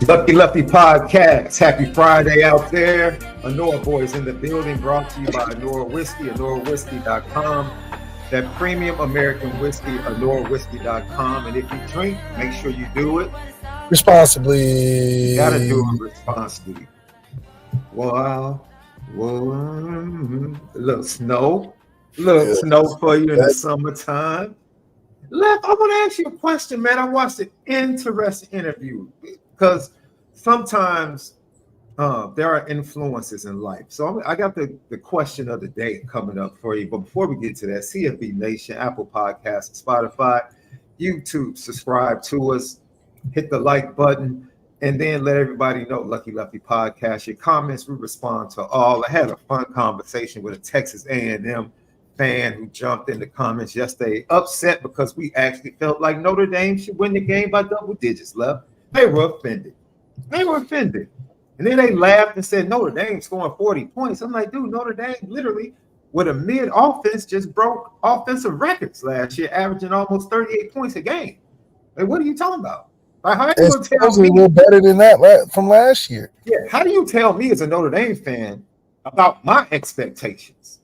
Lucky Lefty Podcast. Happy Friday out there. ONORA Boys in the building, brought to you by ONORA Whiskey, ONORAWhiskey.com. That premium American whiskey, ONORAWhiskey.com. And if you drink, make sure you do it responsibly. You gotta do it responsibly. Wow. Little snow. Snow for you in the summertime. Left, I want to ask you a question, man. I watched an interesting interview because sometimes there are influences in life. So I got the question of the day coming up for you. But before we get to that, CFB Nation, Apple Podcasts, Spotify, YouTube, subscribe to us, hit the like button, and then let everybody know Lucky Lefty Podcast. Your comments, we respond to all. I had a fun conversation with a Texas A&M fan who jumped in the comments yesterday, upset because we actually felt like Notre Dame should win the game by double digits. Left, they were offended. And then they laughed and said Notre Dame scoring 40 points. I'm like, dude, Notre Dame literally with a mid offense just broke offensive records last year, averaging almost 38 points a game. Like, what are you talking about? Like, how do you tell me a little better than that from last year? Yeah, how do you tell me as a Notre Dame fan about my expectations?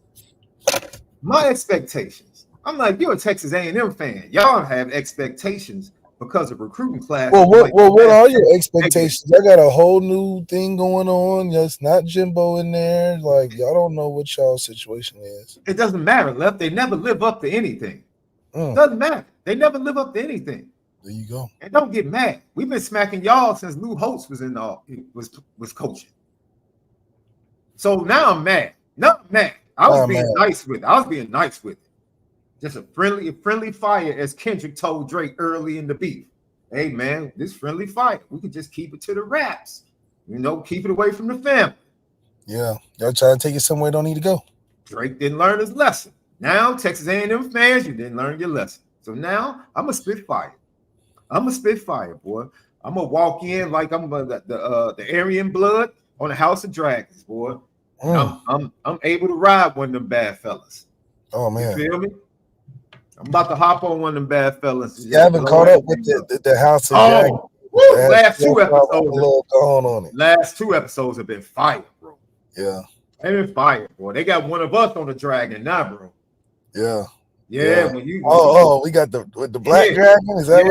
I'm like, you're a Texas A&M fan. Y'all have expectations because of recruiting class. Well, what are your expectations? I got a whole new thing going on. It's not Jimbo in there. Like, y'all don't know what y'all's situation is. It doesn't matter, Left. They never live up to anything. Doesn't matter. They never live up to anything. There you go. And don't get mad. We've been smacking y'all since Lou Holtz was was coaching. So now I'm mad. I was being nice with it. Just a friendly fire, as Kendrick told Drake early in the beef. Hey man, this friendly fire, we could just keep it to the raps. Keep it away from the family. Yeah, y'all trying to take it somewhere don't need to go. Drake didn't learn his lesson. Now, Texas A&M fans, you didn't learn your lesson. So now I'm a spit fire. Boy. I'm gonna walk in like I'm the Aryan blood on the House of Dragons, boy. I'm able to ride one of them bad fellas. Oh man, you feel me? I'm about to hop on one of them bad fellas. You haven't caught up with the House of Dragons. Last two episodes. Last 2 episodes have been fire, bro. Yeah, they've been fire, boy. They got one of us on the dragon now, bro. Yeah. When we got the black dragon. Is that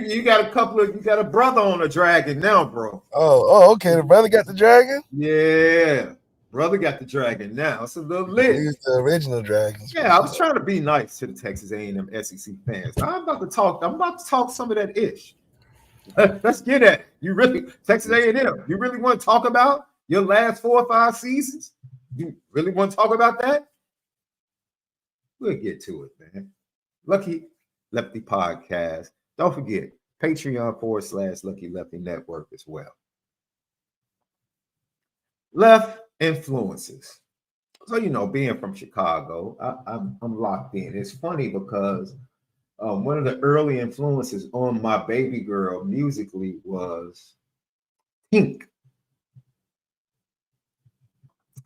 you got you got a brother on the dragon now, bro. Oh, okay. The brother got the dragon. Yeah, brother got the dragon now. It's a little lit. He's the original dragon. Yeah, I was trying to be nice to the Texas A&M SEC fans. I'm about to talk some of that ish. Let's get at it. You really Texas A&M? You really want to talk about your last 4 or 5 seasons? You really want to talk about that? We'll get to it, man. Lucky Lefty Podcast. Don't forget, Patreon.com/Lucky Lefty Network as well. Left influences. So, being from Chicago, I'm locked in. It's funny because one of the early influences on my baby girl musically was Tink.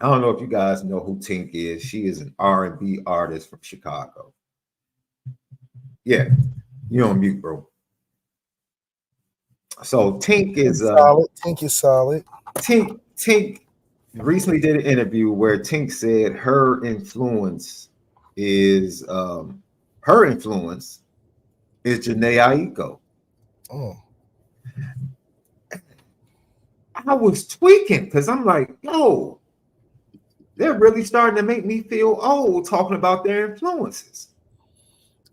I don't know if you guys know who Tink is. She is an R&B artist from Chicago. Yeah, you're on mute, bro. So Tink is solid. Tink is solid. Tink recently did an interview where Tink said her influence is Jhené Aiko. Oh. I was tweaking because I'm like, yo. They're really starting to make me feel old talking about their influences.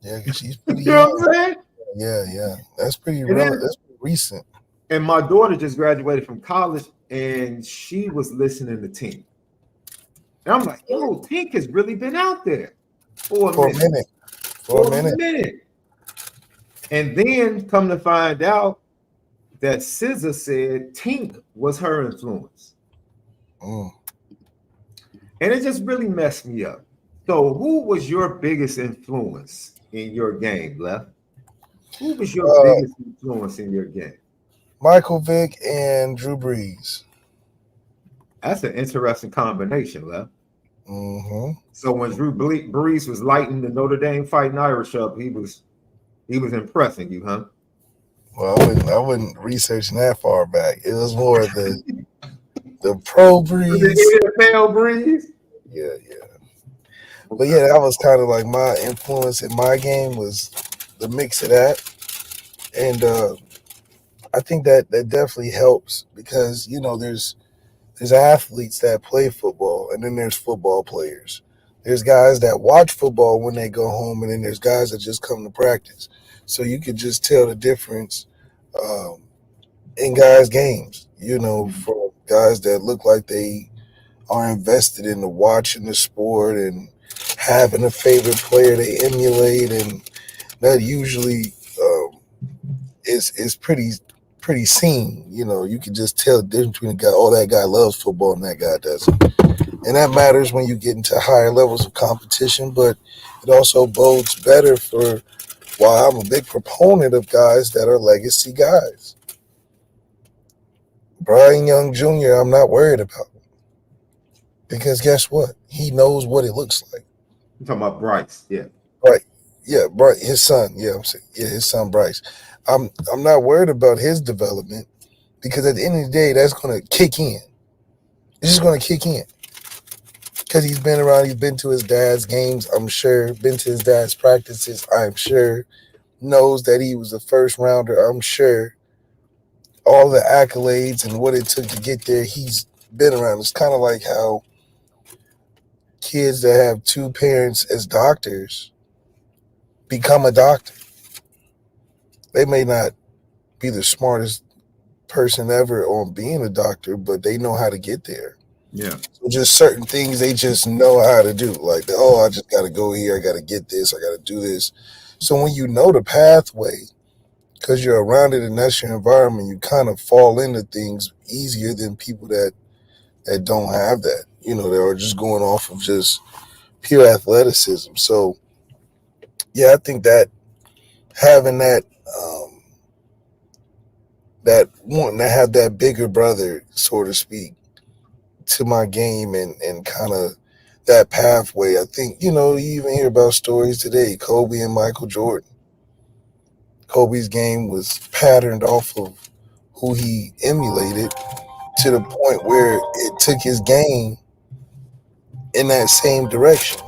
Yeah, because she's pretty you know what I'm saying? Yeah. That's pretty that's pretty recent. And my daughter just graduated from college and she was listening to Tink. And I'm like, yo, Tink has really been out there for a minute. And then come to find out that SZA said Tink was her influence. And it just really messed me up. So who was your biggest influence in your game, Left? Who was your biggest influence in your game? Michael Vick and Drew Brees. That's an interesting combination, Left. Mm-hmm. So when Drew Brees was lighting the Notre Dame Fighting Irish up, he was impressing you, huh? Well, I wouldn't research that far back. It was more the pro breeze. The NFL breeze. Yeah. But yeah, that was kind of like my influence in my game was the mix of that. And I think that definitely helps because, there's athletes that play football and then there's football players. There's guys that watch football when they go home and then there's guys that just come to practice. So you could just tell the difference um, in guys' games, from guys that look like they are invested in the watching the sport and having a favorite player they emulate, and that usually is pretty seen. You can just tell the difference between a guy. Oh, that guy loves football, and that guy doesn't. And that matters when you get into higher levels of competition. But it also bodes better for why I'm a big proponent of guys that are legacy guys. Brian Young Jr. I'm not worried about because guess what? He knows what it looks like. I'm talking about Bryce. Yeah. Right. Yeah, Bryce, his son. Yeah, I'm saying, his son Bryce. I'm not worried about his development because at the end of the day, that's going to kick in. It's just going to kick in because he's been around. He's been to his dad's games, I'm sure. Been to his dad's practices, I'm sure. Knows that he was a first rounder, I'm sure. All the accolades and what it took to get there, he's been around. It's kind of like how kids that have two parents as doctors become a doctor. They may not be the smartest person ever on being a doctor, but they know how to get there. Yeah. So just certain things they just know how to do. Like, I just got to go here. I got to get this. I got to do this. So when you know the pathway, because you're around it and that's your environment, you kind of fall into things easier than people that don't have that, they are just going off of just pure athleticism. So, yeah, I think that having that wanting to have that bigger brother, so to speak, to my game and kind of that pathway. I think, you even hear about stories today, Kobe and Michael Jordan. Kobe's game was patterned off of who he emulated to the point where it took his game in that same direction.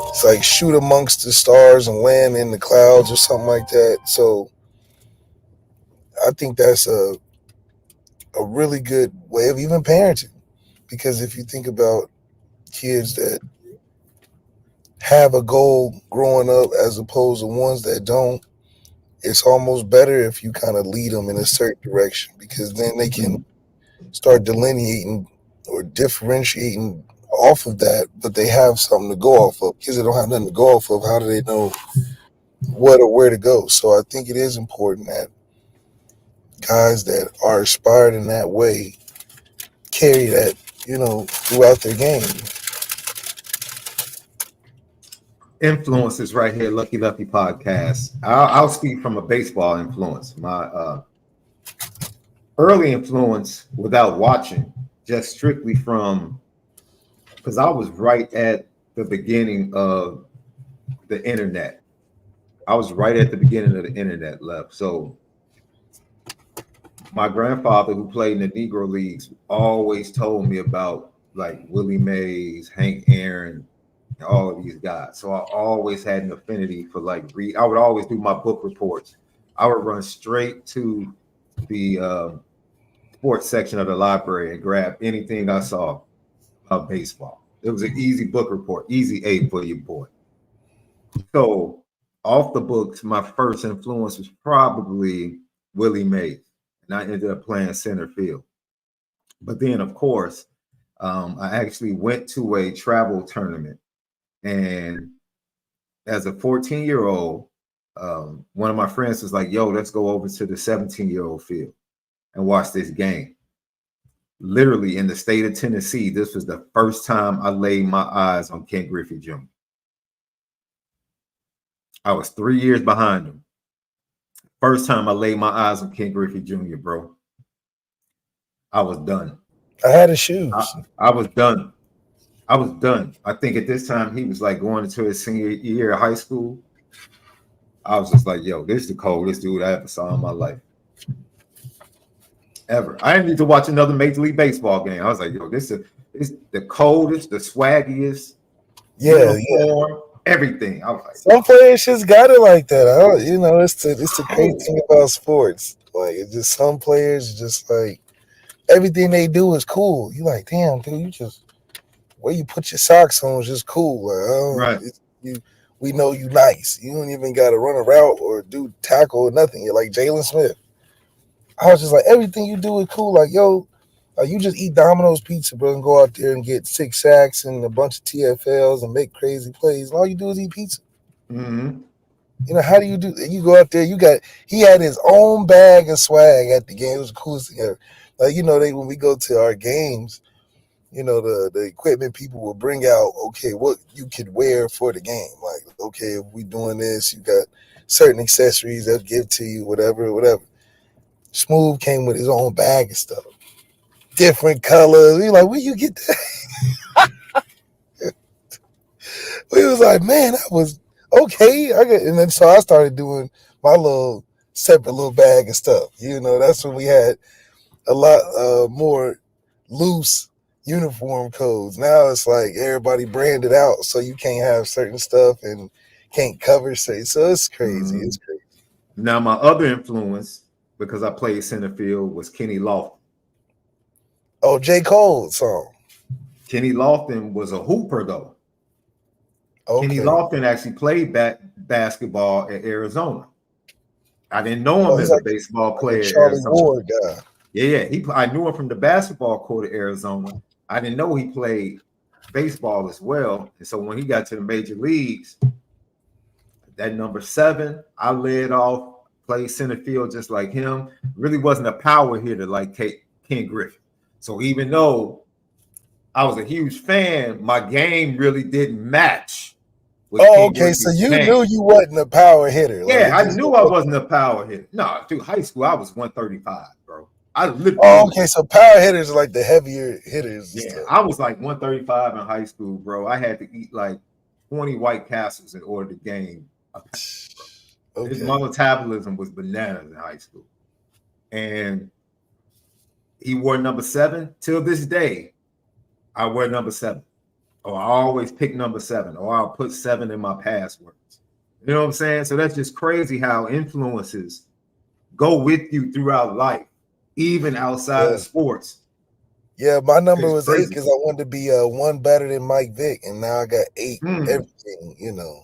It's like shoot amongst the stars and land in the clouds or something like that. So I think that's a really good way of even parenting. Because if you think about kids that have a goal growing up as opposed to ones that don't, it's almost better if you kind of lead them in a certain direction because then they can start delineating or differentiating off of that, but they have something to go off of. Kids that don't have nothing to go off of, how do they know what or where to go? So I think it is important that guys that are inspired in that way carry that, throughout their game. Influences right here, Lucky Lucky Podcast. I'll speak from a baseball influence. My early influence without watching, just strictly from, because I was right at the beginning of the internet. I was right at the beginning of the internet left. So my grandfather, who played in the Negro Leagues, always told me about like Willie Mays, Hank Aaron, and all of these guys. So I always had an affinity for like read. I would always do my book reports. I would run straight to the sports section of the library and grab anything I saw about baseball. It was an easy book report, easy A for your boy. So off the books, my first influence was probably Willie Mays, and I ended up playing center field. But then, of course, I actually went to a travel tournament, and as a 14-year-old, one of my friends was like, "Yo, let's go over to the 17-year-old field and watch this game." Literally in the state of Tennessee, this was the first time I laid my eyes on Ken Griffey Jr. I was 3 years behind him. First time I laid my eyes on Ken Griffey Jr., bro. I was done. I had his shoes. I was done. I was done. I think at this time he was like going into his senior year of high school. I was just like, yo, this is the coldest dude I ever saw in my life. Ever. I didn't need to watch another Major League Baseball game. I was like, yo, this is the coldest, the swaggiest, uniform, everything. I was like, some players just got it like that. You know, it's the crazy thing about sports. Like, it's just some players just like everything they do is cool. You like, damn, dude, you just where you put your socks on is just cool. Like, right. We know you nice. You don't even got to run a route or do tackle or nothing. You're like Jalen Smith. I was just like, everything you do is cool. Like, yo, you just eat Domino's pizza, bro, and go out there and get 6 sacks and a bunch of TFLs and make crazy plays. And all you do is eat pizza. Mm-hmm. You know, how do? You go out there, he had his own bag of swag at the game. It was the coolest thing ever. Like, you know, when we go to our games, you know, the equipment people will bring out, okay, what you could wear for the game. Like, okay, if we doing this, you got certain accessories they'll give to you, whatever. Smooth came with his own bag and stuff. Different colors. We like, where you get that? We was like, man, that was okay. And then so I started doing my little separate little bag of stuff. You know, that's when we had a lot more loose uniform codes. Now it's like everybody branded out, so you can't have certain stuff and can't cover certain. So it's crazy. Mm-hmm. It's crazy. Now, my other influence, because I played center field, was Kenny Lofton. Oh, J. Cole song. Kenny Lofton was a hooper, though. Okay. Kenny Lofton actually played basketball at Arizona. I didn't know him as a baseball player. Like a Charlie Ward guy. Yeah. I knew him from the basketball court at Arizona. I didn't know he played baseball as well. And so when he got to the major leagues, that number 7, I led off. Played center field just like him. Really wasn't a power hitter like Ken Griffey. So even though I was a huge fan, my game really didn't match. Okay. So you knew you wasn't a power hitter. Yeah, I knew I wasn't a power hitter. No, through high school, I was 135, bro. Okay. So power hitters are like the heavier hitters. Yeah, I was like 135 in high school, bro. I had to eat like 20 White Castles in order to gain a pound, bro. Okay. His metabolism was bananas in high school. And he wore number 7 till this day. I wear number 7. Or I always pick number 7. Or I'll put 7 in my passwords. You know what I'm saying? So that's just crazy how influences go with you throughout life, even outside of sports. Yeah, my number was 8 because I wanted to be 1 better than Mike Vick. And now I got 8 everything, you know.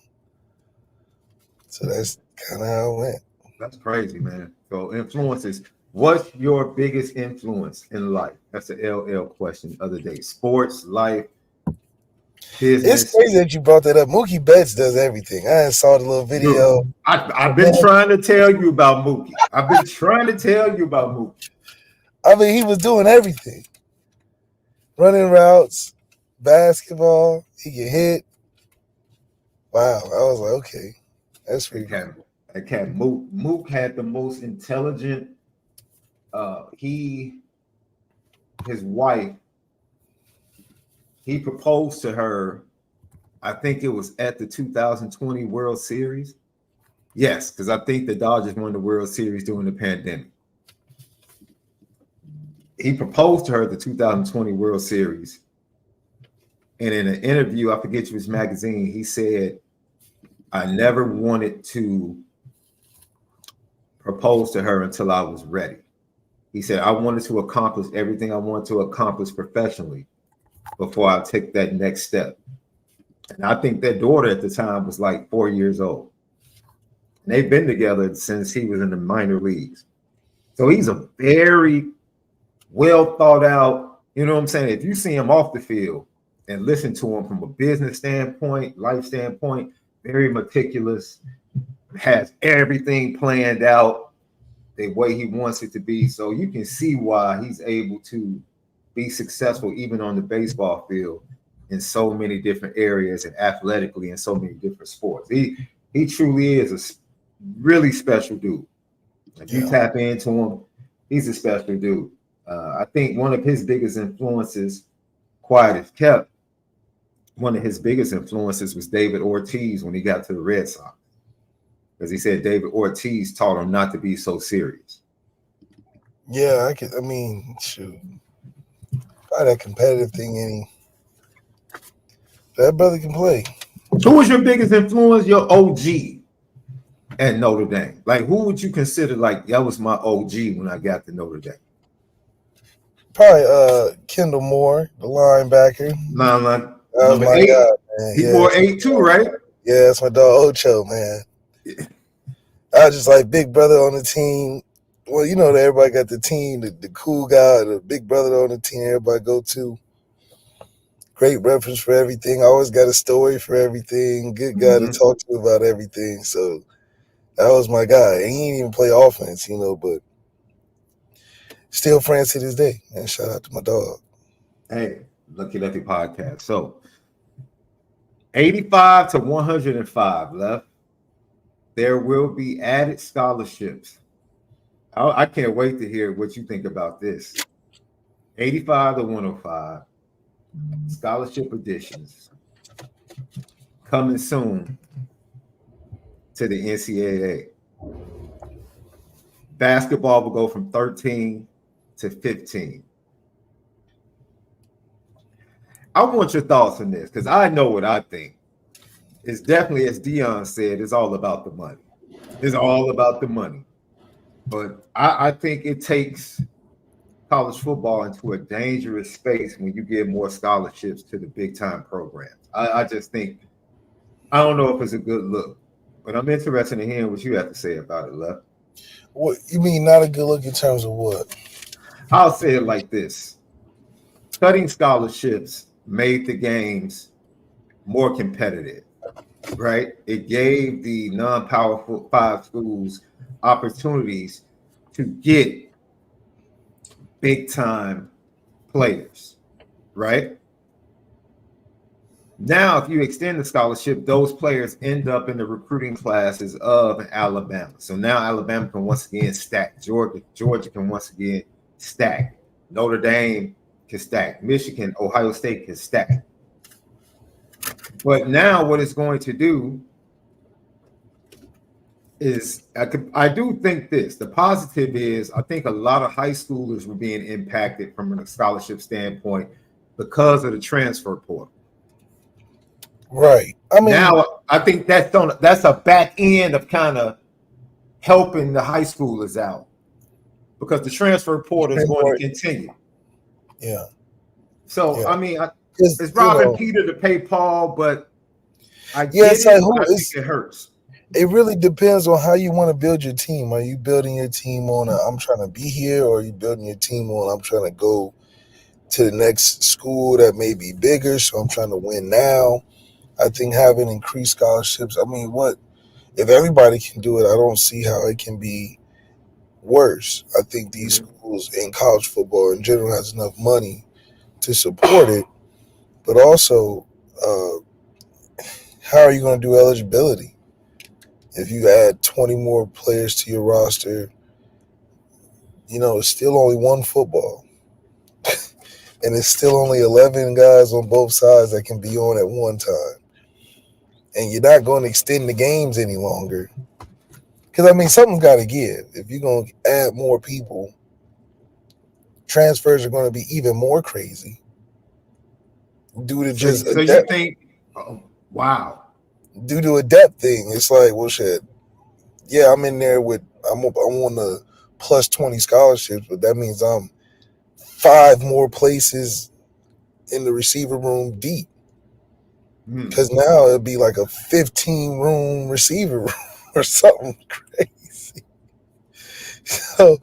So that's kind of how it went. That's crazy, man. So influences. What's your biggest influence in life? That's the LL question the other day. Sports, life, business. It's crazy that you brought that up. Mookie Betts does everything. I saw the little video. I've been trying to tell you about Mookie. I mean, he was doing everything. Running routes, basketball, he get hit. Wow. I was like, okay. That's pretty cool. Mook had the most intelligent. His wife, he proposed to her. I think it was at the 2020 World Series. Yes, because I think the Dodgers won the World Series during the pandemic. He proposed to her at the 2020 World Series. And in an interview, I forget which magazine, he said, I never wanted to propose to her until I was ready. He said, I wanted to accomplish everything I wanted to accomplish professionally before I take that next step. And I think their daughter at the time was like 4 years old. And they've been together since he was in the minor leagues. So he's a very well thought out, you know what I'm saying? If you see him off the field and listen to him from a business standpoint, life standpoint, very meticulous, has everything planned out the way he wants it to be. So you can see why he's able to be successful even on the baseball field in so many different areas and athletically in so many different sports. He truly is a really special dude. If you tap into him, he's a special dude. I think one of his biggest influences, quiet as kept, one of his biggest influences was David Ortiz when he got to the Red Sox. because he said David Ortiz taught him not to be so serious. Yeah, shoot. That competitive thing in him. That brother can play. Who was your biggest influence, your OG at Notre Dame? Like, who would you consider like that was my OG when I got to Notre Dame? Probably Kendall Moore, the linebacker. That was my 8. guy, man. He wore 8 too, right? Yeah, that's my dog Ocho, man. Yeah. I was just like big brother on the team. Well, you know that everybody got the team, the cool guy, the big brother on the team everybody go to. Great reference for everything. I always got a story for everything. Good guy to talk to about everything. So that was my guy. And he didn't even play offense, but still friends to this day. And shout out to my dog. Hey, Lucky Lefty podcast. So 85 to 105 left. There will be added scholarships. I can't wait to hear what you think about this. 85 to 105. Scholarship additions coming soon to the NCAA. Basketball will go from 13 to 15. I want your thoughts on this because I know what I think. It's definitely, as Dion said, it's all about the money. It's all about the money. But I think it takes college football into a dangerous space when you give more scholarships to the big-time programs. I just think, I don't know if it's a good look, but I'm interested in hearing what you have to say about it, Left. What you mean not a good look in terms of what? I'll say it like this. Cutting scholarships made the games more competitive, right? It gave the non-Power 5 schools opportunities to get big-time players, right? Now, if you extend the scholarship, those players end up in the recruiting classes of Alabama. So now Alabama can once again stack. Georgia can once again stack. Notre Dame can stack. Michigan, Ohio State can stack. But now what it's going to do is I do think this. The positive is I think a lot of high schoolers were being impacted from a scholarship standpoint because of the transfer portal. Right. Now I think that's a back end of kind of helping the high schoolers out because the transfer portal is going to continue. Yeah. So yeah. It's robbing Peter to pay Paul, but I think it hurts. It really depends on how you want to build your team. Are you building your team on I'm trying to be here, or are you building your team on I'm trying to go to the next school that may be bigger, so I'm trying to win now? I think having increased scholarships, if everybody can do it, I don't see how it can be worse. I think these schools in college football in general has enough money to support it, but also how are you going to do eligibility? If you add 20 more players to your roster, it's still only one football. And it's still only 11 guys on both sides that can be on at one time. And you're not going to extend the games any longer. Because, something's got to give. If you're going to add more people, transfers are going to be even more crazy. Due to just so you think, wow. Due to a depth thing, it's like, well, shit. Yeah, I'm in there with I'm on the plus 20 scholarships, but that means I'm 5 more places in the receiver room deep. Because now it'd be like a 15-room receiver room or something crazy. So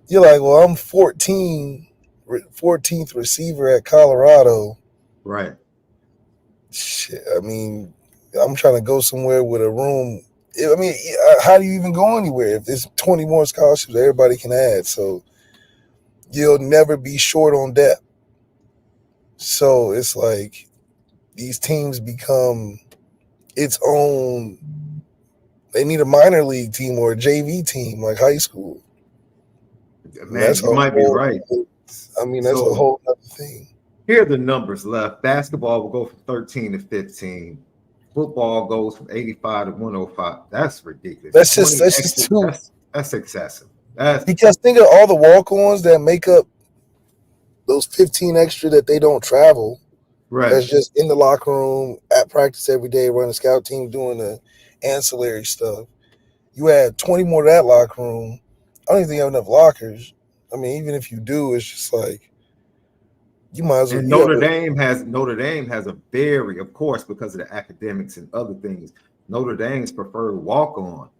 you're like, well, I'm 14th receiver at Colorado. Right. Shit, I'm trying to go somewhere with a room. How do you even go anywhere if there's 20 more scholarships everybody can add? So you'll never be short on depth. So it's like these teams become its own. They need a minor league team or a JV team like high school. Man, you might be right. That's a whole other thing. Here are the numbers left. Basketball will go from 13 to 15. Football goes from 85 to 105. That's ridiculous. That's 20 just extra, too. that's excessive. That's Because think of all the walk-ons that make up those 15 extra that they don't travel. right. That's just in the locker room, at practice every day, running scout team, doing the ancillary stuff. You add 20 more to that locker room. I don't even think you have enough lockers. I mean, even if you do, it's just like you might as well. And Notre Dame has a very, of course, because of the academics and other things. Notre Dame's preferred walk-on.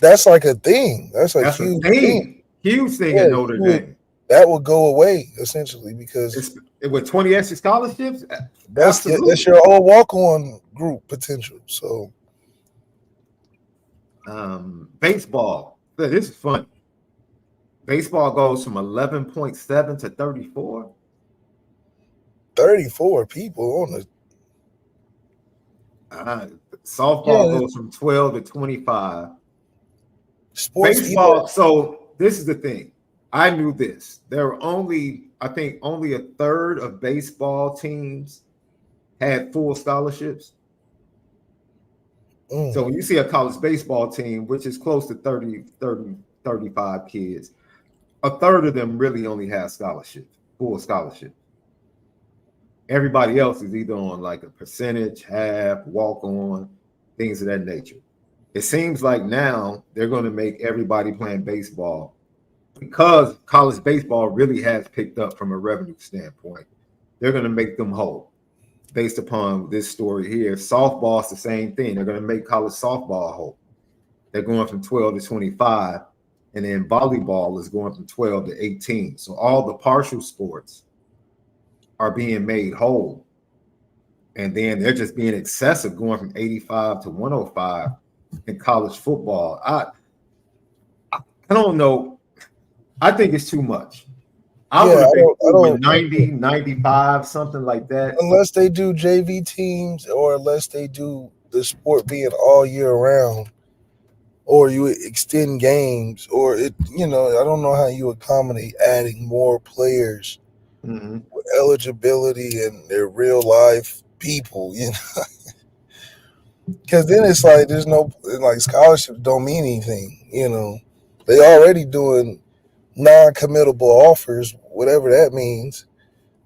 That's like a thing. That's a That's huge a thing. Huge thing Yeah, at Notre Dame. That would go away essentially because with 20 extra scholarships, that's your whole walk-on group potential. So, baseball. This is fun. Baseball goes from 11.7 to 34. 34 people on the softball goes from 12 to 25. Sports baseball. So this is the thing. I knew this. There were only a third of baseball teams had full scholarships. So when you see a college baseball team, which is close to 30, 35 kids, a third of them really only have scholarships, full scholarship. Everybody else is either on like a percentage, half, walk on, things of that nature. It seems like now they're going to make everybody playing baseball because college baseball really has picked up from a revenue standpoint. They're going to make them whole based upon this story here. Softball's the same thing. They're going to make college softball whole. They're going from 12 to 25. And then volleyball is going from 12 to 18. So all the partial sports are being made whole. And then they're just being excessive, going from 85 to 105 in college football. I don't know. I think it's too much. I would have been 90, 95, something like that. Unless they do JV teams or unless they do the sport being all year round. Or you extend games, or I don't know how you accommodate adding more players with eligibility and their real life people, because then it's like there's no scholarships don't mean anything, They already doing non-committable offers, whatever that means.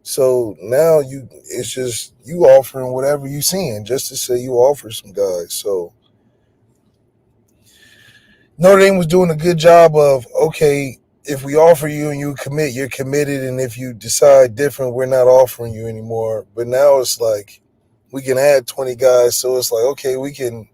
So now it's just you offering whatever you seeing just to say you offer some guys. So Notre Dame was doing a good job of, okay, if we offer you and you commit, you're committed. And if you decide different, we're not offering you anymore. But now it's like we can add 20 guys. So it's like, okay, we can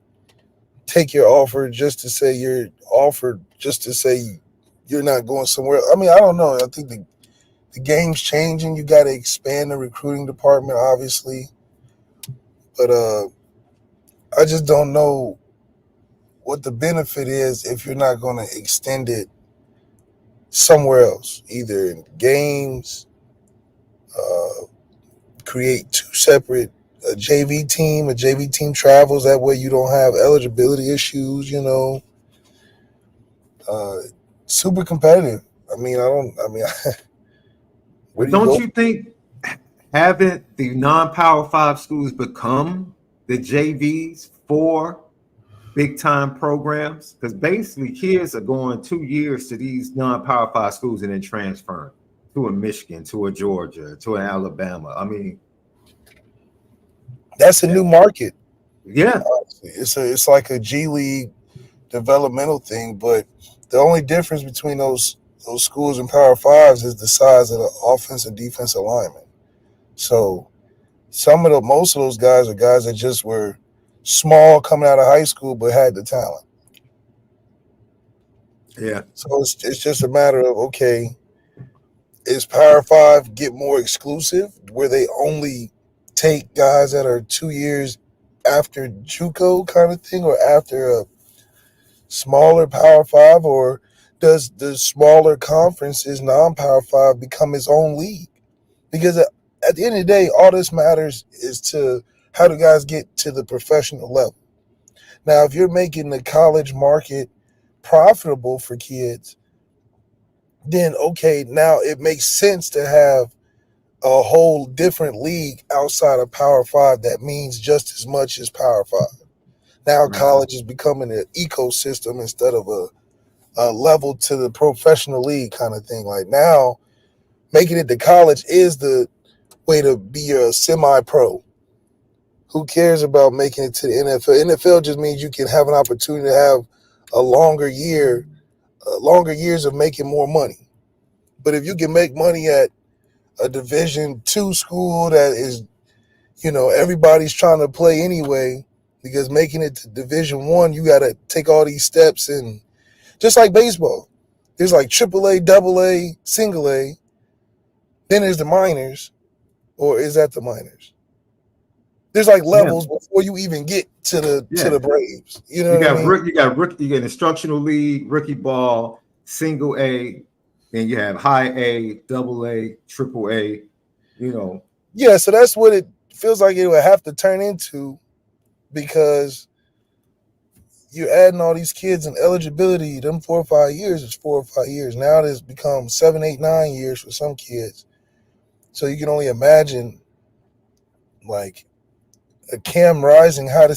take your offer just to say you're offered, just to say you're not going somewhere. I mean, I don't know. I think the game's changing. You got to expand the recruiting department, obviously. But I just don't know what the benefit is if you're not going to extend it somewhere else, either in games, create two separate a JV team travels. That way you don't have eligibility issues, super competitive. Don't you think haven't the non-Power 5 schools become the JVs for big-time programs? Because basically kids are going 2 years to these non-Power 5 schools and then transferring to a Michigan, to a Georgia, to an Alabama. I mean, that's a new market. Yeah. It's like a G League developmental thing, but the only difference between those schools and Power 5s is the size of the offense and defensive linemen. So most of those guys are guys that just were small coming out of high school but had the talent. Yeah. So it's just a matter of, okay, is Power 5 get more exclusive where they only take guys that are 2 years after JUCO kind of thing, or after a smaller Power 5, or does the smaller conferences, non-Power 5, become its own league? Because at the end of the day, all this matters is to how do guys get to the professional level. Now, if you're making the college market profitable for kids, then okay, now it makes sense to have a whole different league outside of Power 5 that means just as much as Power 5. Now college is becoming an ecosystem instead of a level to the professional league kind of thing. Like now, making it to college is the way to be a semi-pro. Who cares about making it to the NFL? NFL just means you can have an opportunity to have a longer years of making more money. But if you can make money at a Division II school that is, everybody's trying to play anyway, because making it to Division I, you got to take all these steps, and just like baseball, there's like AAA, AA, single A, then there's the minors, or is that the minors? There's like levels before you even get to the Braves. You know what I mean? You got instructional league, rookie ball, single A, then you have high A, double A, triple A, Yeah, so that's what it feels like it would have to turn into, because you're adding all these kids and eligibility. Them 4 or 5 years is 4 or 5 years. Now it's become 7, 8, 9 years for some kids. So you can only imagine, like, a Cam Rising, how do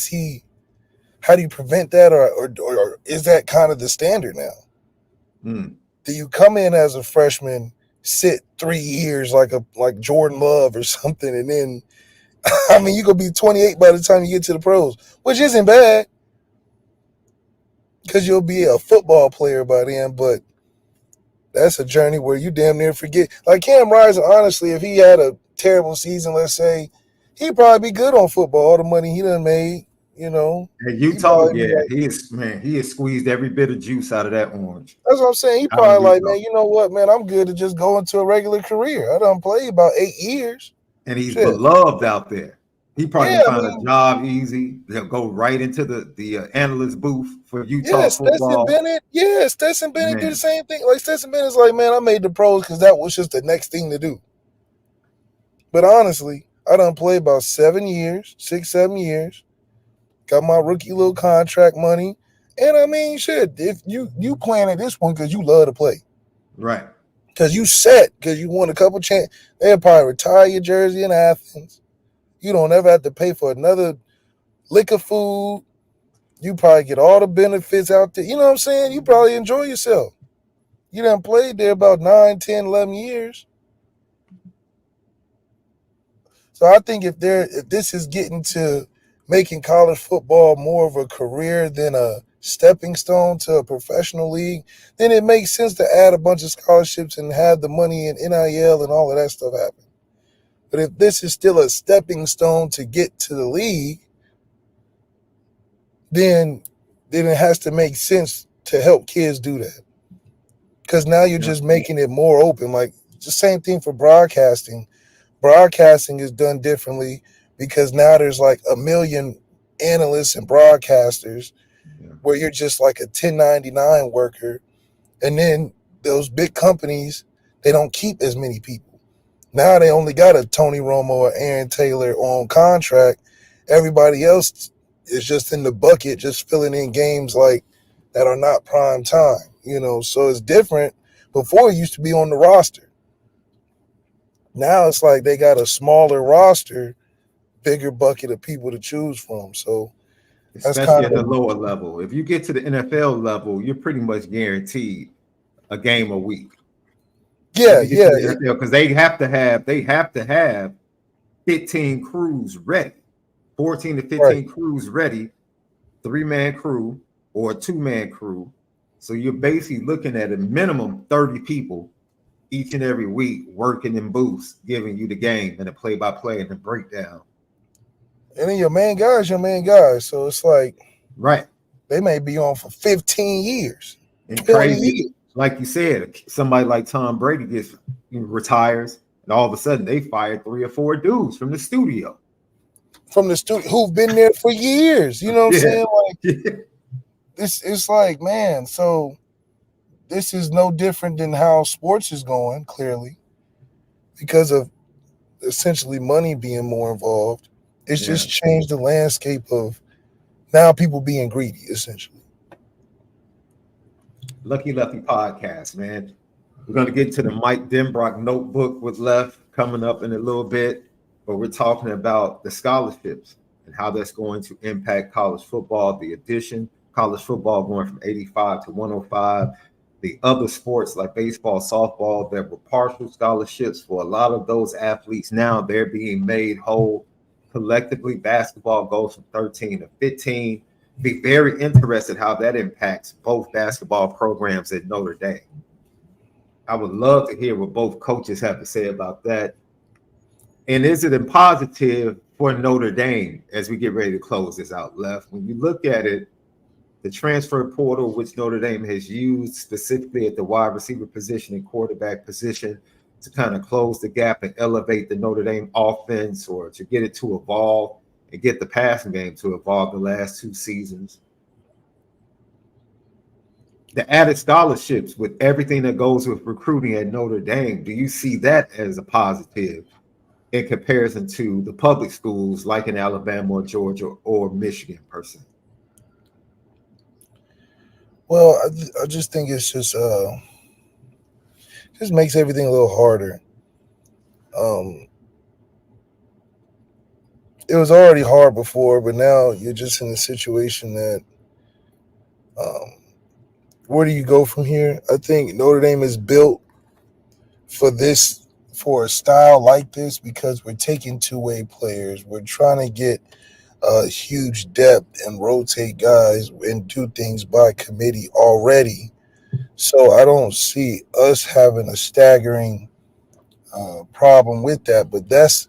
you prevent that, or is that kind of the standard now? Do you come in as a freshman, sit 3 years like Jordan Love or something, and then you could be 28 by the time you get to the pros, which isn't bad because you'll be a football player by then, but that's a journey where you damn near forget. Like Cam Rising, honestly, if he had a terrible season, let's say, he'd probably be good on football, all the money he done made, At Utah, he has squeezed every bit of juice out of that orange. That's what I'm saying. He probably like, man, you know what, man, I'm good to just go into a regular career. I done played about 8 years. And he's beloved out there. He probably found a job easy. He'll go right into the analyst booth for Utah football. Stetson Bennett do the same thing. Like Stetson Bennett's like, man, I made the pros because that was just the next thing to do. But honestly, I done played about 7 years, 6, 7 years. Got my rookie little contract money. And if you playing at this one because you love to play. Right. Because you set, because you won a couple they'll probably retire your jersey in Athens. You don't ever have to pay for another lick of food. You probably get all the benefits out there. You know what I'm saying? You probably enjoy yourself. You done played there about 9, 10, 11 years. So I think if this is getting to making college football more of a career than a stepping stone to a professional league, then it makes sense to add a bunch of scholarships and have the money in NIL and all of that stuff happen. But if this is still a stepping stone to get to the league, then it has to make sense to help kids do that. Because now you're just making it more open. Like the same thing for broadcasting. Broadcasting is done differently because now there's like 1 million analysts and broadcasters where you're just like a 1099 worker. And then those big companies, they don't keep as many people. Now they only got a Tony Romo or Aaron Taylor on contract. Everybody else is just in the bucket, just filling in games like that are not prime time, So it's different. Before it used to be on the roster. Now it's like they got a smaller roster, bigger bucket of people to choose from. So especially at the lower level. If you get to the NFL level, you're pretty much guaranteed a game a week. Because they have to have 15 crews ready, 14 to 15 crews ready, 3-man crew or a 2-man crew. So you're basically looking at a minimum 30 people each and every week working in booths, giving you the game and the play-by-play and the breakdown. And then your main guys. So it's like, they may be on for 15 years. And crazy, like you said, somebody like Tom Brady retires, and all of a sudden they fired 3 or 4 dudes from the studio. Who've been there for years. You know what I'm saying? Like, it's like, man, so this is no different than how sports is going, clearly, because of essentially money being more involved. It's just changed the landscape of now people being greedy, essentially. Lucky Lefty podcast, man. We're going to get to the Mike Denbrock notebook with Left coming up in a little bit, but we're talking about the scholarships and how that's going to impact college football, the addition, college football going from 85 to 105, the other sports like baseball, softball, there were partial scholarships for a lot of those athletes. Now they're being made whole. Collectively, basketball goes from 13 to 15. Be very interested how that impacts both basketball programs at Notre Dame. I would love to hear what both coaches have to say about that. And is it a positive for Notre Dame as we get ready to close this out, Left? When you look at it, the transfer portal, which Notre Dame has used specifically at the wide receiver position and quarterback position to kind of close the gap and elevate the Notre Dame offense, or to get it to evolve and get the passing game to evolve the last 2 seasons. The added scholarships with everything that goes with recruiting at Notre Dame, do you see that as a positive in comparison to the public schools like in Alabama or Georgia or Michigan per se? Well, I just think it's just makes everything a little harder. It was already hard before, but now you're just in a situation that where do you go from here? I think Notre Dame is built for a style like this because we're taking two-way players. We're trying to get huge depth and rotate guys and do things by committee already. So I don't see us having a staggering problem with that, but that's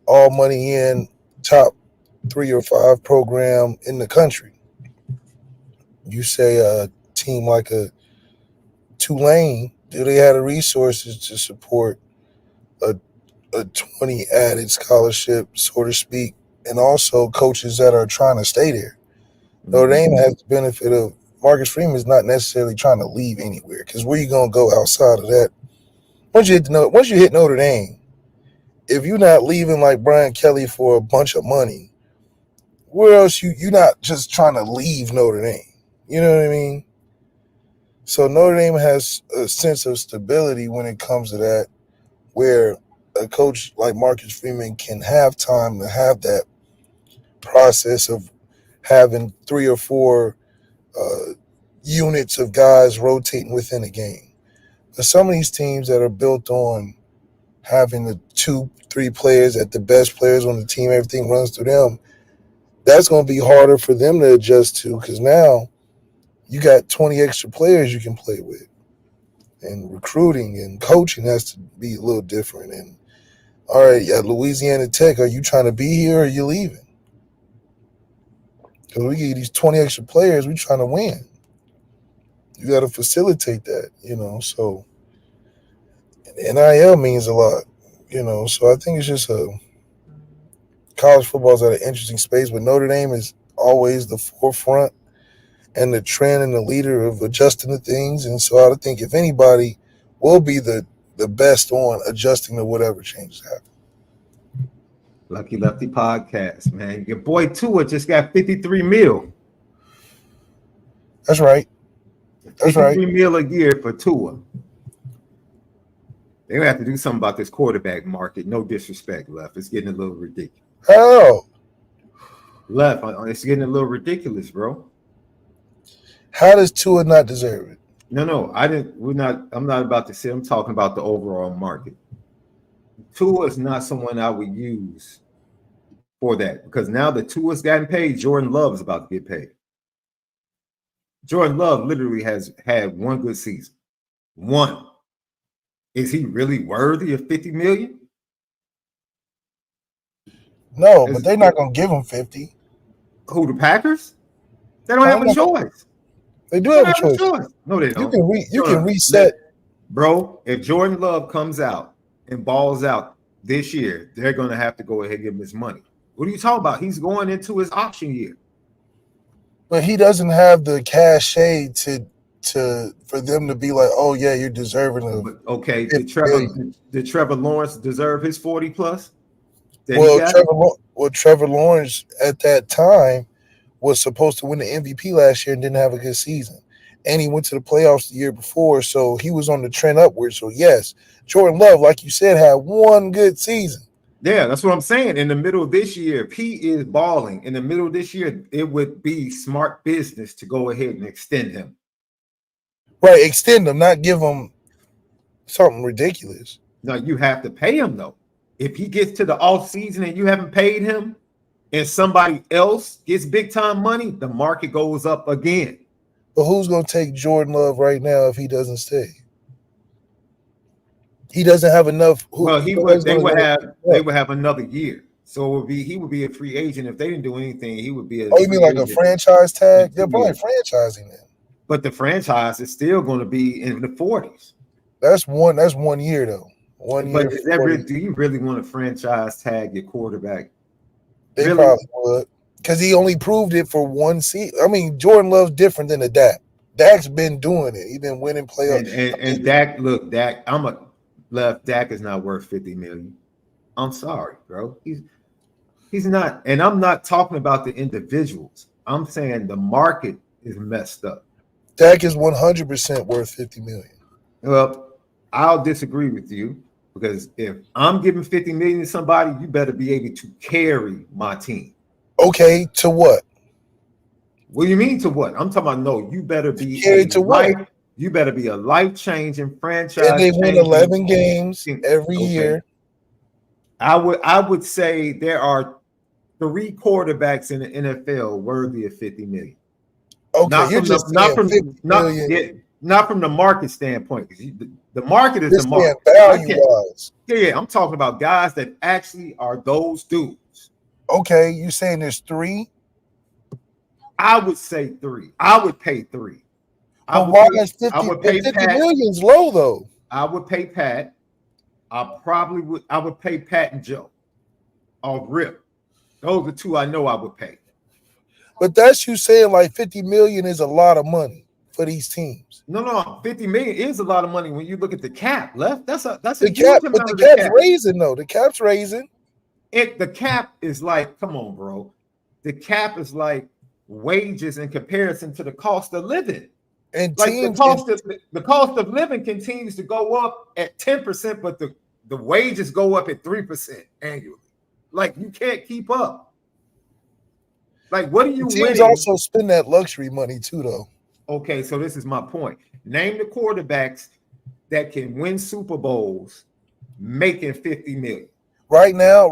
all money in, top 3 or 5 program in the country. You say a team like a Tulane, do they have the resources to support a 20 added scholarship, so to speak, and also coaches that are trying to stay there? Notre Dame has the benefit of Marcus Freeman is not necessarily trying to leave anywhere, because where you going to go outside of that? Once you hit Notre Dame, if you're not leaving like Brian Kelly for a bunch of money, where else you're not just trying to leave Notre Dame? You know what I mean? So Notre Dame has a sense of stability when it comes to that, where a coach like Marcus Freeman can have time to have that process of having 3 or 4 units of guys rotating within a game. But some of these teams that are built on having the 2-3 players at the best players on the team, everything runs through them, that's going to be harder for them to adjust to, because now you got 20 extra players you can play with. And recruiting and coaching has to be a little different. And all right, at Louisiana Tech, are you trying to be here or are you leaving? Because we get these 20 extra players, we're trying to win. You got to facilitate that, so NIL means a lot, so I think it's just college football is at an interesting space, but Notre Dame is always the forefront and the trend and the leader of adjusting to things. And so I think if anybody will be the best on adjusting to whatever changes happen. Lucky Lefty podcast, man. Your boy Tua just got 53 mil. That's right. That's 53 mil a year for Tua. They're going to have to do something about this quarterback market. No disrespect, Left. It's getting a little ridiculous. Oh. Left, it's getting a little ridiculous, bro. How does Tua not deserve it? No, I'm not about to say. I'm talking about the overall market. Tua is not someone I would use for that, because now that Tua's gotten paid, Jordan Love is about to get paid. Jordan Love literally has had one good season. One. Is he really worthy of $50 million? No, but they're not going to give him 50. Who, the Packers? They don't have a choice. They do have a choice. No, they don't. You can reset. Bro, if Jordan Love comes out and balls out this year, they're going to have to go ahead and give him his money. What are you talking about? He's going into his option year. But he doesn't have the cachet for them to be like, oh yeah, you're deserving of. But, okay, did Trevor Lawrence deserve his 40 plus? Trevor Lawrence at that time was supposed to win the MVP last year and didn't have a good season. and he went to the playoffs the year before, so he was on the trend upward. So yes, Jordan Love, like you said, had one good season. Yeah, that's what I'm saying. In the middle of this year, if he is balling in the middle of this year, it would be smart business to go ahead and extend him. Right, extend him, not give him something ridiculous. Now you have to pay him though. If he gets to the off season and you haven't paid him, and somebody else gets big time money, the market goes up again. But who's going to take Jordan Love right now if he doesn't stay? He doesn't have enough. Well, they would have another year. So he would be a free agent if they didn't do anything. He would be a. Oh, you mean like a franchise tag? They're probably franchising him. But the franchise is still going to be in the 40s. That's 1 year though. 1 year. But do you really want to franchise tag your quarterback? They probably would, because he only proved it for one season. I mean, Jordan Love's different than the Dak. Dak's been doing it. He's been winning playoffs. And Dak, look, Dak, Dak is not worth $50 million. I'm sorry, bro. He's not. And I'm not talking about the individuals. I'm saying the market is messed up. Dak is 100% worth $50 million. Well, I'll disagree with you, because if I'm giving $50 million to somebody, you better be able to carry my team. Okay, to what? What do you mean to what? I'm talking about no. You better be carried to what? You better be a life-changing franchise. And they win 11 games every year. I would say there are 3 quarterbacks in the NFL worthy of $50 million. Okay, not from the market standpoint. The market is the market. Value-wise. Yeah, I'm talking about guys that actually are those dudes. Okay, you're saying there's 3? I would say 3. I would pay 3. Why is 50 million's low though? I would pay Pat. I would pay Pat and Joe. Off rip. Those are 2 I know I would pay. But that's you saying like 50 million is a lot of money for these teams. No, 50 million is a lot of money when you look at the cap. Left, that's a the cap, but the cap's raising though. The cap's raising. The cap is like, come on, bro. The cap is like wages in comparison to the cost of living. And like the cost of living continues to go up at 10%, but the wages go up at 3% annually. Like you can't keep up. Like, what are you winning? Teams also spend that luxury money too, though. Okay, so this is my point. Name the quarterbacks that can win Super Bowls making $50 million. Right now,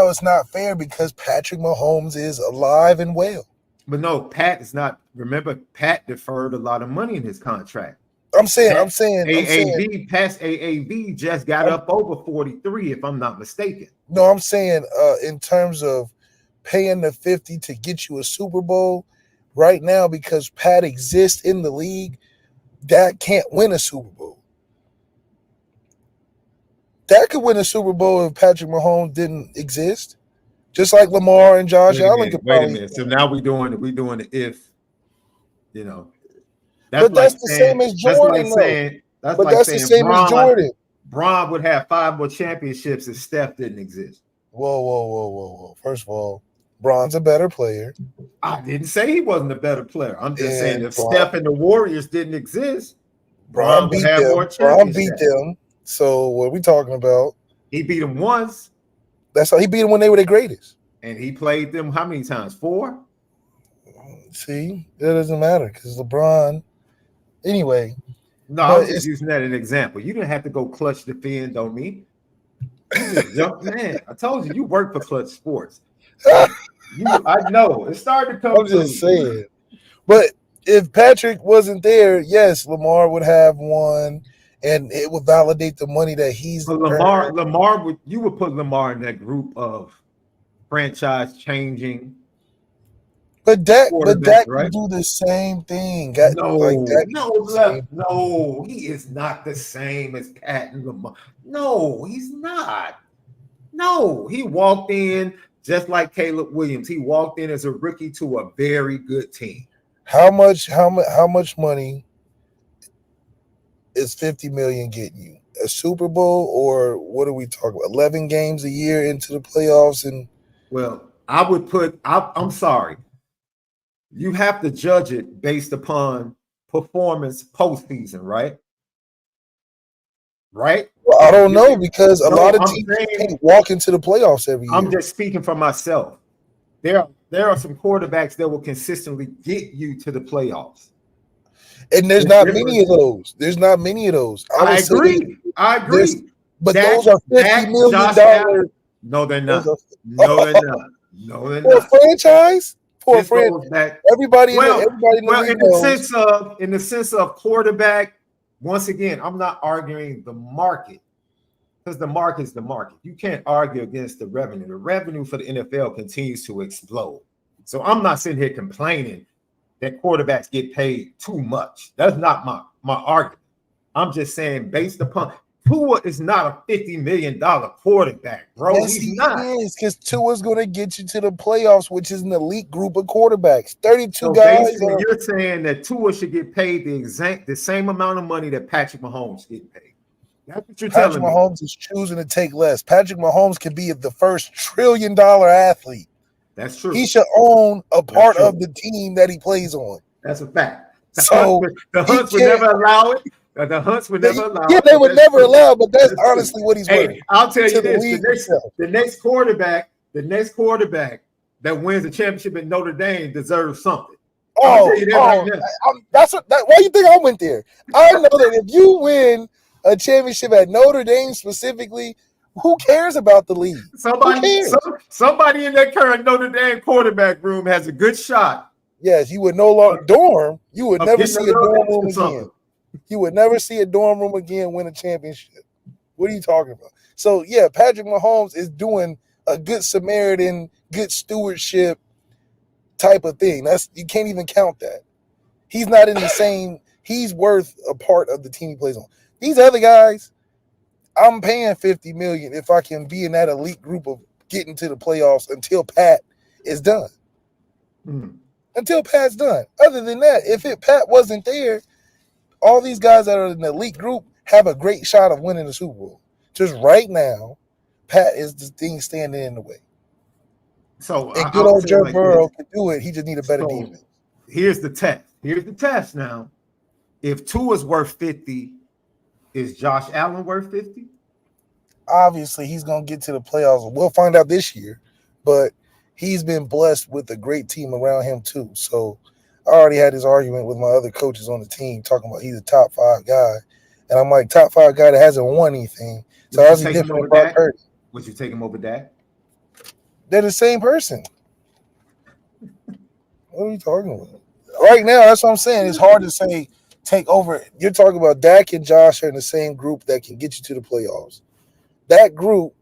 it's not fair because Patrick Mahomes is alive and well. But no, Pat is not. Remember, Pat deferred a lot of money in his contract. I'm saying past AAV just got up over 43, if I'm not mistaken. No, I'm saying in terms of paying the 50 to get you a Super Bowl right now, because Pat exists in the league, Dak can't win a Super Bowl. Dak could win a Super Bowl if Patrick Mahomes didn't exist. Just like Lamar and Josh Allen could probably. Wait a minute. So now we're doing the if, you know. But that's the same as Jordan. That's the same as Jordan. Bron would have 5 more championships if Steph didn't exist. Whoa. First of all, Bron's a better player. I didn't say he wasn't a better player. I'm just saying if Steph and the Warriors didn't exist, Bron would have more championships. Bron beat them. So what are we talking about? He beat them once. That's how he beat them when they were the greatest. And he played them how many times? 4? See, that doesn't matter because LeBron. Anyway. No, I was just using that as an example. You didn't have to go clutch defend on me. You just jumped, man. I told you work for Clutch Sports. I know. It started to come. I'm just saying. But if Patrick wasn't there, yes, Lamar would have won. And it would validate the money that he's. But you would put Lamar in that group of franchise changing. But Dak right? Can do the same thing. No, he is not the same as Pat and Lamar. No, he's not. No, he walked in just like Caleb Williams. He walked in as a rookie to a very good team. How much money is 50 million getting you? A Super Bowl, or what are we talking about? 11 games a year into the playoffs? And well, I would I'm sorry. You have to judge it based upon performance postseason, right? Right? Well, I don't know because a lot of teams can't walk into the playoffs every year. I'm just speaking for myself. There are some quarterbacks that will consistently get you to the playoffs. And there's not many of those. There's not many of those. I agree. But those are $50 million. No, they're not. No, they're not. No, they're not. For a franchise? For a franchise. Everybody in the sense of quarterback, once again, I'm not arguing the market because the market's the market. You can't argue against the revenue. The revenue for the NFL continues to explode. So I'm not sitting here complaining that quarterbacks get paid too much. That's not my argument. I'm just saying based upon Tua is not a $50 million quarterback, bro. Yes, He's not. Because Tua's going to get you to the playoffs, which is an elite group of quarterbacks. 32 guys. You're saying that Tua should get paid the same amount of money that Patrick Mahomes getting paid. That's what you're telling me. Patrick Mahomes is choosing to take less. Patrick Mahomes could be the first $1 trillion athlete. That's true. He should own a part of the team that he plays on. That's a fact. The Hunts would never allow it. The Hunts would never allow. Yeah, they would never allow, but that's honestly what he's worth. I'll tell you this: the next quarterback that wins the championship at Notre Dame deserves something. Why you think I went there? I know that if you win a championship at Notre Dame specifically, who cares about the league? Somebody in that current Notre Dame quarterback room has a good shot. Yes, you would no longer dorm. You would never see a dorm room again. You would never see a dorm room again win a championship. What are you talking about? So, yeah, Patrick Mahomes is doing a good Samaritan, good stewardship type of thing. You can't even count that. He's not in the same – he's worth a part of the team he plays on. These other guys, I'm paying $50 million if I can be in that elite group of getting to the playoffs until Pat is done. Until Pat's done. Other than that, if Pat wasn't there – all these guys that are in the elite group have a great shot of winning the Super Bowl. Just right now, Pat is the thing standing in the way. So and good old Joe Burrow can do it. He just need a better defense. Here's the test now. If Tua's worth 50, is Josh Allen worth 50? Obviously, he's going to get to the playoffs. We'll find out this year. But he's been blessed with a great team around him too. So I already had this argument with my other coaches on the team talking about he's a top 5 guy. And I'm like, top 5 guy that hasn't won anything. So how's he different from Brock Purdy? Would you take him over Dak? They're the same person. What are you talking about? Right now, that's what I'm saying. It's hard to say take over. You're talking about Dak and Josh are in the same group that can get you to the playoffs. That group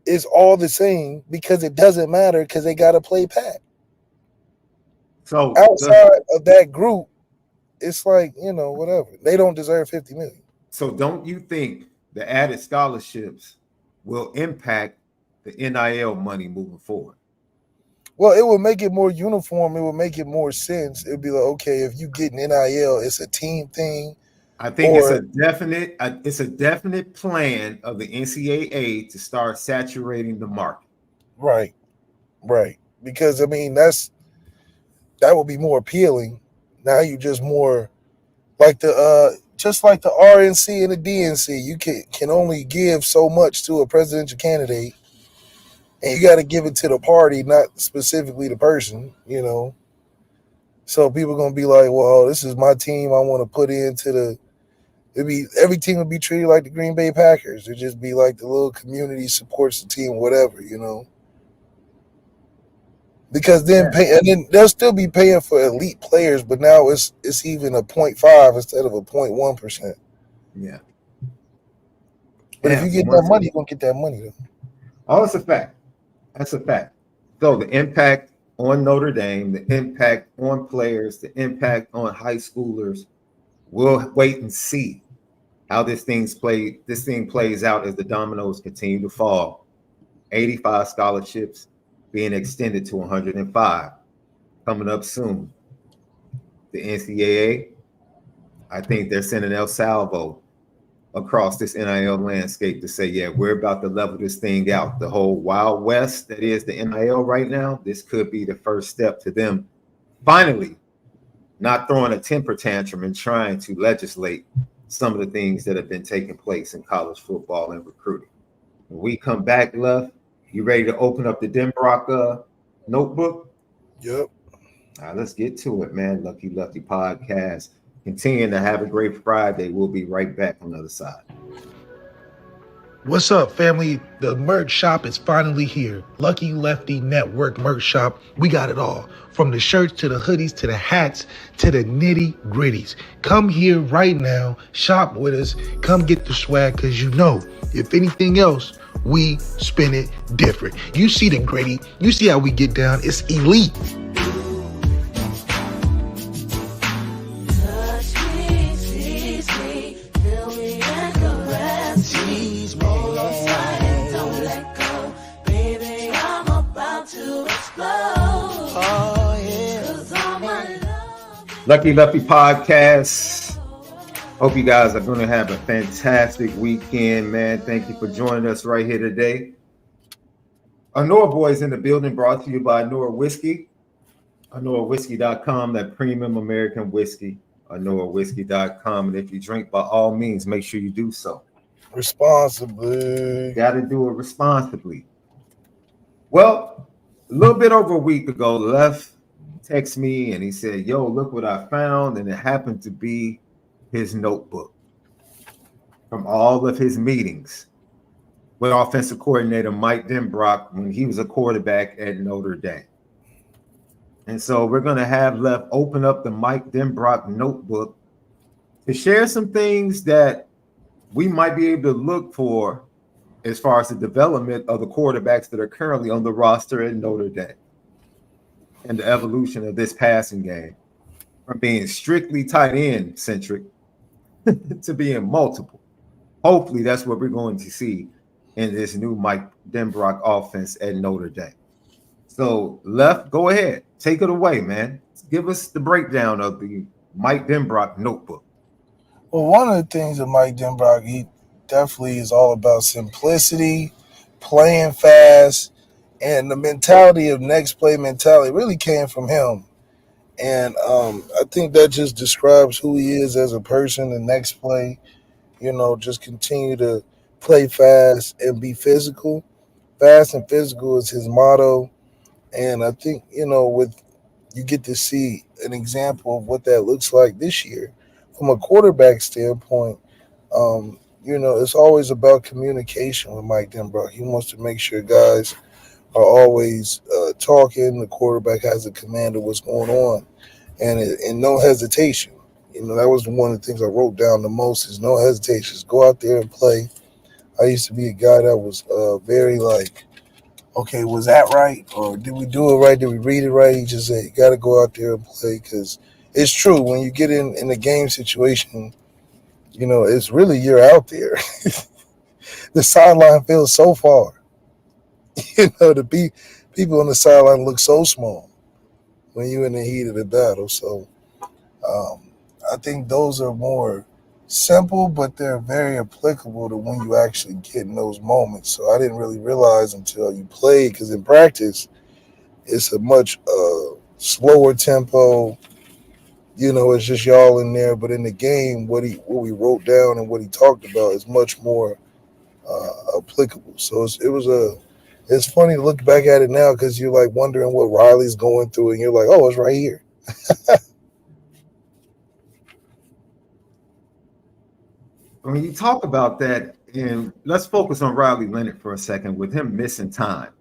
is all the same because it doesn't matter because they got to play Pat. So outside of that group, it's like, whatever. They don't deserve $50 million. So don't you think the added scholarships will impact the NIL money moving forward? Well, it will make it more uniform. It will make it more sense. It would be like, okay, if you get an NIL, it's a team thing. I think it's a definite plan of the NCAA to start saturating the market. Right. Because that would be more appealing. Now you just more like just like the RNC and the DNC. You can only give so much to a presidential candidate, and you got to give it to the party, not specifically the person. So people are gonna be like, "Well, this is my team. I want to put into the." Every team would be treated like the Green Bay Packers. It'd just be like the little community supports the team, whatever. Because then they'll still be paying for elite players, but now it's even a 0.5 instead of a 0.1%. Yeah. But if you get that money, you're gonna get that money though. Oh, that's a fact. That's a fact. So the impact on Notre Dame, the impact on players, the impact on high schoolers, we'll wait and see how this thing plays out as the dominoes continue to fall. 85 scholarships being extended to 105 coming up soon. The NCAA, I think they're sending El Salvo across this NIL landscape to say, yeah, we're about to level this thing out. The whole Wild West that is the NIL right now, this could be the first step to them finally not throwing a temper tantrum and trying to legislate some of the things that have been taking place in college football and recruiting. When we come back, Left, you ready to open up the Denbrock notebook? Yep. All right, let's get to it, man. Lucky Lefty Podcast. Continuing to have a great Friday. We'll be right back on the other side. What's up, family? The merch shop is finally here. Lucky Lefty Network merch shop. We got it all. From the shirts to the hoodies to the hats to the nitty gritties. Come here right now. Shop with us. Come get the swag because you know, if anything else, we spin it different. You see the gritty. You see how we get down. It's elite. Lucky Lefty Podcast. Hope you guys are going to have a fantastic weekend, man. Thank you for joining us right here today. ONORA Boys in the building, brought to you by ONORA Whiskey. ONORAWhiskey.com, that premium American whiskey. ONORAWhiskey.com. And if you drink, by all means, make sure you do so responsibly. Got to do it responsibly. Well, a little bit over a week ago, Left texted me and he said, yo, look what I found. And it happened to be his notebook from all of his meetings with offensive coordinator Mike Denbrock when he was a quarterback at Notre Dame. And so we're going to have Left open up the Mike Denbrock notebook to share some things that we might be able to look for as far as the development of the quarterbacks that are currently on the roster at Notre Dame and the evolution of this passing game from being strictly tight end centric to being multiple. Hopefully that's what we're going to see in this new Mike Denbrock offense at Notre Dame. So Left, go ahead. Take it away, man. Give us the breakdown of the Mike Denbrock notebook. Well, one of the things that Mike Denbrock, he definitely is all about simplicity, playing fast, and the mentality of next play mentality really came from him. And I think that just describes who he is as a person. The next play, just continue to play fast and be physical. Fast and physical is his motto. And I think, you get to see an example of what that looks like this year. From a quarterback standpoint, it's always about communication with Mike Denbrock. He wants to make sure guys are always talking. The quarterback has a command of what's going on, and no hesitation. That was one of the things I wrote down the most is no hesitation. Just go out there and play. I used to be a guy that was very like, okay, was that right? Or did we do it right? Did we read it right? He just said, you got to go out there and play because it's true. When you get in a game situation, it's really you're out there. The sideline feels so far. The people on the sideline look so small when you're in the heat of the battle. So I think those are more simple, but they're very applicable to when you actually get in those moments. So I didn't really realize until you played, because in practice, it's a much slower tempo. It's just y'all in there. But in the game, what we wrote down and what he talked about is much more applicable. So it's funny to look back at it now because you're like wondering what Riley's going through, and you're like, oh, it's right here. When you talk about that, and let's focus on Riley Leonard for a second, with him missing time,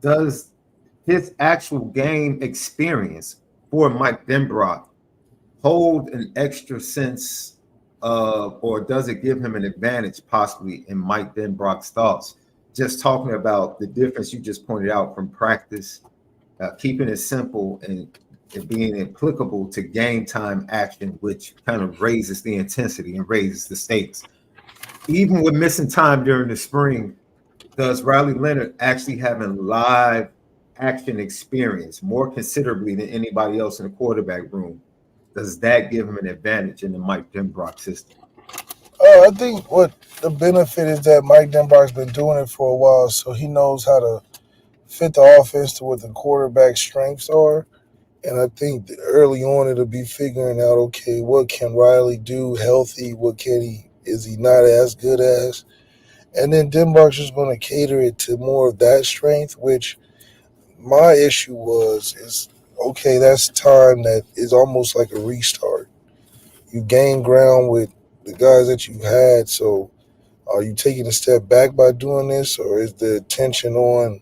does his actual game experience for Mike Denbrock hold an extra sense of, or does it give him an advantage possibly in Mike Denbrock's thoughts? Just talking about the difference you just pointed out from practice, keeping it simple and being applicable to game time action, which kind of raises the intensity and raises the stakes. Even with missing time during the spring, does Riley Leonard actually have a live action experience more considerably than anybody else in the quarterback room? Does that give him an advantage in the Mike Denbrock system? I think what the benefit is that Mike Denbrock's been doing it for a while, so he knows how to fit the offense to what the quarterback's strengths are. And I think that early on it'll be figuring out, okay, what can Riley do healthy? What can he? Is he not as good as? And then Denbrock's just going to cater it to more of that strength, which my issue is okay, that's time that is almost like a restart. You gain ground with the guys that you've had, so are you taking a step back by doing this, or is the attention on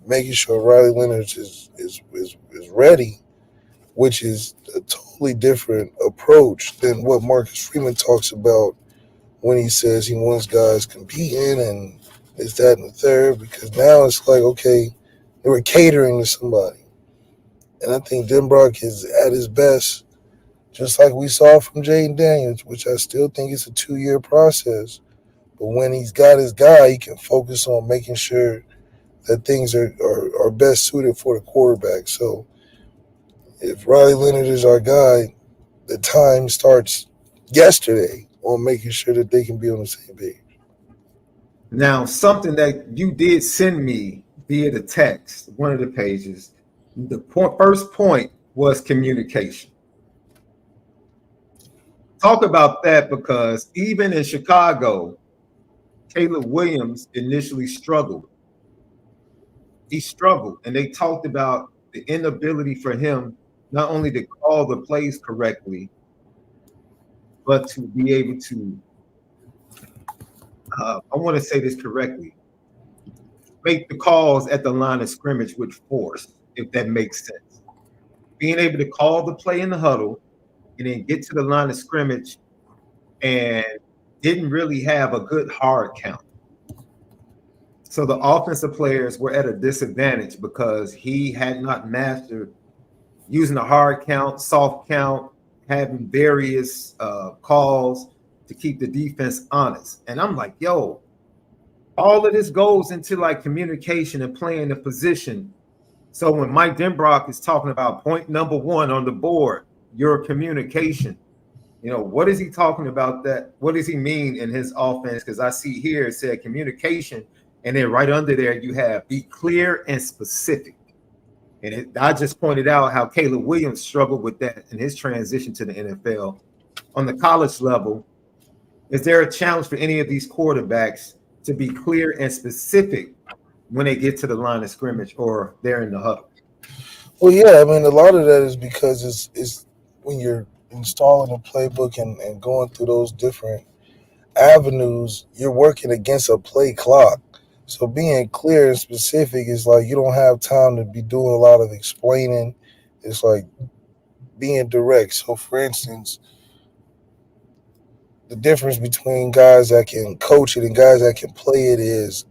making sure Riley Leonard is ready, which is a totally different approach than what Marcus Freeman talks about when he says he wants guys competing and this, that, and the third, because now it's like, okay, they were catering to somebody. And I think Denbrock is at his best, just like we saw from Jaden Daniels, which I still think is a 2-year process. But when he's got his guy, he can focus on making sure that things are best suited for the quarterback. So if Riley Leonard is our guy, the time starts yesterday on making sure that they can be on the same page. Now, something that you did send me via the text, one of the pages, the first point was communication. Talk about that, because even in Chicago, Caleb Williams initially struggled. He struggled, and they talked about the inability for him not only to call the plays correctly, but to be able to, I want to say this correctly, make the calls at the line of scrimmage with force, if that makes sense. Being able to call the play in the huddle and then get to the line of scrimmage and didn't really have a good hard count. So the offensive players were at a disadvantage because he had not mastered using a hard count, soft count, having various calls to keep the defense honest. And I'm like, yo, all of this goes into like communication and playing the position. So when Mike Denbrock is talking about point number 1 on the board, your communication, what is he talking about that? What does he mean in his offense? Because I see here it said communication, and then right under there you have be clear and specific. And I just pointed out how Caleb Williams struggled with that in his transition to the NFL. On the college level, is there a challenge for any of these quarterbacks to be clear and specific when they get to the line of scrimmage or they're in the huddle? Well, yeah, I mean, a lot of that is because it's when you're installing a playbook and going through those different avenues, you're working against a play clock. So being clear and specific is like you don't have time to be doing a lot of explaining. It's like being direct. So, for instance, the difference between guys that can coach it and guys that can play it is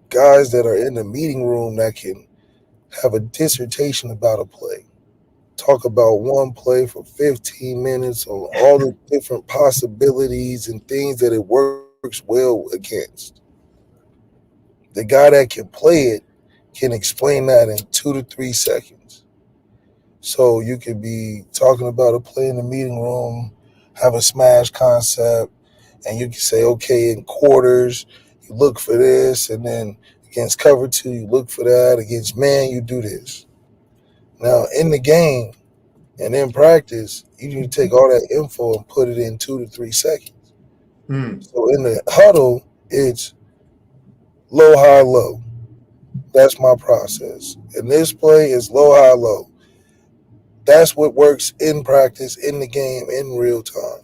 guys that are in the meeting room that can have a dissertation about a play. Talk about one play for 15 minutes on all the different possibilities and things that it works well against. The guy that can play it can explain that in 2 to 3 seconds. So you could be talking about a play in the meeting room, have a smash concept, and you can say, okay, in quarters, you look for this, and then against cover 2, you look for that. Against man, you do this. Now, in the game and in practice, you need to take all that info and put it in 2 to 3 seconds. So in the huddle, it's low, high, low. That's my process. And this play is low, high, low. That's what works in practice, in the game, in real time.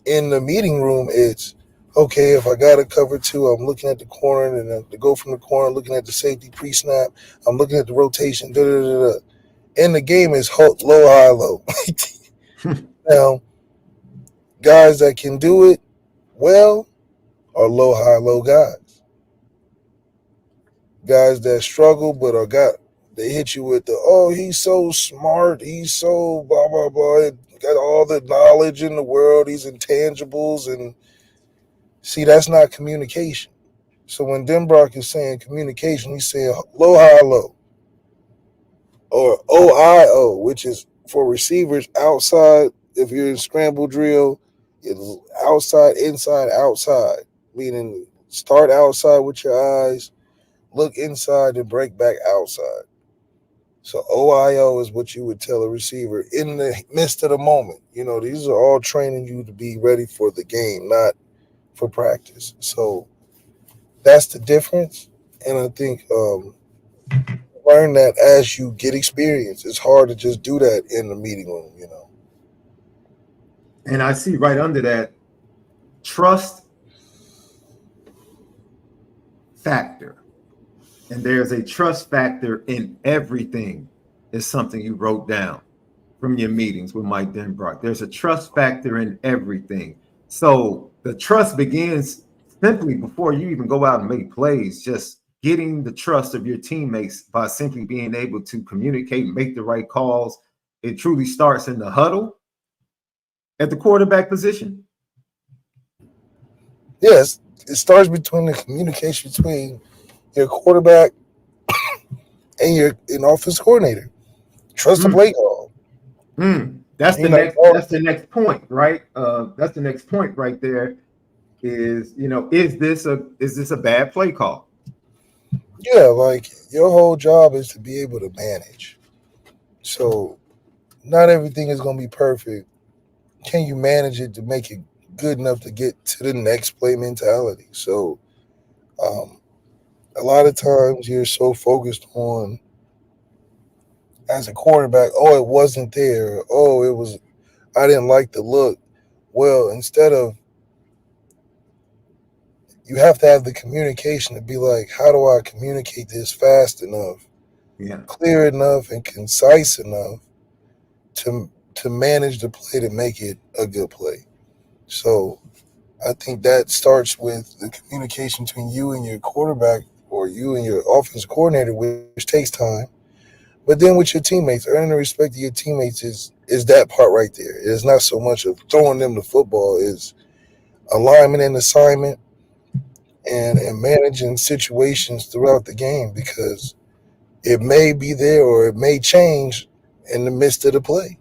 In the meeting room, it's, okay, if I got a cover 2, I'm looking at the corner, and to go from the corner, looking at the safety pre-snap, I'm looking at the rotation, da-da-da-da. In the game, it's low, high, low. Now, guys that can do it well are low, high, low guys. Guys that struggle but they hit you with he's so smart, he's so blah, blah, blah, got all the knowledge in the world, these intangibles, and see, that's not communication. So when Denbrock is saying communication, he's saying low, high, low. Or OIO, which is for receivers outside. If you're in scramble drill, it's outside, inside, outside. Meaning start outside with your eyes, look inside, and break back outside. So OIO is what you would tell a receiver in the midst of the moment. These are all training you to be ready for the game, not for practice. So that's the difference. And I think learn that as you get experience. It's hard to just do that in the meeting room. And I see right under that, trust factor. And there's a trust factor in everything, is something you wrote down from your meetings with Mike Denbrock. There's a trust factor in everything. So the trust begins simply before you even go out and make plays, just getting the trust of your teammates by simply being able to communicate and make the right calls. It truly starts in the huddle at the quarterback position. Yes, it starts between the communication between your quarterback and your offense coordinator. Trust the play call. That's the next point, right? That's the next point right there. Is this a bad play call? Yeah, like your whole job is to be able to manage. So not everything is going to be perfect. Can you manage it to make it good enough to get to the next play mentality? So a lot of times you're so focused on, as a quarterback, it wasn't there. I didn't like the look. Well, instead of, you have to have the communication to be like, how do I communicate this fast enough, clear enough, and concise enough to manage the play to make it a good play. So I think that starts with the communication between you and your quarterback, or you and your offensive coordinator, which takes time. But then with your teammates, earning the respect of your teammates is that part right there. It's not so much of throwing them the football, it's alignment and assignment and managing situations throughout the game, because it may be there or it may change in the midst of the play.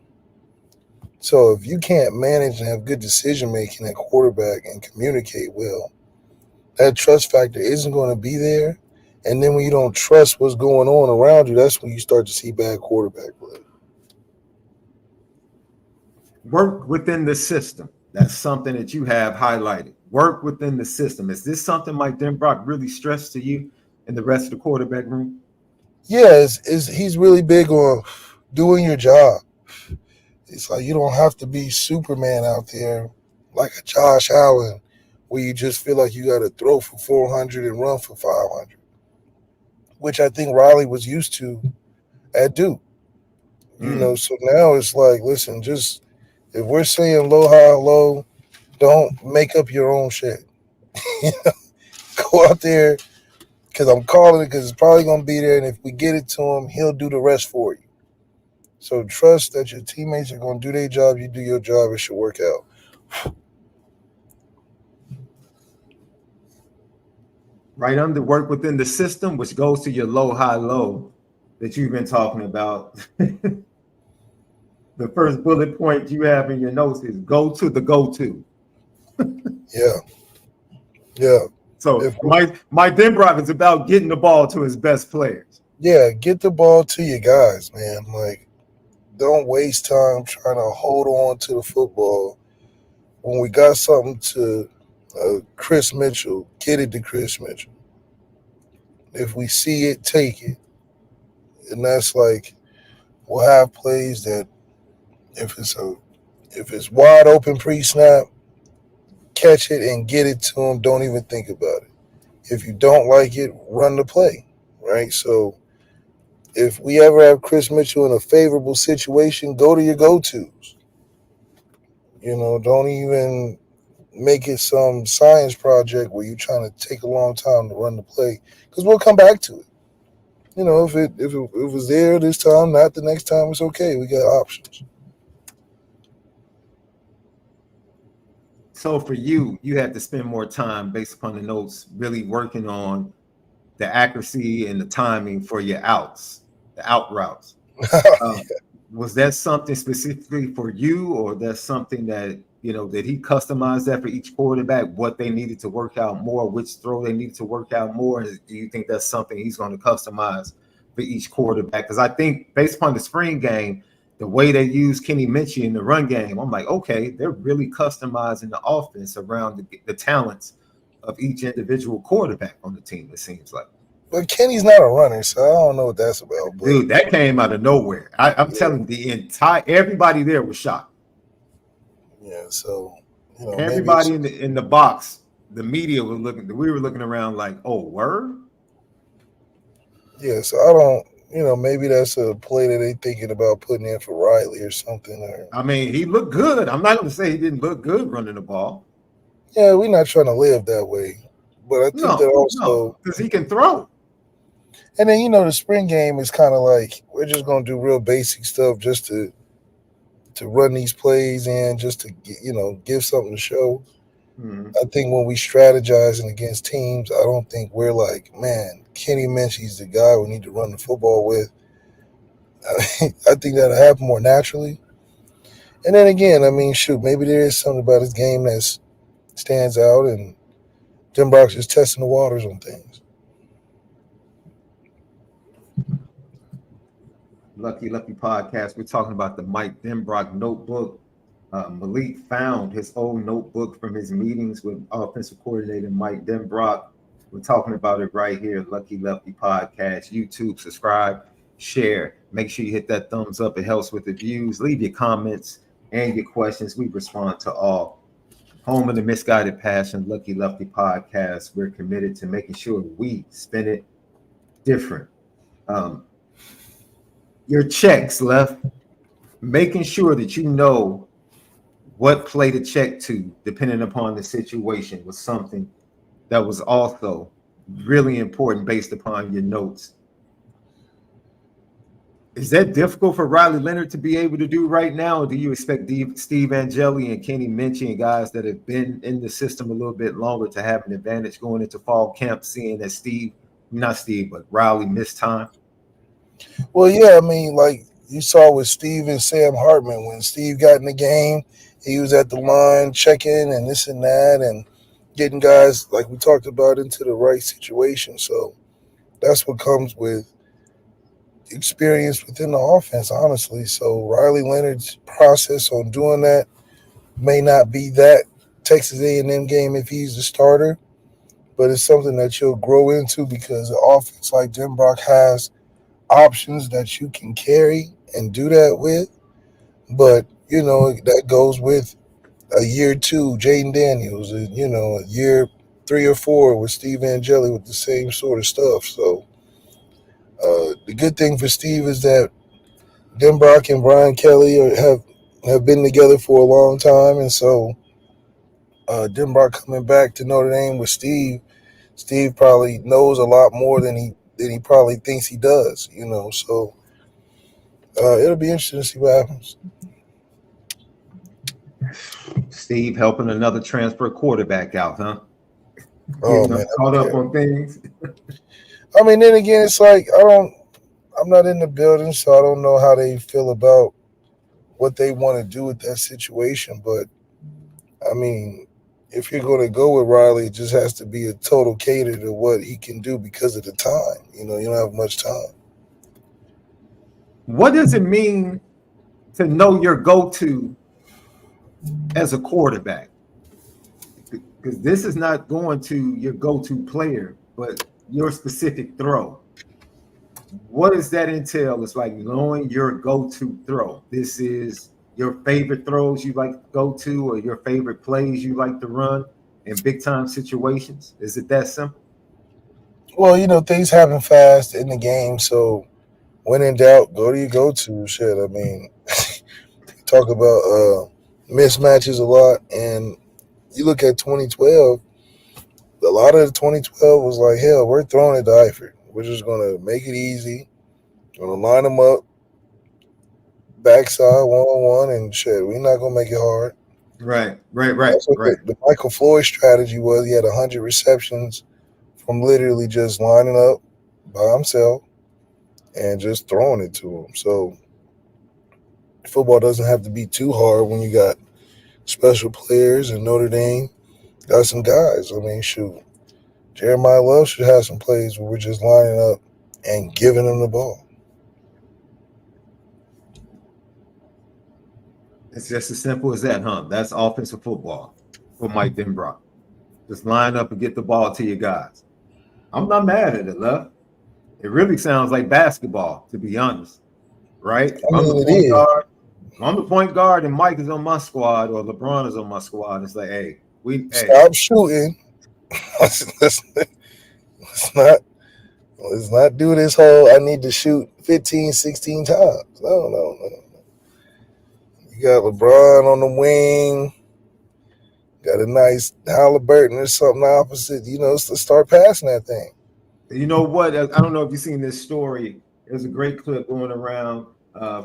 So if you can't manage and have good decision making at quarterback and communicate well, that trust factor isn't going to be there. And then when you don't trust what's going on around you, that's when you start to see bad quarterback play. Work within the system. That's something that you have highlighted. Work within the system. Is this something Mike Denbrock really stressed to you and the rest of the quarterback room? Yeah, he's really big on doing your job. It's like you don't have to be Superman out there like a Josh Allen, where you just feel like you got to throw for 400 and run for 500, which I think Riley was used to at Duke. So now it's like, listen, just if we're saying low, high, low, don't make up your own shit. Go out there, because I'm calling it, because it's probably going to be there. And if we get it to him, he'll do the rest for you. So trust that your teammates are going to do their job. You do your job. It should work out. Right under work within the system, which goes to your low, high, low that you've been talking about. The first bullet point you have in your notes is go to the go-to. Yeah. So my Denbrock is about getting the ball to his best players. Yeah, get the ball to your guys, man. Like, don't waste time trying to hold on to the football. When we got something to Chris Mitchell, get it to Chris Mitchell. If we see it, take it. And that's like, we'll have plays that if it's wide open pre-snap, catch it and get it to him. Don't even think about it. If you don't like it, run the play, right? So if we ever have Chris Mitchell in a favorable situation, go to your go-tos. Don't even make it some science project where you're trying to take a long time to run the play, because we'll come back to it. If it was there this time, not the next time, it's okay. We got options. So for you had to spend more time based upon the notes, really working on the accuracy and the timing for your outs, the out routes. Was that something specifically for you, or that's something that, did he customize that for each quarterback, what they needed to work out more, which throw they needed to work out more? Do you think that's something he's going to customize for each quarterback. Because I think based upon the spring game, the way they use Kenny Minchie in the run game, I'm like, okay, they're really customizing the offense around the talents of each individual quarterback on the team, it seems like. But Kenny's not a runner, so I don't know what that's about. But dude, that came out of nowhere. I'm telling you, everybody there was shocked. Yeah, so everybody in the box, the media was looking. We were looking around like, oh, word. Yeah, so I don't. Maybe that's a play that they thinking about putting in for Riley or something. I mean, he looked good. I'm not going to say he didn't look good running the ball. Yeah, we're not trying to live that way, but I think that also because he can throw. And then the spring game is kind of like we're just gonna do real basic stuff just to run these plays and just to give something to show. Mm-hmm. I think when we strategizing against teams, I don't think we're like, man, Kenny Minchie's the guy we need to run the football with. I think that'll happen more naturally. And then again, I mean, shoot, maybe there is something about his game that stands out, and Denbrock's just testing the waters on things. Lucky Podcast. We're talking about the Mike Denbrock notebook. Malik found his old notebook from his meetings with offensive coordinator Mike Denbrock. We're talking about it right here. Lucky Podcast. YouTube, subscribe, share. Make sure you hit that thumbs up. It helps with the views. Leave your comments and your questions. We respond to all. Home of the Misguided Passion, Lucky Podcast. We're committed to making sure we spend it different. Your checks, Left, making sure that you know what play to check to, depending upon the situation, was something that was also really important based upon your notes. Is that difficult for Riley Leonard to be able to do right now, or do you expect Steve Angeli and Kenny Minchie and guys that have been in the system a little bit longer to have an advantage going into fall camp, seeing that Riley missed time? Well, yeah, I mean, like you saw with Steve and Sam Hartman, when Steve got in the game, he was at the line checking and this and that and getting guys, like we talked about, into the right situation. So that's what comes with experience within the offense, honestly. So Riley Leonard's process on doing that may not be that Texas A&M game if he's the starter, but it's something that you'll grow into because an offense like Denbrock has options that you can carry and do that with. But, that goes with a year 2, Jaden Daniels, a year 3 or 4 with Steve Angeli with the same sort of stuff. So the good thing for Steve is that Denbrock and Brian Kelly have been together for a long time. And so Denbrock coming back to Notre Dame with Steve probably knows a lot more than he probably thinks he does, so it'll be interesting to see what happens. Steve helping another transfer quarterback out, huh? Oh, man, caught up on things. I mean, then again, it's like I'm not in the building, so I don't know how they feel about what they want to do with that situation. But I mean, if you're going to go with Riley, it just has to be a total cater to what he can do because of the time. You don't have much time. What does it mean to know your go-to as a quarterback? Because this is not going to your go-to player, but your specific throw. What does that entail? It's like knowing your go-to throw. This is your favorite throws you like to go to, or your favorite plays you like to run in big-time situations? Is it that simple? Well, things happen fast in the game, so when in doubt, go to your go-to. Shit, I mean, talk about mismatches a lot, and you look at 2012, a lot of the 2012 was like, hell, we're throwing it to Eifert. We're just going to make it easy. Going to line them up, backside, one-on-one, and shit, we're not going to make it hard. Right. That's what the Michael Floyd strategy was. He had 100 receptions from literally just lining up by himself and just throwing it to him. So football doesn't have to be too hard when you got special players, and Notre Dame got some guys. I mean, shoot, Jeremiah Love should have some plays where we're just lining up and giving them the ball. It's just as simple as that, huh? That's offensive football for Mike Denbrock. Just line up and get the ball to your guys. I'm not mad at it, Left. It really sounds like basketball, to be honest. Right? I mean, it is. Guard. I'm the point guard, and Mike is on my squad, or LeBron is on my squad. It's like, hey, stop shooting. let's not do this whole I need to shoot 15, 16 times. No. You got LeBron on the wing, got a nice Halliburton or something opposite. Let's start passing that thing. You know what? I don't know if you've seen this story. There's a great clip going around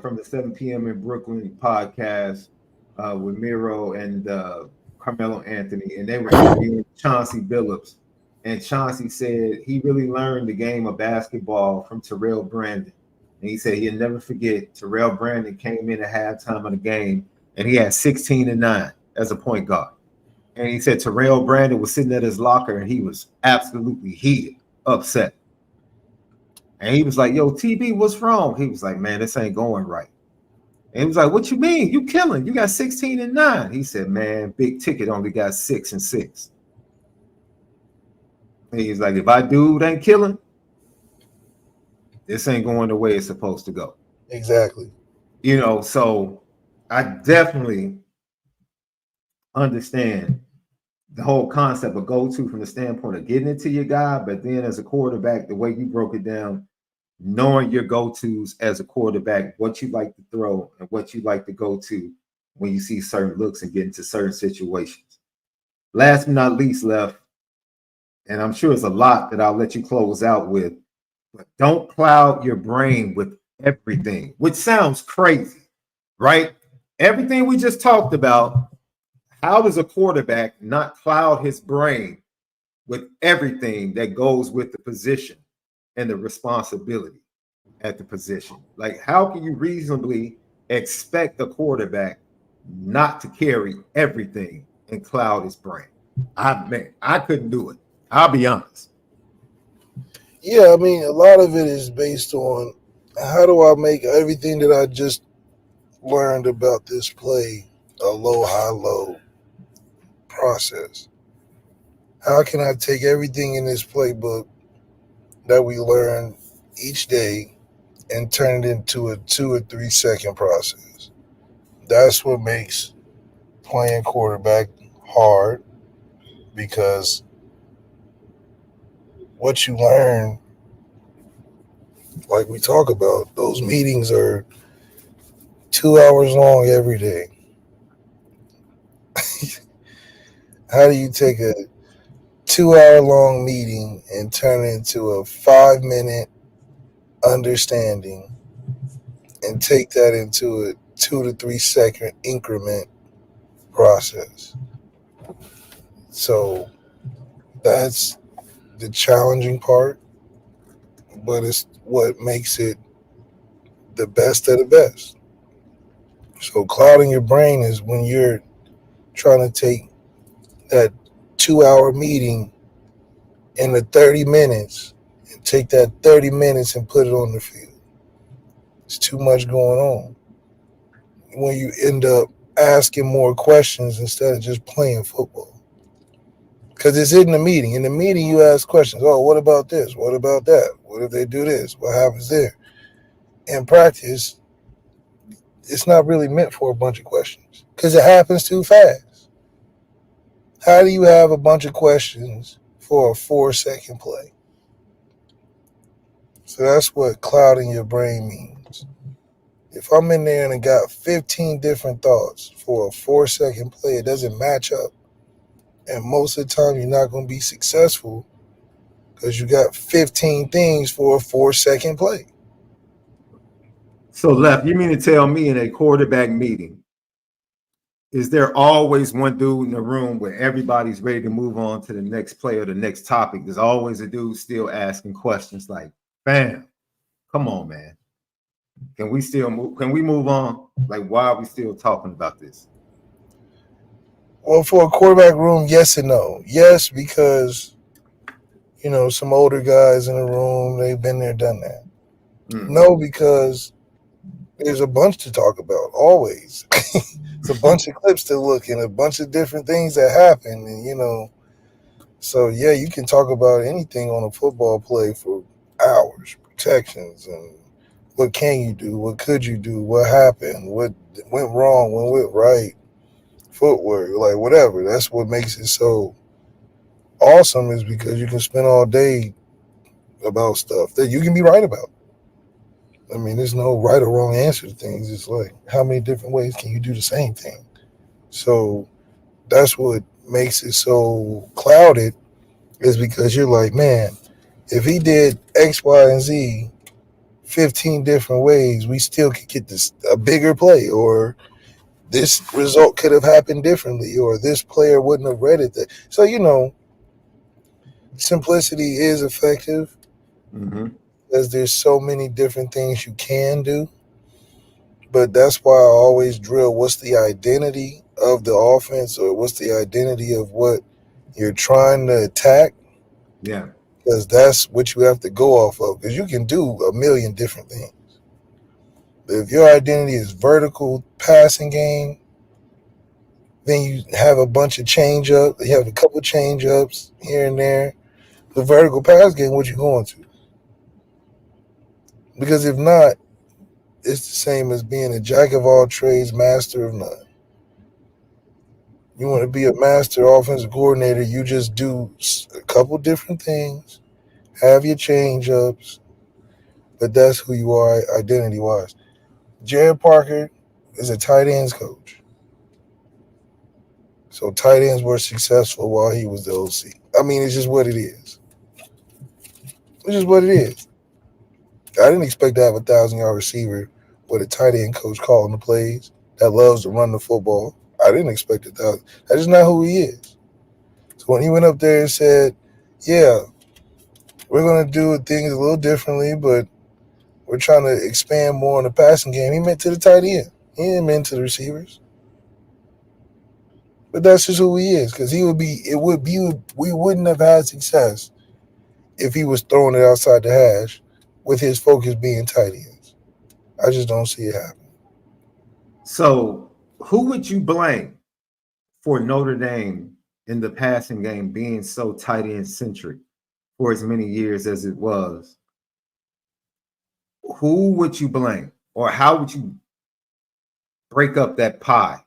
from the 7 p.m. in Brooklyn podcast with Miro and Carmelo Anthony, and they were interviewing Chauncey Billups. And Chauncey said he really learned the game of basketball from Terrell Brandon. And he said he'll never forget Terrell Brandon came in at halftime of the game, and he had 16 and 9 as a point guard. And he said Terrell Brandon was sitting at his locker, and he was absolutely heated, upset. And he was like, yo, TB, what's wrong? He was like, man, this ain't going right. And he was like, what you mean? You killing. You got 16 and 9. He said, man, Big Ticket only got 6 and 6. And he's like, if I dude ain't killing, this ain't going the way it's supposed to go. Exactly. So I definitely understand the whole concept of go-to from the standpoint of getting it to your guy, but then as a quarterback, the way you broke it down, knowing your go-tos as a quarterback, what you like to throw and what you like to go to when you see certain looks and get into certain situations. Last but not least, Left, and I'm sure it's a lot that I'll let you close out with, but don't cloud your brain with everything, which sounds crazy, right? Everything we just talked about, how does a quarterback not cloud his brain with everything that goes with the position and the responsibility at the position? Like, how can you reasonably expect a quarterback not to carry everything and cloud his brain? I couldn't do it. I'll be honest. Yeah, I mean, a lot of it is based on how do I make everything that I just learned about this play a low, high, low process. How can I take everything in this playbook that we learn each day and turn it into a 2 or 3 second process? That's what makes playing quarterback hard, because what you learn, like we talk about, those meetings are 2 hours long every day. How do you take a 2-hour long meeting and turn it into a 5-minute understanding and take that into a 2 to 3 second increment process? So that's the challenging part, but it's what makes it the best of the best. So clouding your brain is when you're trying to take that 2-hour meeting into 30 minutes and take that 30 minutes and put it on the field. It's too much going on. When you end up asking more questions instead of just playing football. Because it's in the meeting. In the meeting, you ask questions. Oh, what about this? What about that? What if they do this? What happens there? In practice, it's not really meant for a bunch of questions because it happens too fast. How do you have a bunch of questions for a 4-second play? So that's what clouding your brain means. If I'm in there and I got 15 different thoughts for a 4-second play, it doesn't match up. And most of the time, you're not going to be successful because you got 15 things for a 4-second play. So, Left, you mean to tell me in a quarterback meeting, is there always one dude in the room where everybody's ready to move on to the next play or the next topic? There's always a dude still asking questions like, bam, come on, man. Can we still move? Can we move on? Like, why are we still talking about this? Well, for a quarterback room, yes and no. Yes, because, some older guys in the room, they've been there, done that. Mm. No, because there's a bunch to talk about, always. It's a bunch of clips to look and a bunch of different things that happen. And, so yeah, you can talk about anything on a football play for hours, protections and what can you do, what could you do, what happened, what went wrong, what went right, footwork, like whatever. That's what makes it so awesome, is because you can spend all day about stuff that you can be right about. I mean, there's no right or wrong answer to things. It's like, how many different ways can you do the same thing? So that's what makes it so clouded, is because you're like, man, if he did X, Y, and Z 15 different ways, we still could get this a bigger play, or this result could have happened differently, or this player wouldn't have read it. So, simplicity is effective, because there's so many different things you can do. But that's why I always drill, what's the identity of the offense, or what's the identity of what you're trying to attack? Yeah. Because that's what you have to go off of, because you can do a million different things. But if your identity is vertical passing game, then you have a bunch of change up. You have a couple change ups here and there. The vertical pass game, what you going to? Because if not, it's the same as being a jack of all trades, master of none. You want to be a master offensive coordinator, you just do a couple different things, have your change ups, but that's who you are identity wise. Jared Parker is a tight ends coach. So tight ends were successful while he was the OC. I mean, it's just what it is. It's just what it is. I didn't expect to have a 1,000-yard receiver with a tight end coach calling the plays that loves to run the football. I didn't expect it. That's just not who he is. So when he went up there and said, yeah, we're going to do things a little differently, but we're trying to expand more on the passing game, he meant to the tight end. He didn't mean to the receivers. But that's just who he is, because we wouldn't have had success if he was throwing it outside the hash with his focus being tight ends. I just don't see it happening. So who would you blame for Notre Dame in the passing game being so tight end centric for as many years as it was? Who would you blame, or how would you break up that pie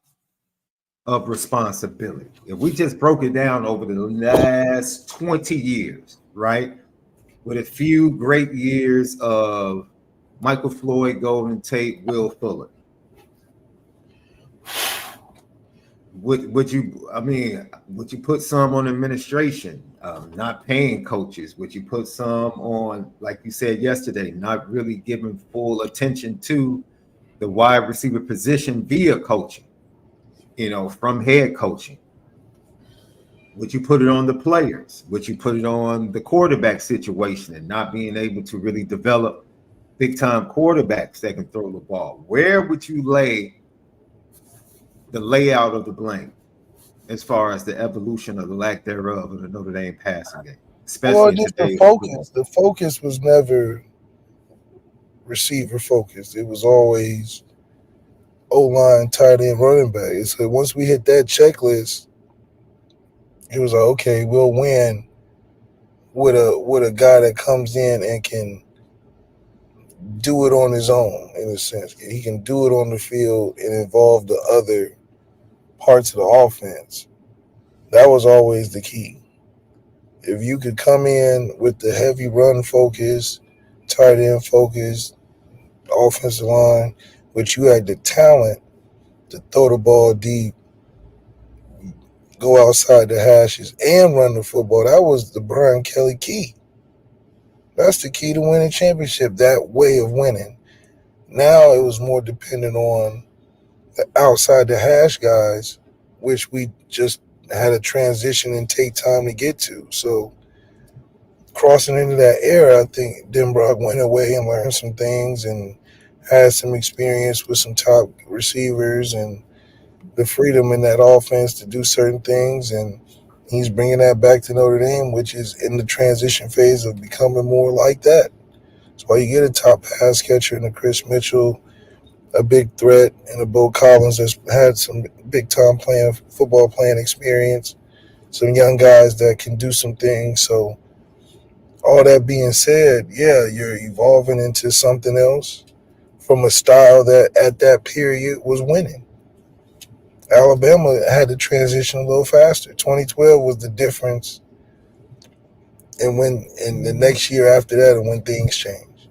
of responsibility? If we just broke it down over the last 20 years, right? With a few great years of Michael Floyd, Golden Tate, Will Fuller. Would you put some on administration, not paying coaches? Would you put some on, like you said yesterday, not really giving full attention to the wide receiver position via coaching, from head coaching? Would you put it on the players? Would you put it on the quarterback situation and not being able to really develop big-time quarterbacks that can throw the ball? Where would you lay the layout of the blame as far as the evolution or the lack thereof of the Notre Dame passing game, especially in today's football? The focus was never receiver focused. It was always O-line, tight end, running back. So once we hit that checklist, it was like, okay, we'll win with a guy that comes in and can do it on his own, in a sense. He can do it on the field and involve the other parts of the offense. That was always the key. If you could come in with the heavy run focus, tight end focus, offensive line, but you had the talent to throw the ball deep, go outside the hashes, and run the football, that was the Brian Kelly key. That's the key to winning championship, that way of winning. Now it was more dependent on the outside the hash guys, which we just had to transition and take time to get to. So crossing into that era, I think Denbrock went away and learned some things and had some experience with some top receivers and the freedom in that offense to do certain things. And He's bringing that back to Notre Dame, which is in the transition phase of becoming more like that. That's why you get a top pass catcher in a Chris Mitchell, a big threat, and a Bo Collins that's had some big-time football playing experience, some young guys that can do some things. So all that being said, yeah, you're evolving into something else from a style that at that period was winning. Alabama had to transition a little faster. 2012 was the difference, and when in the next year after that, and when things changed,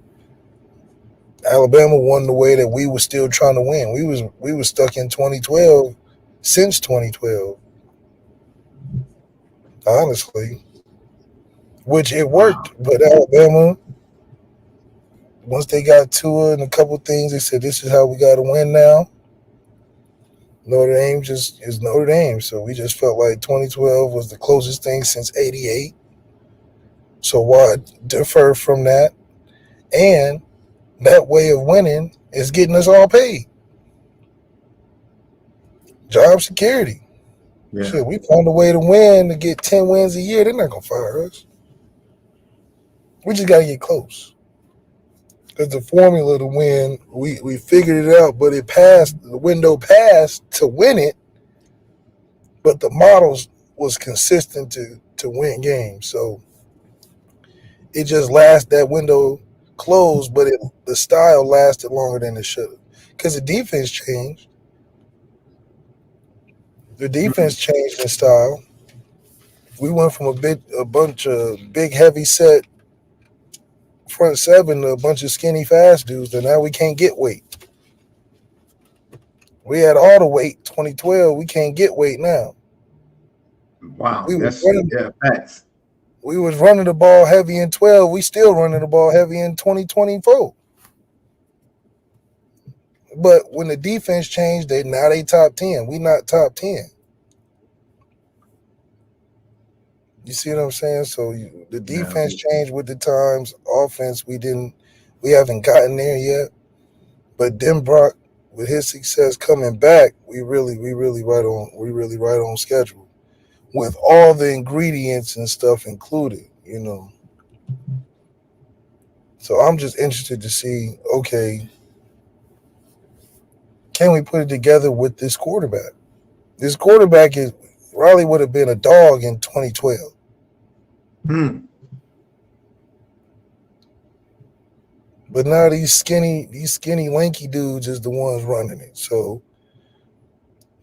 Alabama won the way that we were still trying to win. We was stuck in 2012 since 2012, honestly, which it worked. But Alabama, once they got to it and a couple things, they said, "This is how we got to win now." Notre Dame just is Notre Dame. So we just felt like 2012 was the closest thing since '88. So why defer from that? And that way of winning is getting us all paid. Job security. Yeah. Shit, we found a way to win, to get 10 wins a year. They're not going to fire us. We just got to get close. Because the formula to win, we figured it out, but it passed, the window passed to win it, but the models was consistent to win games. So it just that window closed, but the style lasted longer than it should have. Because the defense changed. The defense changed in style. We went from a bunch of big, heavy set front seven to a bunch of skinny, fast dudes, and now we can't get weight. We had all the weight 2012. We can't get weight now. Wow, facts. We was running the ball heavy in 12. We still running the ball heavy in 2024. But when the defense changed, now they top 10. We not top 10. You see what I'm saying? So the defense changed with the times. Offense, we haven't gotten there yet. But Denbrock, with his success coming back, we really right on schedule with all the ingredients and stuff included. So I'm just interested to see, okay, can we put it together with this quarterback? This quarterback Riley would have been a dog in 2012. But now these skinny, lanky dudes is the ones running it. So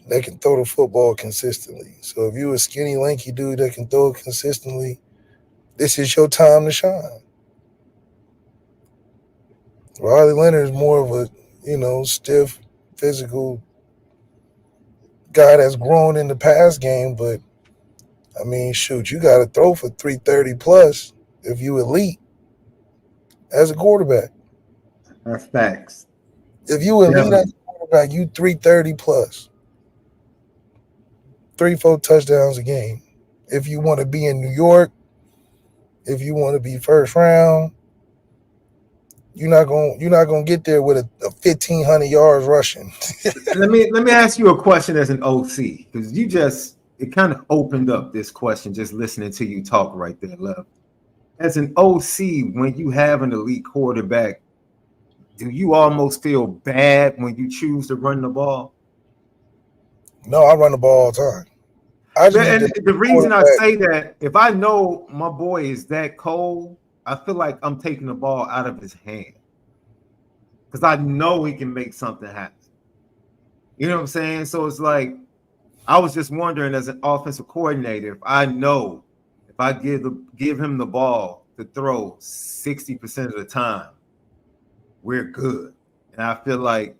they can throw the football consistently. So if you're a skinny, lanky dude that can throw it consistently, this is your time to shine. Riley Leonard is more of a, stiff, physical guy that's grown in the pass game. But, I mean, shoot, you got to throw for 330 plus if you elite as a quarterback. That's facts. If you elite as a quarterback, you 330 plus. 3-4 touchdowns a game. If you want to be in New York, if you want to be first round, you're not gonna get there with a 1,500 yards rushing. let me ask you a question as an OC, because it kind of opened up this question just listening to you talk right there, Lev. As an OC, when you have an elite quarterback, do you almost feel bad when you choose to run the ball? No, I run the ball all the time. And the reason I say that, if I know my boy is that cold, I feel like I'm taking the ball out of his hand because I know he can make something happen. You know what I'm saying? So it's like, I was just wondering, as an offensive coordinator, if I know if I give him the ball to throw 60% of the time, we're good. And I feel like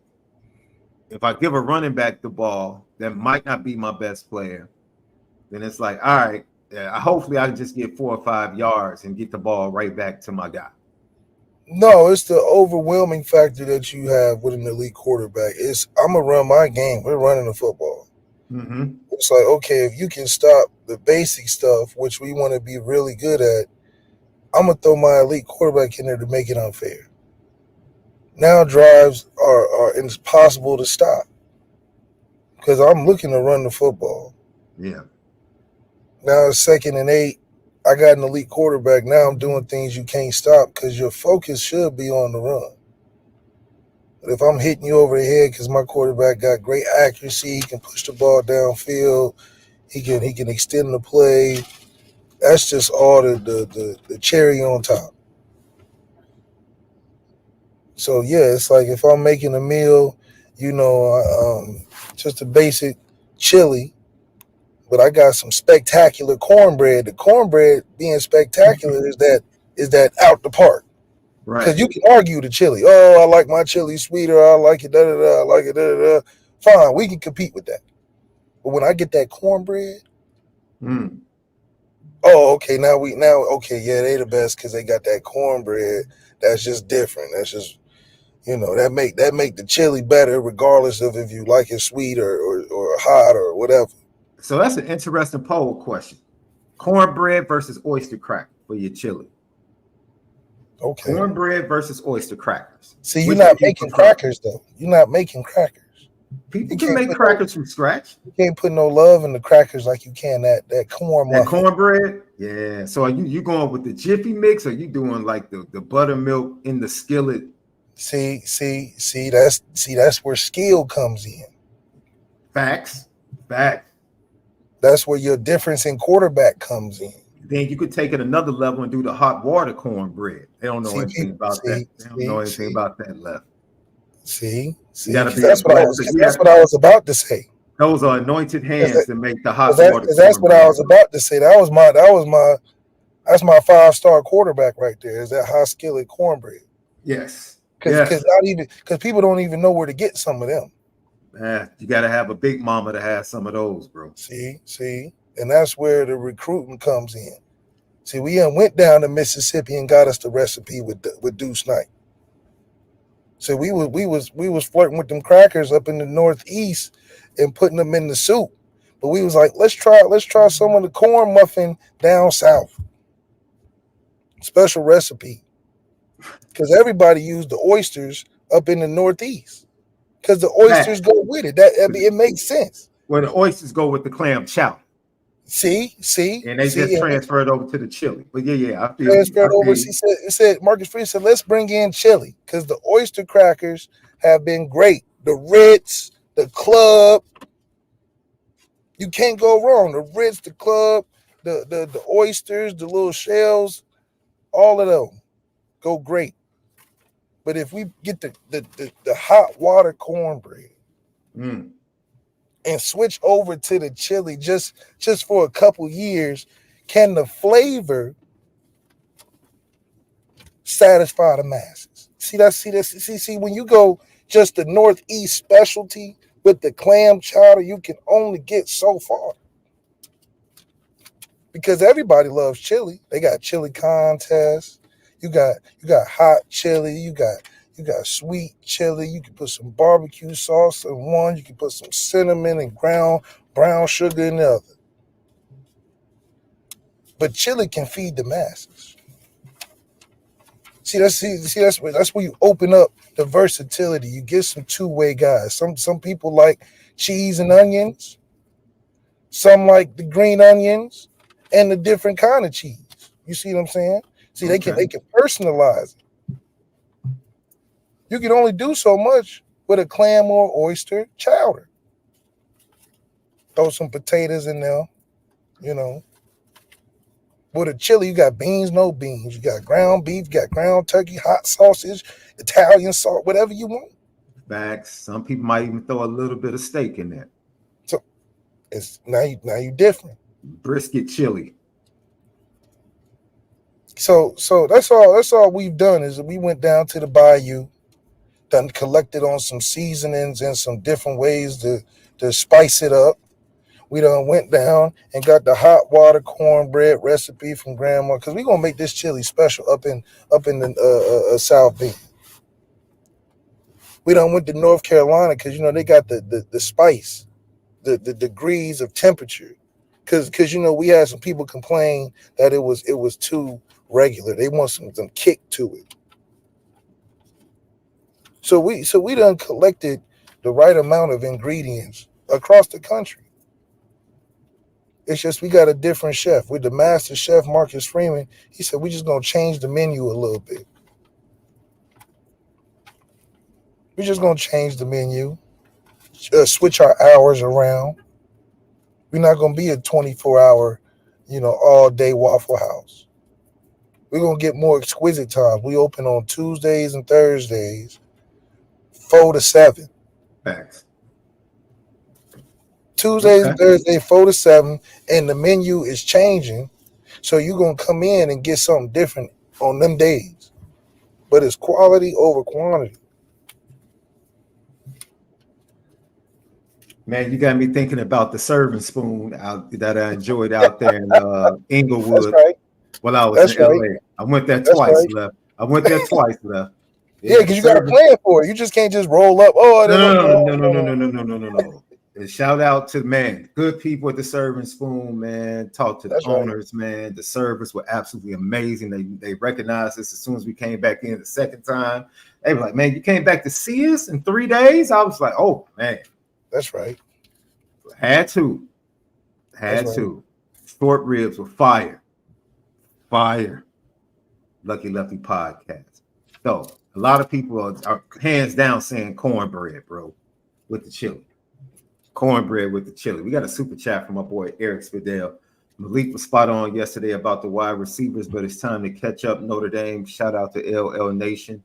if I give a running back the ball that might not be my best player, then it's like, all right, hopefully I can just get 4 or 5 yards and get the ball right back to my guy. No, it's the overwhelming factor that you have with an elite quarterback. I'm going to run my game. We're running the football. Mm-hmm. It's like, okay, if you can stop the basic stuff, which we want to be really good at, I'm going to throw my elite quarterback in there to make it unfair. Now drives are impossible to stop because I'm looking to run the football. Yeah. Now it's 2nd and 8. I got an elite quarterback. Now I'm doing things you can't stop because your focus should be on the run. But if I'm hitting you over the head because my quarterback got great accuracy, he can push the ball downfield, he can extend the play. That's just all the cherry on top. So yeah, it's like if I'm making a meal, just a basic chili, but I got some spectacular cornbread. The cornbread being spectacular is that out the park. Because Right. you can argue the chili. Oh, I like my chili sweeter. I like it. Da da da. I like it. Da da da. Fine, we can compete with that. But when I get that cornbread, okay, yeah, they the best because they got that cornbread. That's just different. That's just that make the chili better regardless of if you like it sweet or hot or whatever. So that's an interesting poll question. Cornbread versus oyster cracker for your chili. Okay. Cornbread versus oyster crackers. See, you're not making crackers though. You're not making crackers. People can make crackers from scratch. You can't put no love in the crackers like you can that corn muffin. That cornbread? Yeah. So are you going with the Jiffy mix or you doing like the buttermilk in the skillet? See, that's where skill comes in. Facts. That's where your difference in quarterback comes in. Then you could take it another level and do the hot water cornbread. They don't know anything about that. They don't know anything about that left. That's what I was about to say. Those are anointed hands that make the hot water. That's what I was about to say. That's my 5-star quarterback right there. Is that hot skillet cornbread? Yes. Because people don't even know where to get some of them. You got to have a big mama to have some of those, bro. See, and that's where the recruiting comes in. See, we went down to Mississippi and got us the recipe with Deuce Knight. So we was flirting with them crackers up in the Northeast and putting them in the soup. But we was like, let's try some of the corn muffin down south. Special recipe. Because everybody used the oysters up in the Northeast. Because the oysters go with it. It makes sense. Well, the oysters go with the clam chowder. See, and they just transferred over to the chili. But yeah, I feel transferred over. He said Marcus Free said, let's bring in chili because the oyster crackers have been great. The Ritz, the Club, you can't go wrong. The Ritz, the Club, the oysters, the little shells, all of them go great. But if we get the hot water cornbread and switch over to the chili just for a couple years, can the flavor satisfy the masses? See, when you go just the Northeast specialty with the clam chowder, you can only get so far. Because everybody loves chili. They got chili contests. You got hot chili, you got sweet chili, you can put some barbecue sauce in one, you can put some cinnamon and ground brown sugar in the other. But chili can feed the masses. That's where you open up the versatility. You get some two-way guys. Some people like cheese and onions, some like the green onions and the different kind of cheese. You see what I'm saying? See, they can personalize it. You can only do so much with a clam or oyster chowder. Throw some potatoes in there, With a chili, you got beans, no beans. You got ground beef, you got ground turkey, hot sausage, Italian salt, whatever you want. Facts. Some people might even throw a little bit of steak in there. So it's now you different. Brisket chili. So that's all we've done is we went down to the bayou, done collected on some seasonings and some different ways to spice it up. We done went down and got the hot water cornbread recipe from grandma because we're gonna make this chili special up in the South Bend. We done went to North Carolina because they got the spice, the degrees of temperature. Because we had some people complain that it was too regular. They want some kick to it. So we done collected the right amount of ingredients across the country. It's just we got a different chef. With the master chef, Marcus Freeman, he said we just gonna change the menu a little bit. We're just gonna change the menu, switch our hours around. We're not gonna be a 24-hour, all day Waffle House. We're gonna get more exquisite times. We open on Tuesdays and Thursdays, 4 to 7. Facts. Tuesdays and Thursdays, 4 to 7, and the menu is changing. So you're gonna come in and get something different on them days. But it's quality over quantity. Man, you got me thinking about the serving spoon that I enjoyed out there in Inglewood. That's right. While I was in LA. I went there twice, left. I went there twice, left. Yeah, because you got to plan for it. You just can't just roll up. Oh, no. And shout out to, man, good people at the serving spoon, man. Talk to the owners, man. The service were absolutely amazing. They recognized us as soon as we came back in the second time. They were like, man, you came back to see us in 3 days? I was like, oh, man. That's right. Had to. Short ribs were fire. Lucky Lefty podcast. So a lot of people are hands down saying cornbread, bro, with the chili. Cornbread with the chili. We got a super chat from my boy Eric Spadell. Malik was spot on yesterday about the wide receivers, but it's time to catch up. Notre Dame. Shout out to LL Nation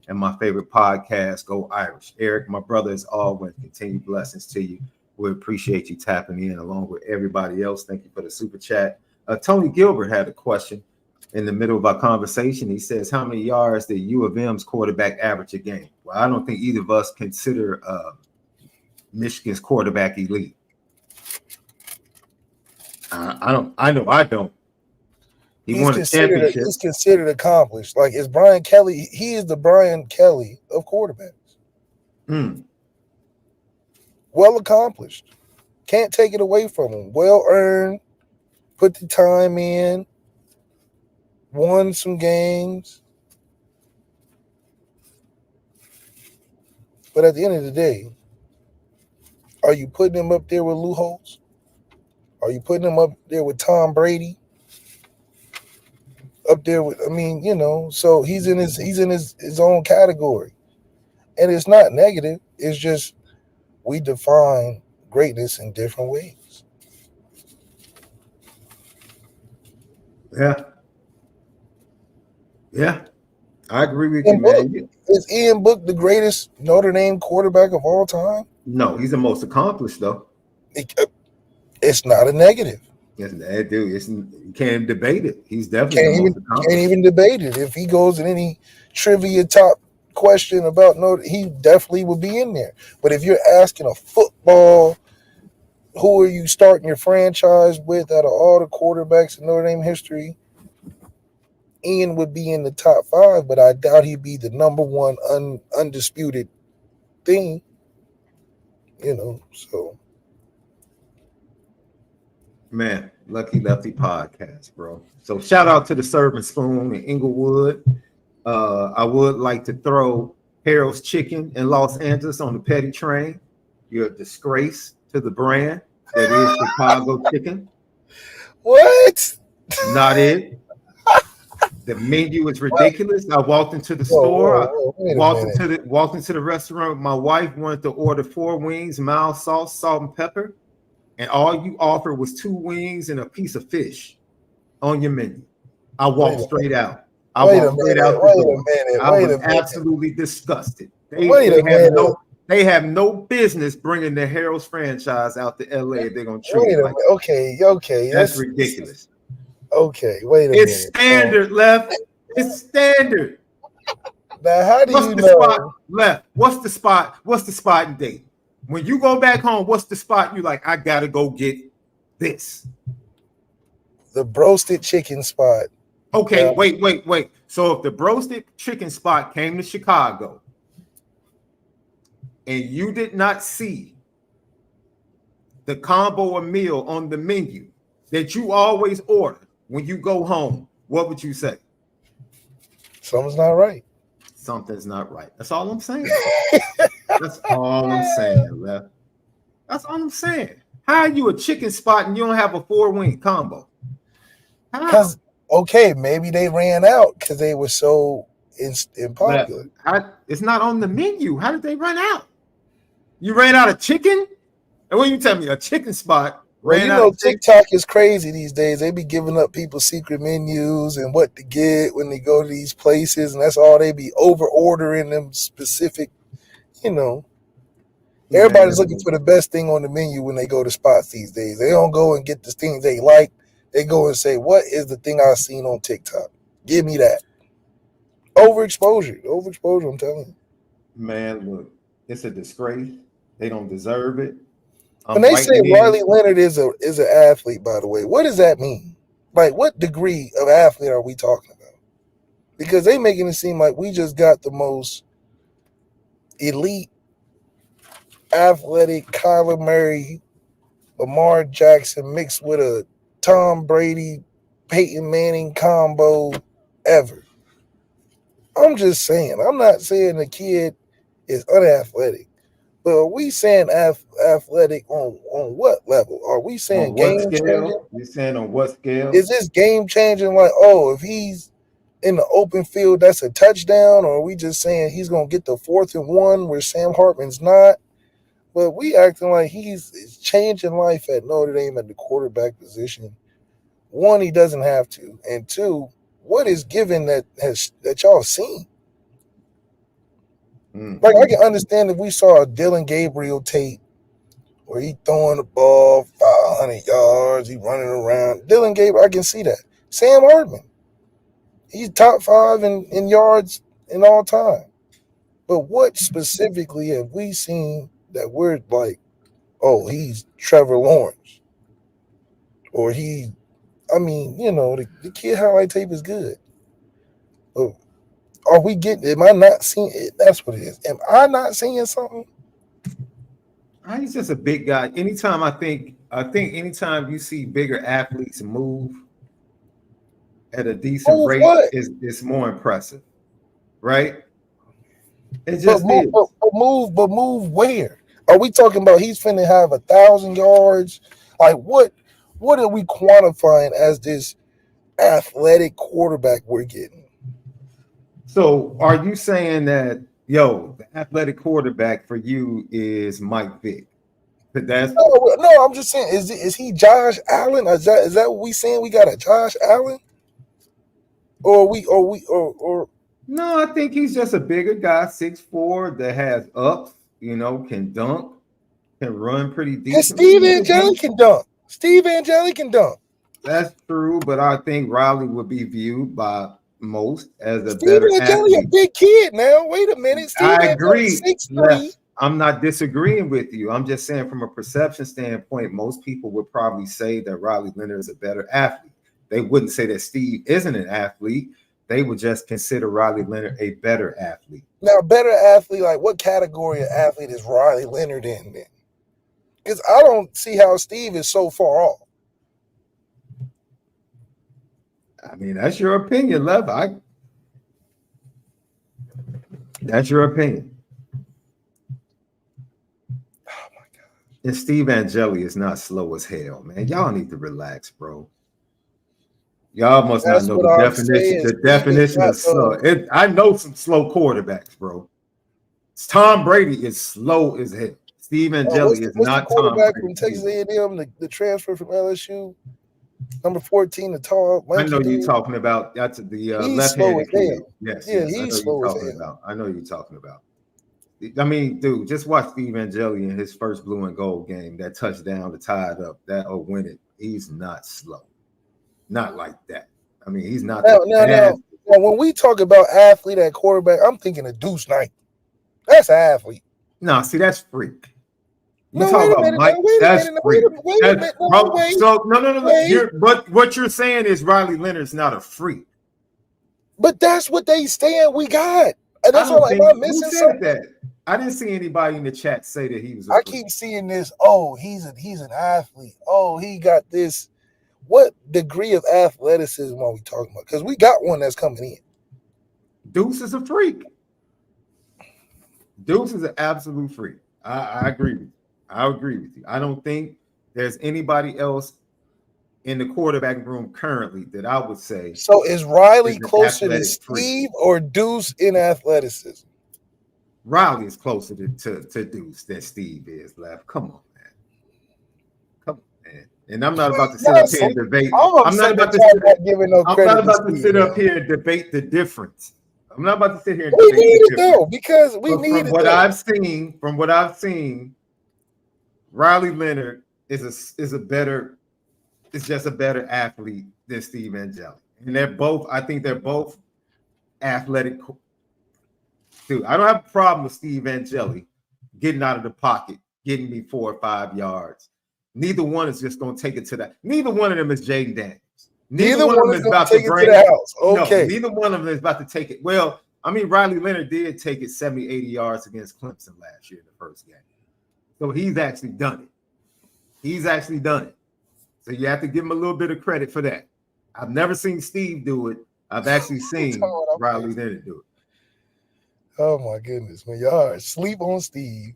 and my favorite podcast, Go Irish. Eric, my brother, as always, continued blessings to you. We appreciate you tapping in along with everybody else. Thank you for the super chat. Tony Gilbert had a question in the middle of our conversation. He says, how many yards did U of M's quarterback average a game? Well, I don't think either of us consider Michigan's quarterback elite. I don't. He won a championship. He's considered accomplished. Like, is Brian Kelly? He is the Brian Kelly of quarterbacks. Well accomplished. Can't take it away from him. Well earned. Put the time in. Won some games. But at the end of the day, are you putting him up there with Lou Holtz? Are you putting him up there with Tom Brady? Up there with, so he's in his own category. And it's not negative. It's just we define greatness in different ways. Yeah, I agree with you, man. Is Ian Book the greatest Notre Dame quarterback of all time? No, he's the most accomplished, though. It's not a negative. Yes, dude. You can't debate it. He's definitely can't even debate it. If he goes in any trivia top question about Notre, he definitely would be in there. But if you're asking a football, who are you starting your franchise with out of all the quarterbacks in Notre Dame history? Ian would be in the top 5, but I doubt he'd be the number one undisputed thing. So. Man, Lucky Lefty podcast, bro. So shout out to the Serving Spoon in Inglewood. I would like to throw Harold's Chicken in Los Angeles on the petty train. You're a disgrace to the brand that is Chicago chicken. What? Not it. The menu is ridiculous. I walked into the store. Walked into the restaurant. My wife wanted to order 4 wings, mild sauce, salt, and pepper. And all you offered was 2 wings and a piece of fish on your menu. I walked straight out. I was absolutely disgusted. They have no business bringing the Harold's franchise out to LA if they're going to treat it like that. Okay. That's ridiculous. Okay, wait a minute. It's standard, Left. It's standard. Now, how do you know? Spot, Left? What's the spot? What's the spot and date? When you go back home, what's the spot? You like, I gotta go get this. The broasted chicken spot. Okay, wait. So if the broasted chicken spot came to Chicago and you did not see the combo or meal on the menu that you always order when you go home, what would you say? Something's not right. Something's not right. That's all I'm saying. That's all I'm saying, Left. That's all I'm saying. How are you a chicken spot and you don't have a 4-wing combo? Because okay, maybe they ran out because they were so unpopular. It's not on the menu. How did they run out? You ran out of chicken? And when you tell me a chicken spot ran out of chicken? TikTok is crazy these days. They be giving up people's secret menus and what to get when they go to these places, and that's all they be over ordering them specific, Everybody's looking for the best thing on the menu when they go to spots these days. They don't go and get the things they like. They go and say, what is the thing I've seen on TikTok? Give me that. Overexposure, I'm telling you. Man, look, it's a disgrace. They don't deserve it. When they say Riley Leonard is an athlete, by the way, what does that mean? Like, what degree of athlete are we talking about? Because they making it seem like we just got the most elite, athletic Kyler Murray, Lamar Jackson mixed with a Tom Brady, Peyton Manning combo ever. I'm just saying. I'm not saying the kid is unathletic, but are we saying athletic on what level? Are we saying game changing? You saying on what scale? Is this game changing? Like, if he's in the open field, that's a touchdown, or are we just saying he's gonna get the 4th and 1 where Sam Hartman's not? But we acting like he's changing life at Notre Dame at the quarterback position. 1, he doesn't have to, and 2, what is given that y'all seen? Like, I can understand if we saw a Dylan Gabriel tape where he throwing the ball 500 yards, he running around. Dylan Gabriel, I can see that. Sam Hartman, he's top 5 in yards in all time. But what specifically have we seen that we're like, he's Trevor Lawrence? Or the kid highlight tape is good. But am I not seeing it? That's what it is. Am I not seeing something? He's just a big guy. Anytime I think anytime you see bigger athletes move at a decent rate, it's more impressive, right? It just is. But move where? Are we talking about he's finna have 1,000 yards? Like what are we quantifying as this athletic quarterback we're getting? So are you saying that, the athletic quarterback for you is Mike Vick? No, I'm just saying, is he Josh Allen? Is that what we saying? We got a Josh Allen? Or No, I think he's just a bigger guy, 6'4", that has ups, can dunk, can run pretty decent. Steve Angeli can dunk. That's true, but I think Riley would be viewed by most as a better athlete. Steve Angeli a big kid now. Wait a minute. I agree. 6'3". I'm not disagreeing with you. I'm just saying from a perception standpoint, most people would probably say that Riley Leonard is a better athlete. They wouldn't say that Steve isn't an athlete. They would just consider Riley Leonard a better athlete. Now, better athlete, like what category of athlete is Riley Leonard in then? Because I don't see how Steve is so far off. I mean, that's your opinion, Lev. That's your opinion. Oh my God. And Steve Angeli is not slow as hell, man. Y'all need to relax, bro. Y'all must not know the definition. The definition of slow. I know some slow quarterbacks, bro. Tom Brady is slow as hell. Steve Angeli is not Tom Brady. From Texas A&M, the transfer from LSU, number 14, the tall. I know you're talking about. That's the left-handed kid. Yes, he's slow as hell. I know you're talking about. I mean, dude, just watch Steve Angeli in his first blue and gold game. That touchdown to tie it up, that or win it. He's not slow. Not like that. I mean, he's not. Now, when we talk about athlete at quarterback, I'm thinking of Deuce Knight. That's an athlete. No, see, that's freak. You talk about Mike. That's freak. No. What you're saying is Riley Leonard's not a freak. But that's what they saying we got. And that's all. Am I missing something? That? I didn't see anybody in the chat say that he was. I keep seeing this. He's an athlete. He got this. What degree of athleticism are we talking about? Because we got one that's coming in. Deuce is a freak. Deuce is an absolute freak. I agree with you. I don't think there's anybody else in the quarterback room currently that I would say. So is Riley is an closer to athletic freak. Steve or Deuce in athleticism? Riley is closer to Deuce than Steve is, Left. Come on, man. Come on, man. And I'm not about to sit up here and debate. I'm not about to sit up here and debate the difference. I'm not about to sit here and debate the difference. Because we need from what I've seen, Riley Leonard is just a better athlete than Steve Angeli. And I think they're both athletic. Dude, I don't have a problem with Steve Angeli getting out of the pocket, getting me 4 or 5 yards. Neither one is just going to take it to that. Neither one of them is Jaden Daniels. Neither one of them is about to bring it to the house. Okay. No, neither one of them is about to take it. Well, I mean, Riley Leonard did take it 70, 80 yards against Clemson last year in the first game. So he's actually done it. So you have to give him a little bit of credit for that. I've never seen Steve do it. I've actually seen Riley Leonard do it. Oh my goodness, man. Y'all sleep on Steve,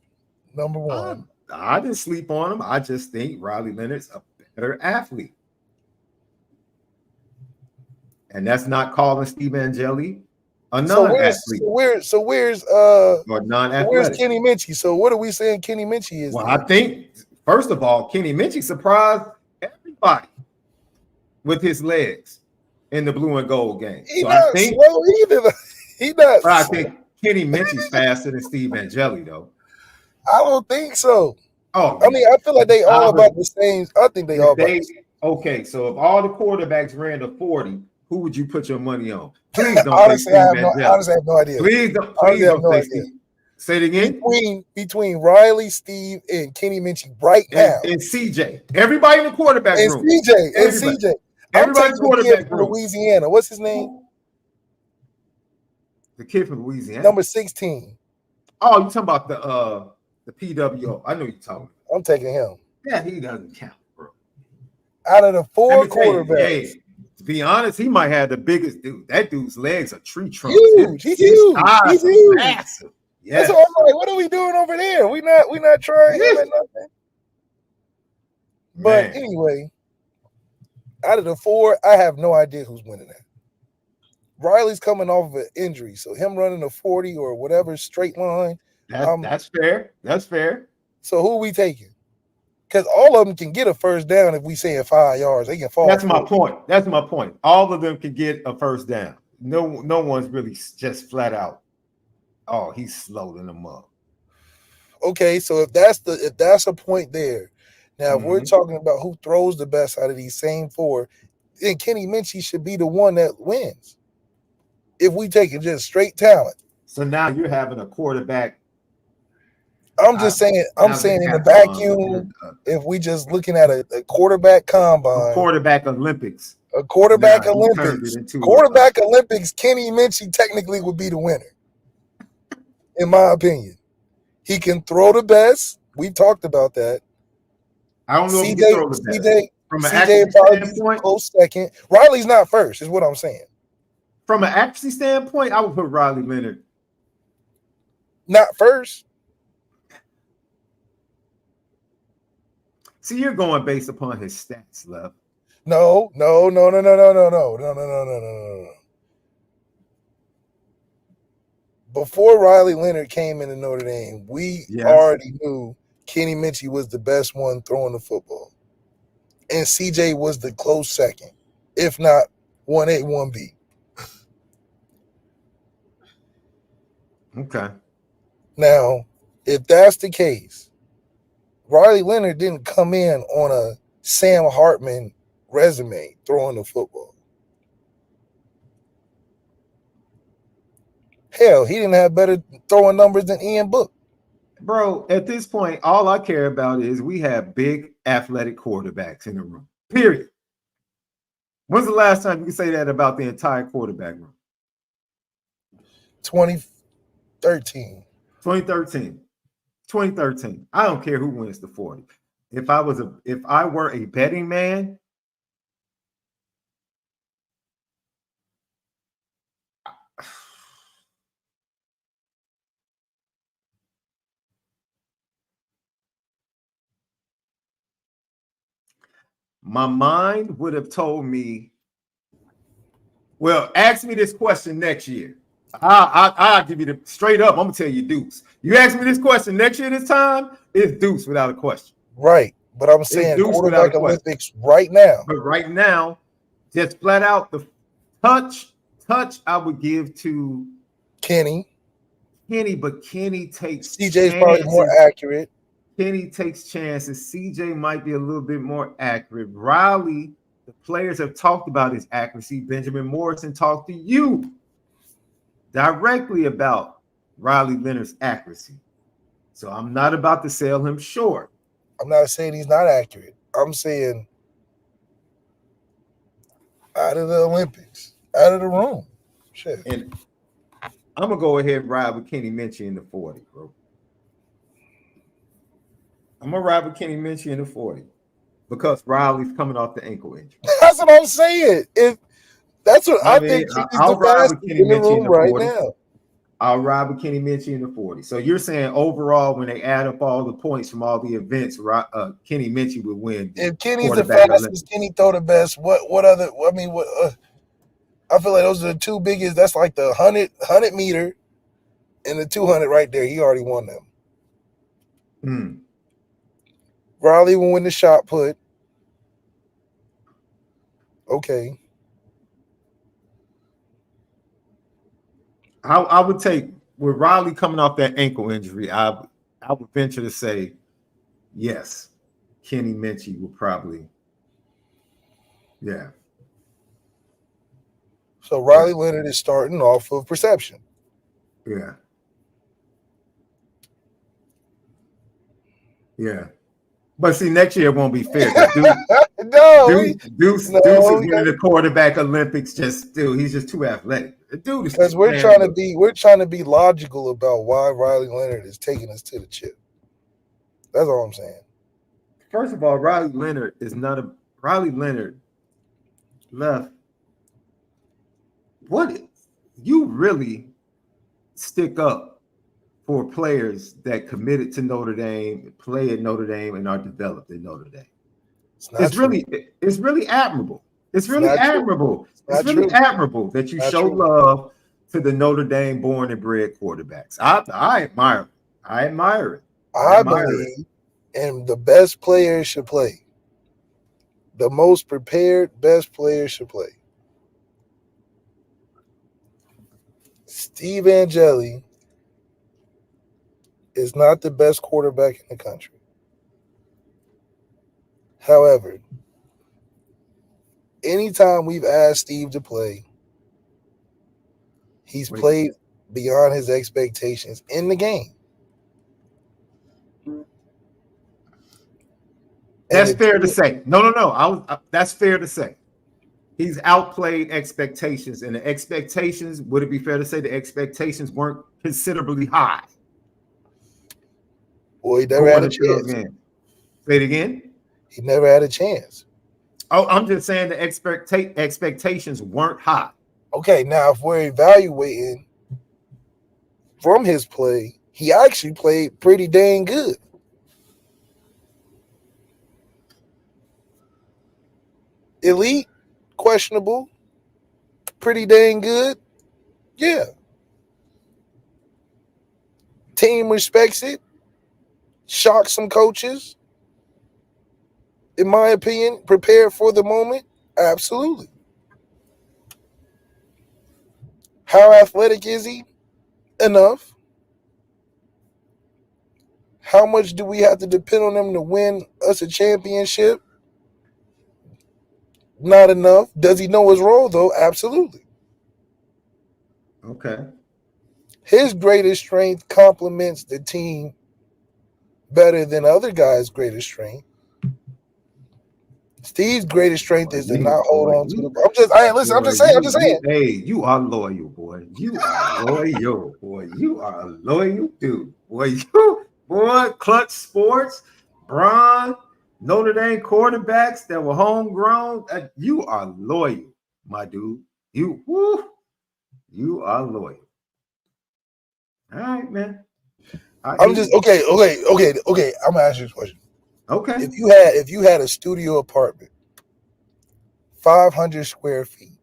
number one. I didn't sleep on him. I just think Riley Leonard's a better athlete. And that's not calling Steve Angeli a non-athlete. Where's Kenny Minchie? So what are we saying Kenny Minchie is? Well, I think, first of all, Kenny Minchie surprised everybody with his legs in the blue and gold game. He's not slow either. But I think Kenny Minchie's faster than Steve Angeli, though. I don't think so. Oh, I mean, I feel like they all about the same. I think they all. Okay, so if all the quarterbacks ran to 40, who would you put your money on? Please don't honestly, I have no idea. Please don't say Steve. Say it again. Between Riley, Steve, and Kenny Minchie right now. And CJ. Everybody in the quarterback room. CJ. Everybody in the quarterback room. Louisiana. What's his name? The kid from Louisiana. Number 16. Oh, you talking about the PWO. I know you're talking. I'm taking him. Yeah, he doesn't count, bro. Out of the 4 quarterbacks. To be honest, he might have the biggest dude. That dude's legs are tree trunks. He's huge. He's huge. Massive. Yes. That's what I'm like, what are we doing over there? We're not trying him at nothing. But anyway, out of the 4, I have no idea who's winning that. Riley's coming off of an injury, so him running a 40 or whatever straight line. That's fair. That's fair. So who are we taking? Because all of them can get a first down if we say 5 yards. They can fall. That's my point. All of them can get a first down. No one's really just flat out. Oh, he's slowing them up. Okay, so if that's a point there. Now, if we're talking about who throws the best out of these same 4, then Kenny Minchie should be the one that wins. If we take it just straight talent. So now you're having a quarterback. I'm saying in the vacuum, if we just looking at a quarterback combine. Quarterback Olympics. Quarterback Olympics, Kenny Minchie technically would be the winner. In my opinion. He can throw the best. We talked about that. I don't know if he can throw the best. From an CJ probably standpoint, close second. Riley's not first, is what I'm saying. From an accuracy standpoint, I would put Riley Leonard not first. See, you're going based upon his stats, Left. No. Before Riley Leonard came into Notre Dame, we already knew Kenny Minchie was the best one throwing the football. And CJ was the close second, if not 1A, 1B. Okay. Now, if that's the case, Riley Leonard didn't come in on a Sam Hartman resume throwing the football. Hell, he didn't have better throwing numbers than Ian Book. Bro, at this point, all I care about is we have big athletic quarterbacks in the room. Period. When's the last time you can say that about the entire quarterback room? 2013. 2013. I don't care who wins the 40. If I were a betting man, my mind would have told me, well, ask me this question next year. I'll give you the straight up. I'm gonna tell you Deuce. You ask me this question next year this time, it's Deuce without a question. Right. But I'm saying quarterback Olympics right now. But right now, just flat out the touch I would give to Kenny, but Kenny takes CJ's probably more accurate. Kenny takes chances. CJ might be a little bit more accurate. Riley, the players have talked about his accuracy. Benjamin Morrison talked to you directly about Riley Leonard's accuracy. So I'm not about to sell him short. I'm not saying he's not accurate. I'm saying out of the Olympics, out of the room. Shit. And I'm going to go ahead and ride with Kenny Minchie in the 40, bro. I'm going to ride with Kenny Minchie in the 40 because Riley's coming off the ankle injury. That's what I'm saying. That's what I think is the best in the room right now. I'll ride with Kenny Minchie in the 40. So you're saying overall, when they add up all the points from all the events, Kenny Minchie would win. If Kenny's the fastest, Kenny throw the best. What other? I mean, what? I feel like those are the two biggest. That's like the 100 meter and the 200 right there. He already won them. Riley will win the shot put. Okay. I would take, with Riley coming off that ankle injury, I would venture to say, yes, Kenny Minchie will probably, yeah. So Riley Leonard is starting off of perception. Yeah. Yeah. But see, next year it won't be fair. Deuce is winning the quarterback Olympics. He's just too athletic. Dude, because we're trying to be logical about why Riley Leonard is taking us to the chip. That's all I'm saying. First of all, Riley Leonard left. What you really stick up for players that committed to Notre Dame, play at Notre Dame, and are developed in Notre Dame. It's really admirable. It's really admirable. It's really admirable that you show love to the Notre Dame born and bred quarterbacks. I admire it. I admire it. I believe and the best players should play. The most prepared, best players should play. Steve Angeli is not the best quarterback in the country. However, anytime we've asked Steve to play, he's played beyond his expectations in the game. That's fair to say. No. That's fair to say. He's outplayed expectations, and the expectations, would it be fair to say the expectations weren't considerably high? Well, he never had a chance. Say it again. He never had a chance. Oh, I'm just saying the expectations weren't high. Okay, now if we're evaluating from his play, he actually played pretty dang good. Elite, questionable, pretty dang good. Yeah. Team respects it. Shocked some coaches. In my opinion, prepared for the moment. Absolutely. How athletic is he? Enough. How much do we have to depend on him to win us a championship? Not enough. Does he know his role, though? Absolutely. Okay. His greatest strength complements the team better than other guys' greatest strength. Steve's greatest strength is to not hold on to the. I'm just saying. Hey, you are loyal, boy. You are loyal, boy. You are a loyal dude, boy. Clutch Sports, Braun, Notre Dame quarterbacks that were homegrown. You are loyal, my dude. You are loyal. All right, man. I'm just okay. I'm gonna ask you this question. Okay. If you had a studio apartment 500 square feet.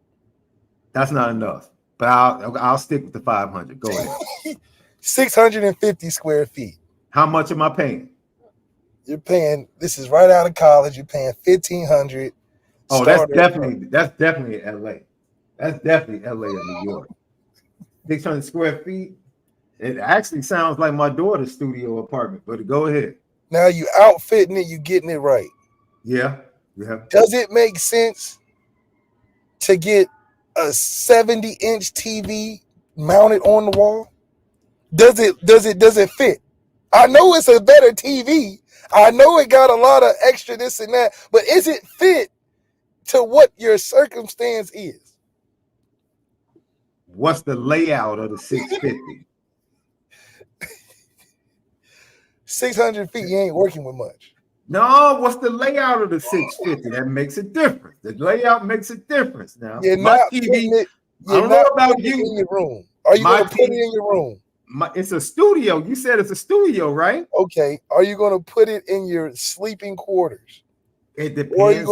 That's not enough, but I'll stick with the 500. Go ahead. 650 square feet. How much am I paying? You're paying. This is right out of college. You're paying $1,500. Oh, that's definitely LA. That's definitely LA or New York. 600 square feet. It actually sounds like my daughter's studio apartment, but go ahead. Now you outfitting it, you getting it right. Yeah. Does it make sense to get a 70-inch TV mounted on the wall? Does it fit? I know it's a better TV. I know it got a lot of extra this and that, but is it fit to what your circumstance is? What's the layout of the 650? 600 feet, you ain't working with much. No, what's the layout of the 650? That makes a difference. The layout makes a difference. Now, You're my not TV, putting it, I don't know about you. In your room. Are you going to put it in your room? It's a studio. You said it's a studio, right? Okay. Are you going to put it in your sleeping quarters? It depends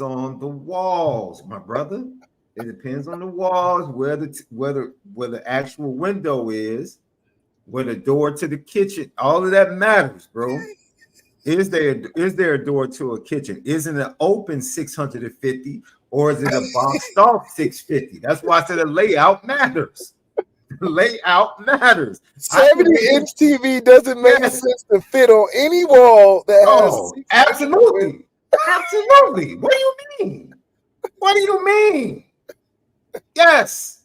on the walls, my brother. It depends on the walls, where the actual window is, where the door to the kitchen. All of that matters, bro. Is there a door to a kitchen? Is it an open 650 or is it a boxed off 650? That's why I said the layout matters. The layout matters. 70-inch TV doesn't make sense to fit on any wall that has. Absolutely. Absolutely. What do you mean? What do you mean? Yes.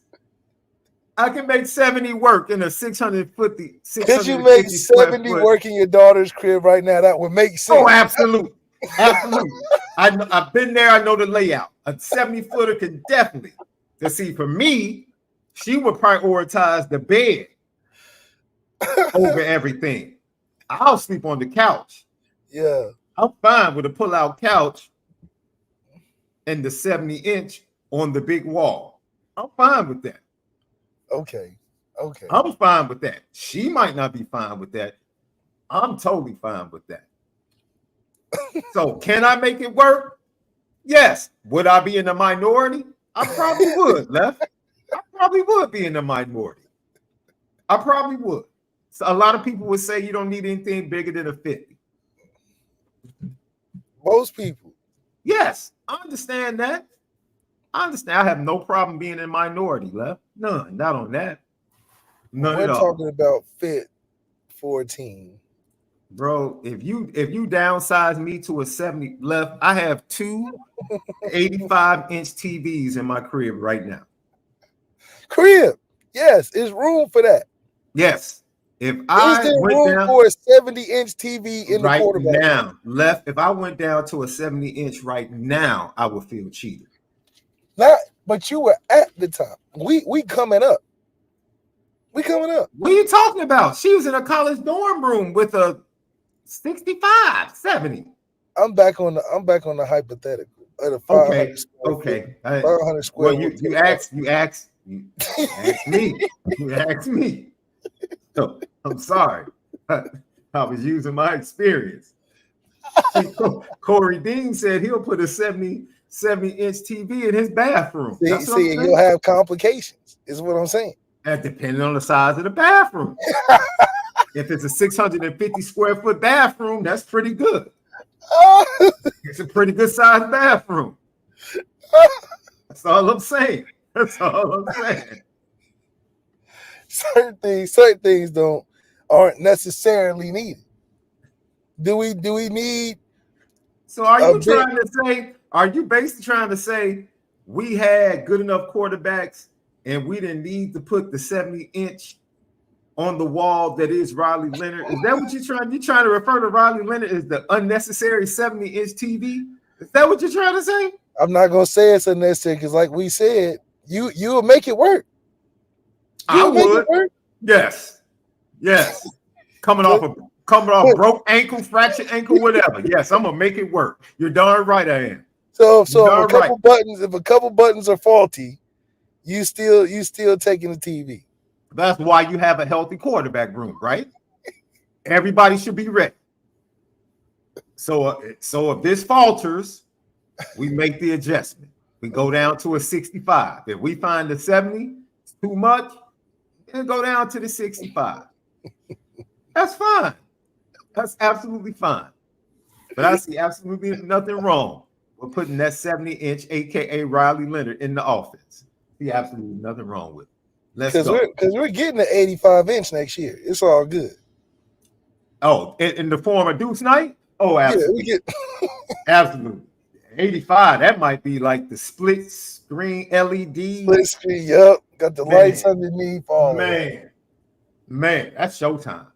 I can make 70 work in a 650. Could you make 70 work in your daughter's crib right now? That would make sense. Oh, absolutely. Absolutely. I've been there. I know the layout. A 70-footer can definitely. To see, for me, she would prioritize the bed over everything. I'll sleep on the couch. Yeah. I'm fine with a pull-out couch and the 70-inch on the big wall. I'm fine with that. Okay. I'm fine with that. She might not be fine with that. I'm totally fine with that. So can I make it work? Yes. Would I be in the minority? I probably would, Left. I probably would be in the minority. I probably would. So a lot of people would say you don't need anything bigger than a 50. Most people. Yes, I understand that. I understand. I have no problem being in the minority, Left. None. Not on that. None at all. We're talking about fit for a team. Bro, if you downsize me to a 70 Left, I have two 85-inch TVs in my crib right now. Crib, yes, there's room for that. Yes, if is I there went room down for a 70-inch TV in right the quarterback now, Left, if I went down to a 70-inch right now, I would feel cheated. Not, but you were at the top. We coming up. We coming up. What are you talking about? She was in a college dorm room with a 65, 70. I'm back on the hypothetical. At a 500 okay. 500 square. Well, you asked me. You asked me. So I'm sorry. I was using my experience. See, Corey Dean said he'll put a 70-inch TV in his bathroom. See, you'll have complications, is what I'm saying. That depending on the size of the bathroom. If it's a 650 square foot bathroom, that's pretty good. It's a pretty good sized bathroom. That's all I'm saying. That's all I'm saying. Certain things aren't necessarily needed. Do we need? So are you basically trying to say we had good enough quarterbacks and we didn't need to put the 70-inch on the wall that is Riley Leonard? Is that what you're trying to refer to Riley Leonard as the unnecessary 70-inch TV? Is that what you're trying to say? I'm not gonna say it's unnecessary because, like we said, you will make it work. I would. Yes. Coming off broke ankle, fractured ankle, whatever. Yes, I'm gonna make it work. You're darn right I am. So if a couple buttons are faulty, you still taking the TV. That's why you have a healthy quarterback room, right? Everybody should be ready. So if this falters, We make the adjustment. We go down to a 65. If we find the 70 is too much, then go down to the 65. That's fine. That's absolutely fine. But I see absolutely nothing wrong with putting that 70-inch, aka Riley Leonard, in the offense. See absolutely nothing wrong with it. Let's go. Because we're getting an 85-inch next year. It's all good. Oh, in the form of Deuce Knight? Oh, absolutely. Yeah, absolutely. 85, that might be like the split screen LED. Split screen, yep. Got the lights underneath. Man, that's showtime.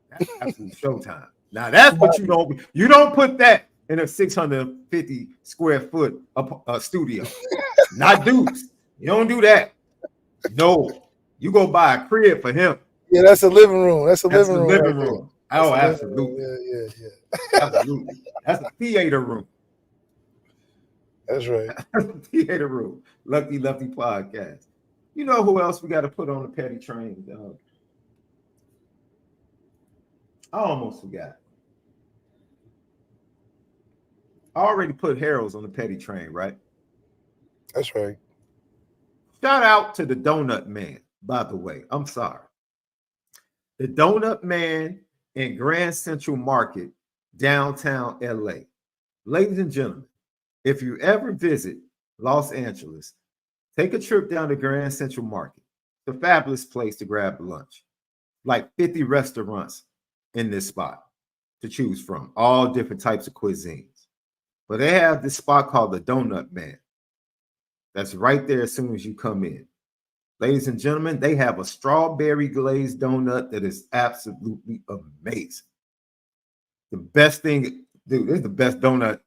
That's absolute showtime. Now that's what you don't put that in a 650 square foot studio. Not Deuce. You don't do that. No, you go buy a crib for him. Yeah, that's a living room. That's a living room. Living room. Oh, absolutely. Yeah. Absolutely. That's a theater room. That's right. Theater room. Lucky Lefty podcast. You know who else we got to put on the petty train, dog? I almost forgot. I already put Harold's on the petty train, right? That's right. Shout out to the Donut Man, by the way. I'm sorry. The Donut Man in Grand Central Market, downtown LA. Ladies and gentlemen, if you ever visit Los Angeles, take a trip down to Grand Central Market. It's a fabulous place to grab lunch. Like 50 restaurants in this spot to choose from, all different types of cuisines. But they have this spot called the Donut Man. That's right there as soon as you come in. Ladies and gentlemen, they have a strawberry glazed donut that is absolutely amazing. The best thing, dude, it's the best donut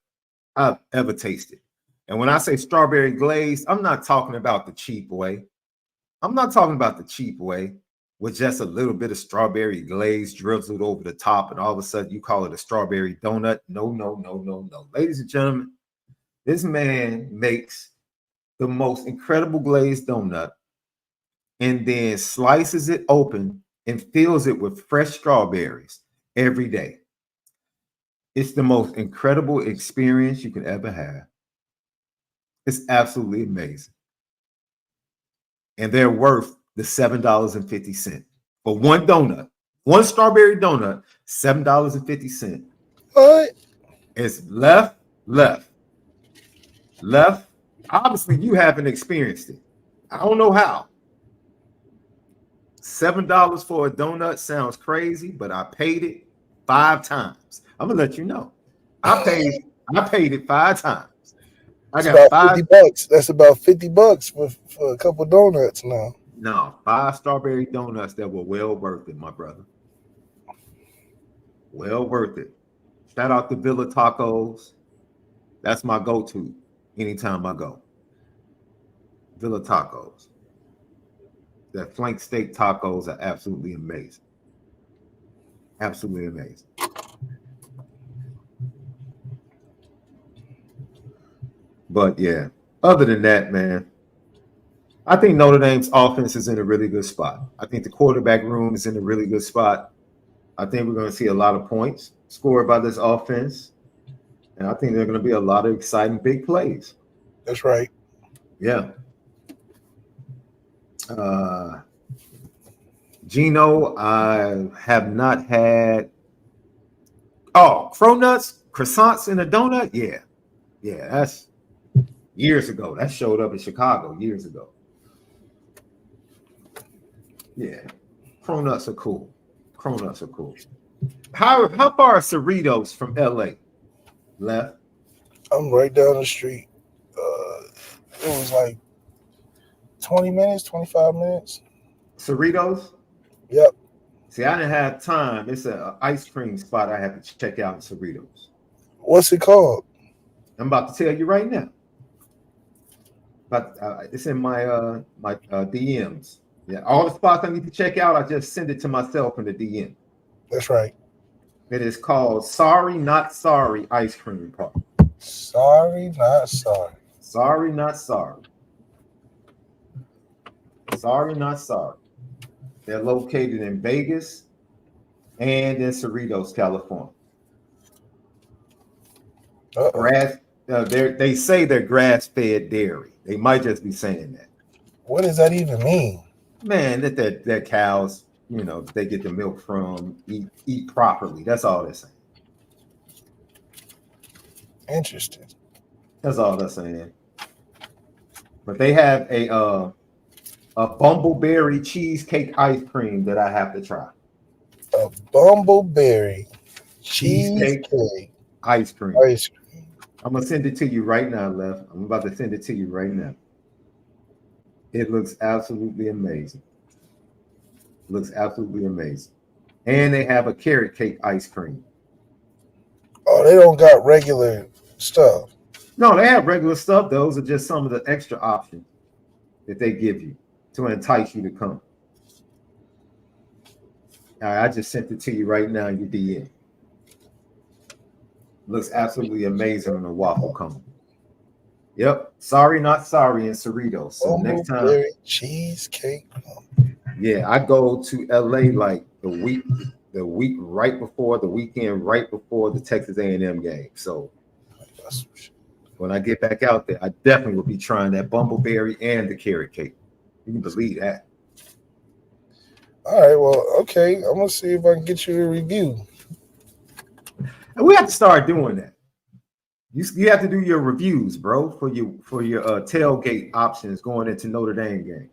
I've ever tasted. And when I say strawberry glazed, I'm not talking about the cheap way. I'm not talking about the cheap way with just a little bit of strawberry glaze drizzled over the top, and all of a sudden you call it a strawberry donut. No. Ladies and gentlemen, this man makes the most incredible glazed donut and then slices it open and fills it with fresh strawberries every day. It's the most incredible experience you can ever have. It's absolutely amazing. And they're worth the $7.50 for one donut, one strawberry donut, $7.50. What? It's left. Obviously, you haven't experienced it. I don't know how. $7 for a donut sounds crazy, but I paid it 5 times. I'm gonna let you know. I paid it 5 times. I got $50. That's about $50 for a couple donuts now. No, 5 strawberry donuts that were well worth it, my brother. Well worth it. Shout out to Villa Tacos. That's my go-to anytime I go. Villa Tacos. Their flank steak tacos are absolutely amazing. Absolutely amazing. But yeah, other than that, man, I think Notre Dame's offense is in a really good spot. I think the quarterback room is in a really good spot. I think we're going to see a lot of points scored by this offense. And I think there are going to be a lot of exciting big plays. That's right. Yeah. Gino, I have not had. Oh, cronuts, croissants in a donut? Yeah. Yeah, that's years ago. That showed up in Chicago years ago. Yeah. Cronuts are cool. Cronuts are cool. How far are Cerritos from LA? Left? I'm right down the street. It was like 20 minutes, 25 minutes. Cerritos? Yep. See, I didn't have time. It's an ice cream spot I have to check out in Cerritos. What's it called? I'm about to tell you right now. But it's in my my DMs. Yeah, all the spots I need to check out, I just send it to myself in the DM. That's right. It is called Sorry Not Sorry Ice Cream Park. Sorry, not sorry. Sorry, not sorry. Sorry, not sorry. They're located in Vegas and in Cerritos, California. They say they're grass-fed dairy. They might just be saying that. What does that even mean? Man, that cows, they get the milk from, eat properly. That's all they're saying. Interesting. That's all they're saying. But they have a bumbleberry cheesecake ice cream that I have to try. A bumbleberry cheesecake ice cream. Ice cream. I'm gonna send it to you right now, Left. I'm about to send it to you right now. It looks absolutely amazing. Looks absolutely amazing. And they have a carrot cake ice cream. Oh, they don't got regular stuff. No, they have regular stuff. Those are just some of the extra options that they give you to entice you to come. All right, I just sent it to you right now in your DM. Looks absolutely amazing on a waffle cone. Yep. Sorry, not sorry in Cerritos. So next time. Cheesecake. Yeah, I go to LA like the week right before the weekend, right before the Texas A&M game. So when I get back out there, I definitely will be trying that bumbleberry and the carrot cake. You can believe that. All right, well, okay. I'm gonna see if I can get you a review. And we have to start doing that. You have to do your reviews, bro, for your tailgate options going into Notre Dame game.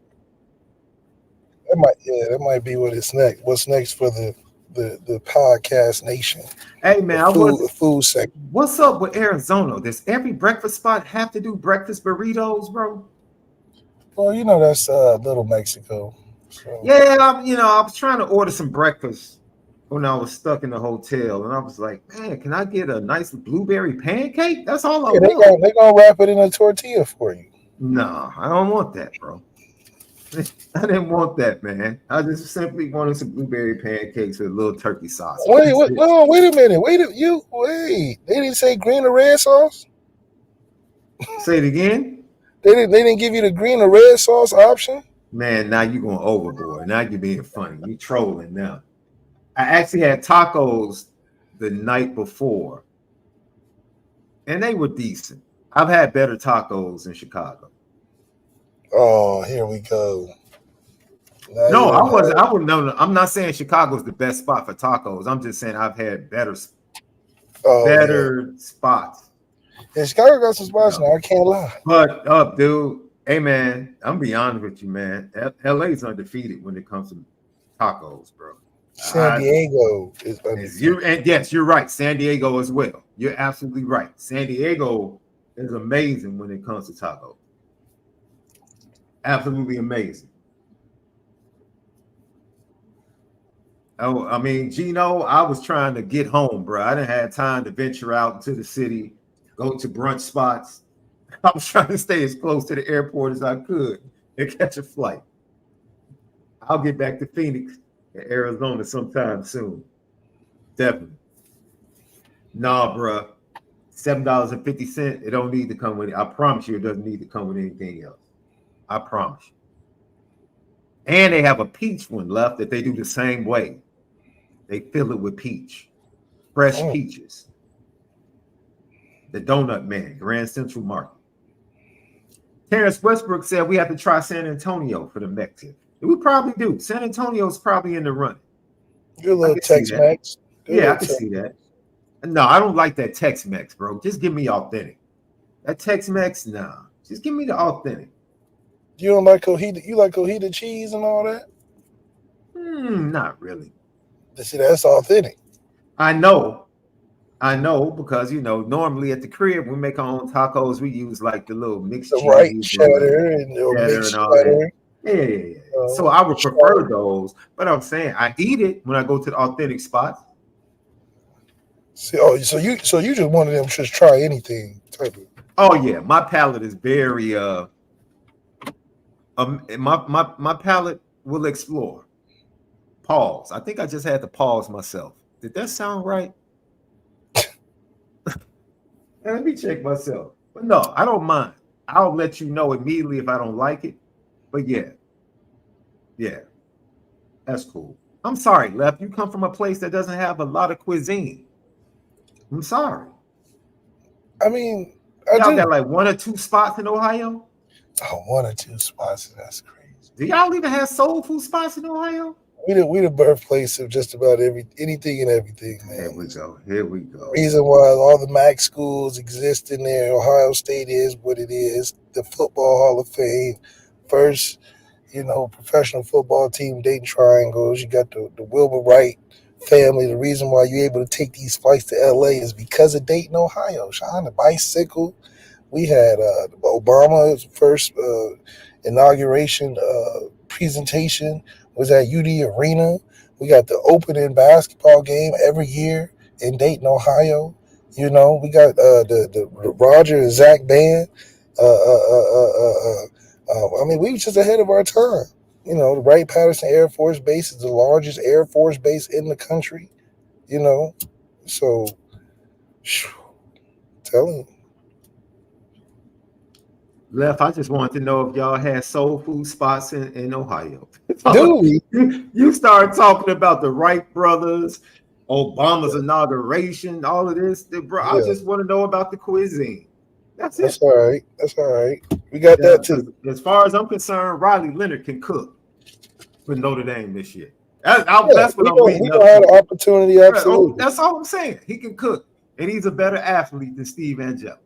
That might be what it's next. What's next for the podcast nation? Hey man, the food section. What's up with Arizona? Does every breakfast spot have to do breakfast burritos, bro? Well, that's Little Mexico. So. Yeah, I was trying to order some breakfast when I was stuck in the hotel, and I was like, man, can I get a nice blueberry pancake? That's all I want. They're gonna wrap it in a tortilla for you. No, I don't want that, bro. I didn't want that, man. I just simply wanted some blueberry pancakes with a little turkey sauce. Wait a minute. They didn't say green or red sauce? Say it again. They didn't give you the green or red sauce option? Man, now you're going overboard. Now you're being funny. You're trolling now. I actually had tacos the night before, and they were decent. I've had better tacos in Chicago. Oh, here we go. No, I wasn't. I wouldn't know. I'm not saying Chicago's the best spot for tacos. I'm just saying I've had better spots. Yeah, Chicago got some spots now. I can't lie. But dude. Hey man, I'm gonna be honest with you, man. LA's undefeated when it comes to tacos, bro. San Diego is undefeated. And yes, you're right. San Diego as well. You're absolutely right. San Diego is amazing when it comes to tacos. Absolutely amazing. Oh, I mean, Gino, I was trying to get home, bro. I didn't have time to venture out into the city, go to brunch spots. I was trying to stay as close to the airport as I could and catch a flight. I'll get back to Phoenix, Arizona sometime soon. Definitely. Nah, bro. $7.50. It don't need to come with it. I promise you, it doesn't need to come with anything else. I promise you. And they have a peach one left that they do the same way. They fill it with peach, fresh peaches. The Donut Man, Grand Central Market. Terrence Westbrook said we have to try San Antonio for the Mexican. We probably do. San Antonio's probably in the running. You're a little Tex-Mex. Yeah, I can see that. No, I don't like that Tex-Mex, bro. Just give me authentic. That Tex-Mex, nah. Just give me the authentic. You don't like cojita? You like cojita cheese and all that? Not really. See, that's authentic. I know because normally at the crib we make our own tacos. We use like the little mixed cheese, right cheddar and all that. Yeah. So I would prefer those, but I'm saying I eat it when I go to the authentic spots. See, so you just one of them just try anything type of. Oh yeah, my palate is very my palate will explore. Pause. I think I just had to pause myself. Did that sound right? Let me check myself. But no, I don't mind. I'll let you know immediately if I don't like it. But yeah, that's cool. I'm sorry, Left. You come from a place that doesn't have a lot of cuisine. I'm sorry. I mean, Y'all got like 1 or 2 spots in Ohio? Oh, 1 or 2 spots. That's crazy. Do y'all even have soul food spots in Ohio? We the birthplace of just about anything and everything, man. Here we go. Here we go. Reason why all the MAC schools exist in there. Ohio State is what it is. The Football Hall of Fame. First, professional football team, Dayton Triangles. You got the Wilbur Wright family. The reason why you're able to take these flights to LA is because of Dayton, Ohio. Sean, the bicycle. We had Obama's first inauguration presentation was at UD Arena. We got the opening basketball game every year in Dayton, Ohio. We got the Roger and Zach band. We were just ahead of our time. The Wright-Patterson Air Force Base is the largest Air Force base in the country. So, telling you. Left, I just wanted to know if y'all had soul food spots in Ohio. Dude, you started talking about the Wright brothers, Obama's inauguration, all of this. Bro, I just want to know about the cuisine. That's it. That's all right. That's all right. We got that too. As far as I'm concerned, Riley Leonard can cook for Notre Dame this year. That's what I'm reading. He don't have an opportunity, absolutely. That's all I'm saying. He can cook, and he's a better athlete than Steve Angeli.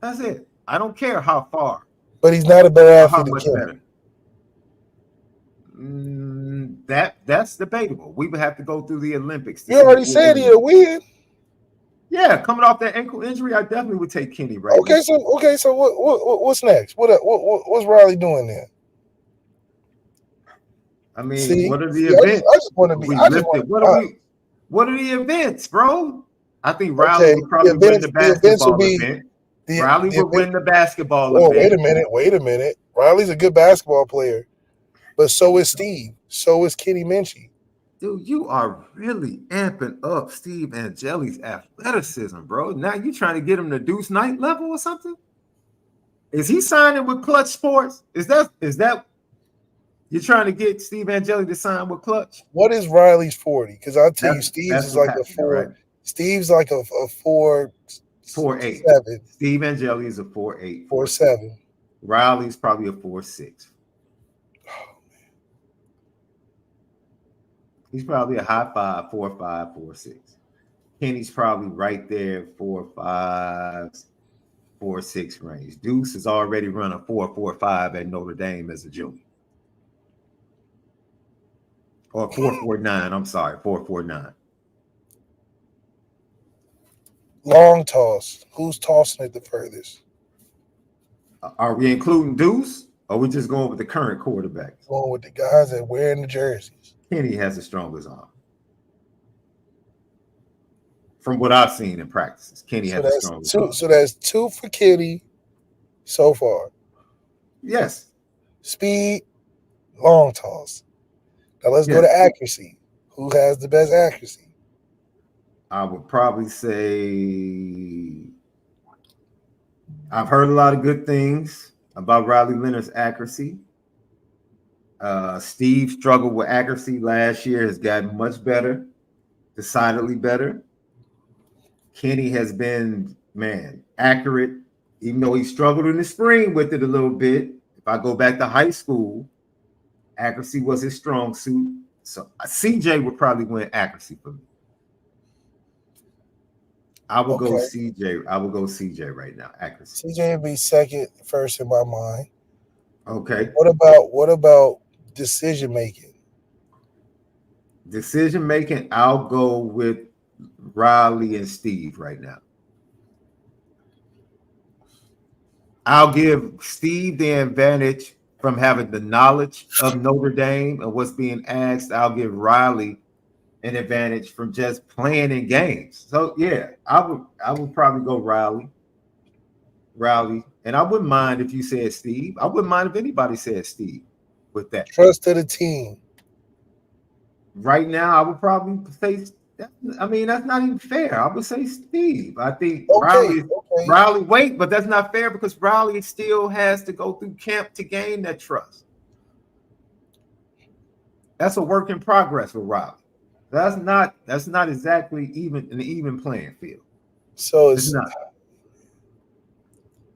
That's it. I don't care how far. But he's not a better athlete. How much better? That's debatable. We would have to go through the Olympics. You already said he'll win. Yeah, coming off that ankle injury, I definitely would take Kenny right now. So what's next? What's Riley doing there? I mean, what are the events? I just want to be. What are the events, bro? I think Riley would probably win the basketball event. Riley would win the basketball event. Wait a minute. Riley's a good basketball player, but so is Steve. So is Kenny Minchie. Dude, you are really amping up Steve Angeli's athleticism, bro. Now you trying to get him to Deuce Knight level or something? Is he signing with Clutch Sports? Is that you're trying to get Steve Angeli to sign with Clutch? What is Riley's 40? Because I'll tell you, Steve's is like a 4. Right? Steve's like a 4. 4.8. Steve Angeli is a 4.8. 4.7. Riley's probably a 4.6. Oh man. He's probably a high 5, 4.5, 4.6. Kenny's probably right there, 4.5, 4.6 range. Deuce has already run a 4.45 at Notre Dame as a junior. Or 4.49. I'm sorry, 4.49. Long toss. Who's tossing it the furthest? Are we including Deuce, or are we just going with the current quarterback? Going with the guys that wearing the jerseys. Kenny has the strongest arm. From what I've seen in practices, Kenny has the strongest arm. So that's 2 for Kenny so far. Yes. Speed, long toss. Now let's go to accuracy. Who has the best accuracy? I would probably say I've heard a lot of good things about Riley Leonard's accuracy. Steve struggled with accuracy last year, has gotten much better, decidedly better. Kenny has been, accurate, even though he struggled in the spring with it a little bit. If I go back to high school, accuracy was his strong suit. So CJ would probably win accuracy for me. I will go CJ. I will go CJ right now. Accuracy. CJ would be second, first in my mind. Okay. What about decision making? Decision making, I'll go with Riley and Steve right now. I'll give Steve the advantage from having the knowledge of Notre Dame and what's being asked. I'll give Riley an advantage from just playing in games. So yeah, I would probably go Riley, and I wouldn't mind if you said Steve. I wouldn't mind if anybody said Steve with that. Trust of the team. Right now, I would probably say. I mean, that's not even fair. I would say Steve. I think Riley. Wait, but that's not fair because Riley still has to go through camp to gain that trust. That's a work in progress with Riley. That's not exactly an even playing field. So It's it's not.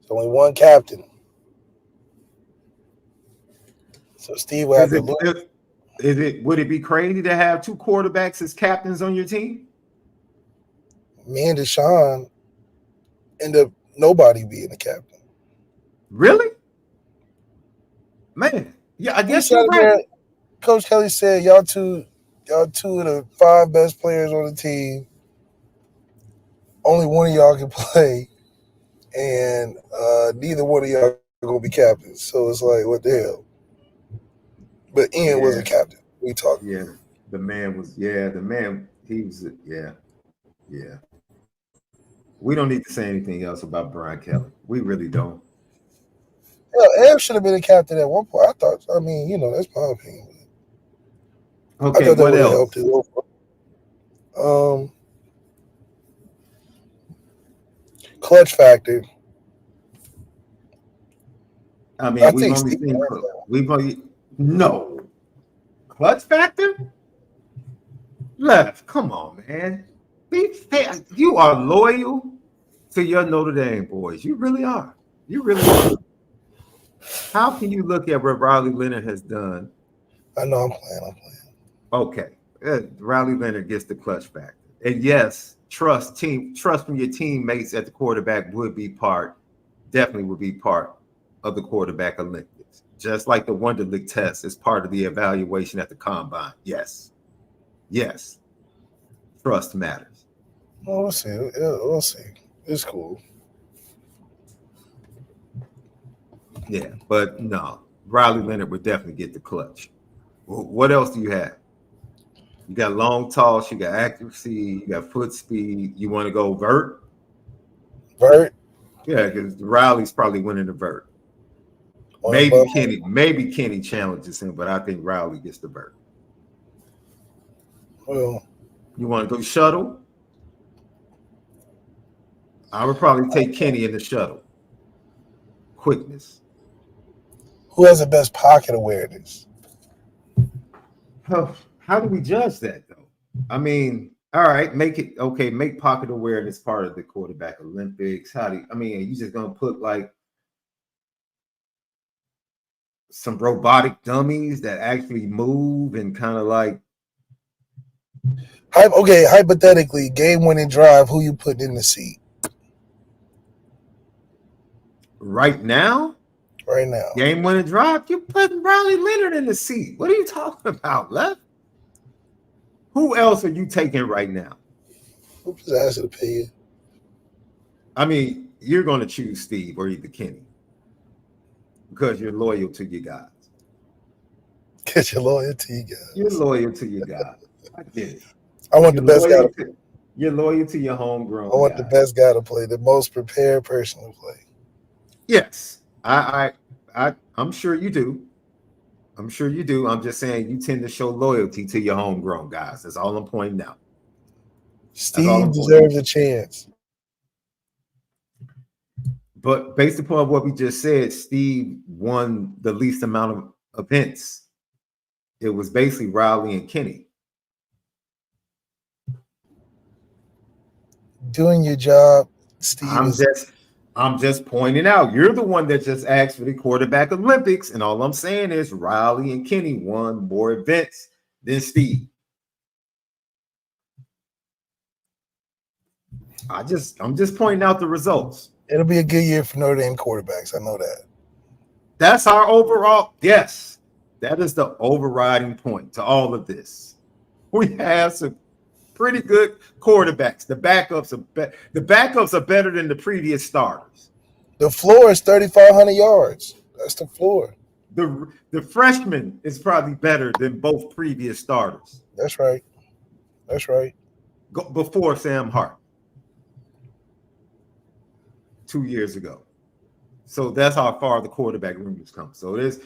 only one captain. So Steve will have Is to it, lose. would it be crazy to have two quarterbacks as captains on your team? Me and Deshaun end up nobody being the captain. Really? Man, yeah, I We guess sat you're right. there. Coach Kelly said, y'all two of the 5 best players on the team. Only one of y'all can play, and neither one of y'all are gonna be captains. So it's like, what the hell? But Ian was a Yeah, captain. We talked. yeah. The man was, yeah, the man, he was, yeah, yeah. We don't need to say anything else about Brian Kelly. We really don't. Yeah, Aaron should have been a captain at one point. I thought. I mean, that's my opinion. I Okay, thought that what would have helped else? his overall. Clutch factor. I I mean, think Steve has that. no clutch factor left. Come on, man. You are loyal to your Notre Dame boys. You really are. You really are. How can you look at what Riley Leonard has done? I know I'm playing. Okay, Riley Leonard gets the clutch factor, and yes, trust from your teammates at the quarterback definitely would be part of the quarterback Olympics. Just like the Wonderlic test is part of the evaluation at the combine. Yes, trust matters. Well, we'll see. We'll see. It's cool. Yeah, but no, Riley Leonard would definitely get the clutch. What else do you have? You got long toss, you got accuracy, you got foot speed. You want to go vert? Vert. Yeah, because Riley's probably winning the vert. Maybe Kenny challenges him, but I think Riley gets the vert. Well, you want to go shuttle? I would probably take Kenny in the shuttle. Quickness. Who has the best pocket awareness? How do we judge that, though? I mean, all right, make pocket awareness part of the quarterback Olympics. Are you just gonna put like some robotic dummies that actually move and kind of like hypothetically, game-winning drive, who you putting in the seat? Right now, game-winning drive, you're putting Riley Leonard in the seat. What are you talking about, Left? Who else are you taking right now? Who just asked to pay you? I mean, you're going to choose Steve or either Kenny because you're loyal to your guys. Because you're loyal to your guys. You're loyal to your guys. I get it. I want the best guy to play. You're loyal to your homegrown. I want the best guy to play, the most prepared person to play. Yes, I'm sure you do. I'm sure you do. I'm just saying you tend to show loyalty to your homegrown guys. That's all I'm pointing out. Steve deserves a chance. But based upon what we just said, Steve won the least amount of events. It was basically Riley and Kenny. Doing your job, Steve. I'm just pointing out, you're the one that just asked for the quarterback Olympics, and all I'm saying is Riley and Kenny won more events than Steve. I'm just pointing out the results. It'll be a good year for Notre Dame quarterbacks. I know that. That's our overall. Yes, that is the overriding point to all of this. We have some pretty good quarterbacks. The backups are better than the previous starters. The floor is 3,500 yards. That's the floor. The freshman is probably better than both previous starters. That's right. Before Sam Hart 2 years ago. So that's how far the quarterback room has come. So that's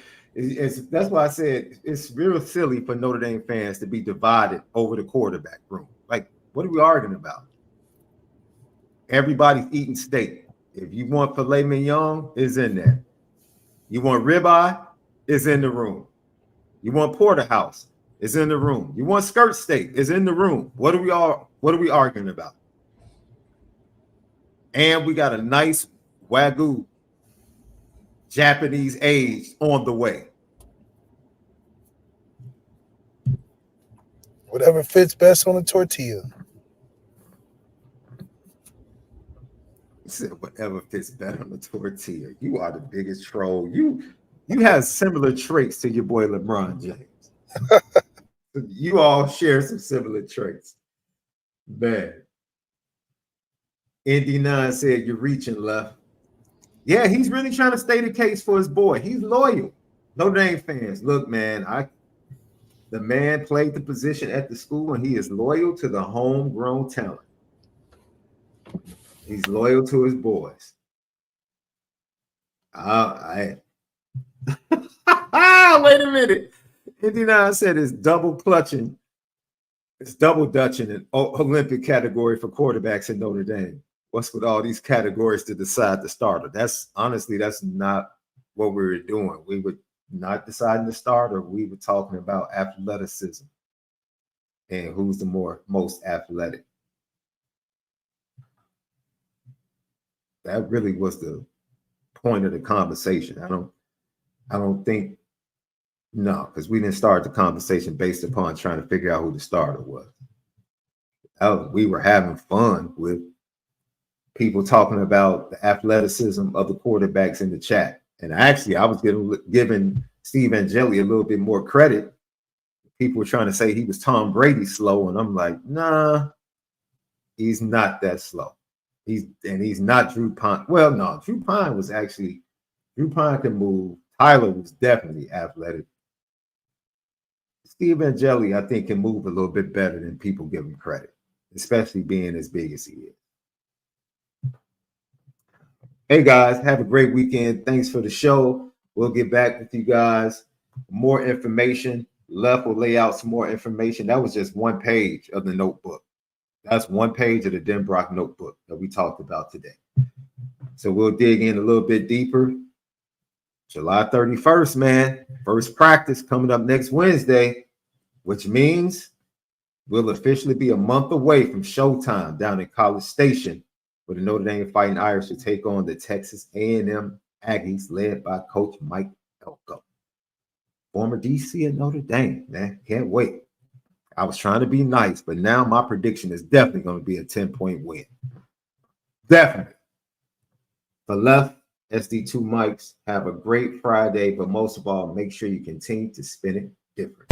why I said it's real silly for Notre Dame fans to be divided over the quarterback room. Like, what are we arguing about? Everybody's eating steak. If you want filet mignon, it's in there. You want ribeye, it's in the room. You want porterhouse, it's in the room. You want skirt steak, it's in the room. What are we arguing about? And we got a nice Wagyu Japanese aged on the way. Whatever fits best on a tortilla. He said, whatever fits better on the tortilla. You are the biggest troll. You have similar traits to your boy LeBron James. You all share some similar traits. Man. Indy 9 said, you're reaching, left. Yeah, he's really trying to state a case for his boy. He's loyal. Notre Dame fans, look, man, the man played the position at the school, and he is loyal to the homegrown talent. He's loyal to his boys. Wait a minute. Indy 9 said it's double clutching. It's double dutching in Olympic category for quarterbacks in Notre Dame. What's with all these categories to decide the starter? That's not what we were doing. We were not deciding the starter. We were talking about athleticism and who's the most athletic. That really was the point of the conversation. I don't think, no, because we didn't start the conversation based upon trying to figure out who the starter was. We were having fun with people talking about the athleticism of the quarterbacks in the chat. And actually, I was giving Steve Angeli a little bit more credit. People were trying to say he was Tom Brady slow, and I'm like, nah, he's not that slow. He's not Drew Pine. Well, no, Drew Pine can move. Tyler was definitely athletic. Steve Angeli, I think, can move a little bit better than people give him credit, especially being as big as he is. Hey, guys, have a great weekend. Thanks for the show. We'll get back with you guys. More information. Left will lay out some more information. That was just one page of the notebook. That's one page of the Denbrock notebook that we talked about today. So we'll dig in a little bit deeper. July 31st, man. First practice coming up next Wednesday, which means we'll officially be a month away from showtime down in College Station, where the Notre Dame Fighting Irish will take on the Texas A&M Aggies, led by Coach Mike Elko, former DC at Notre Dame. Man, can't wait. I was trying to be nice, but now my prediction is definitely going to be a 10-point win. Definitely. For Left, SD2 Mics, have a great Friday, but most of all, make sure you continue to spin it different.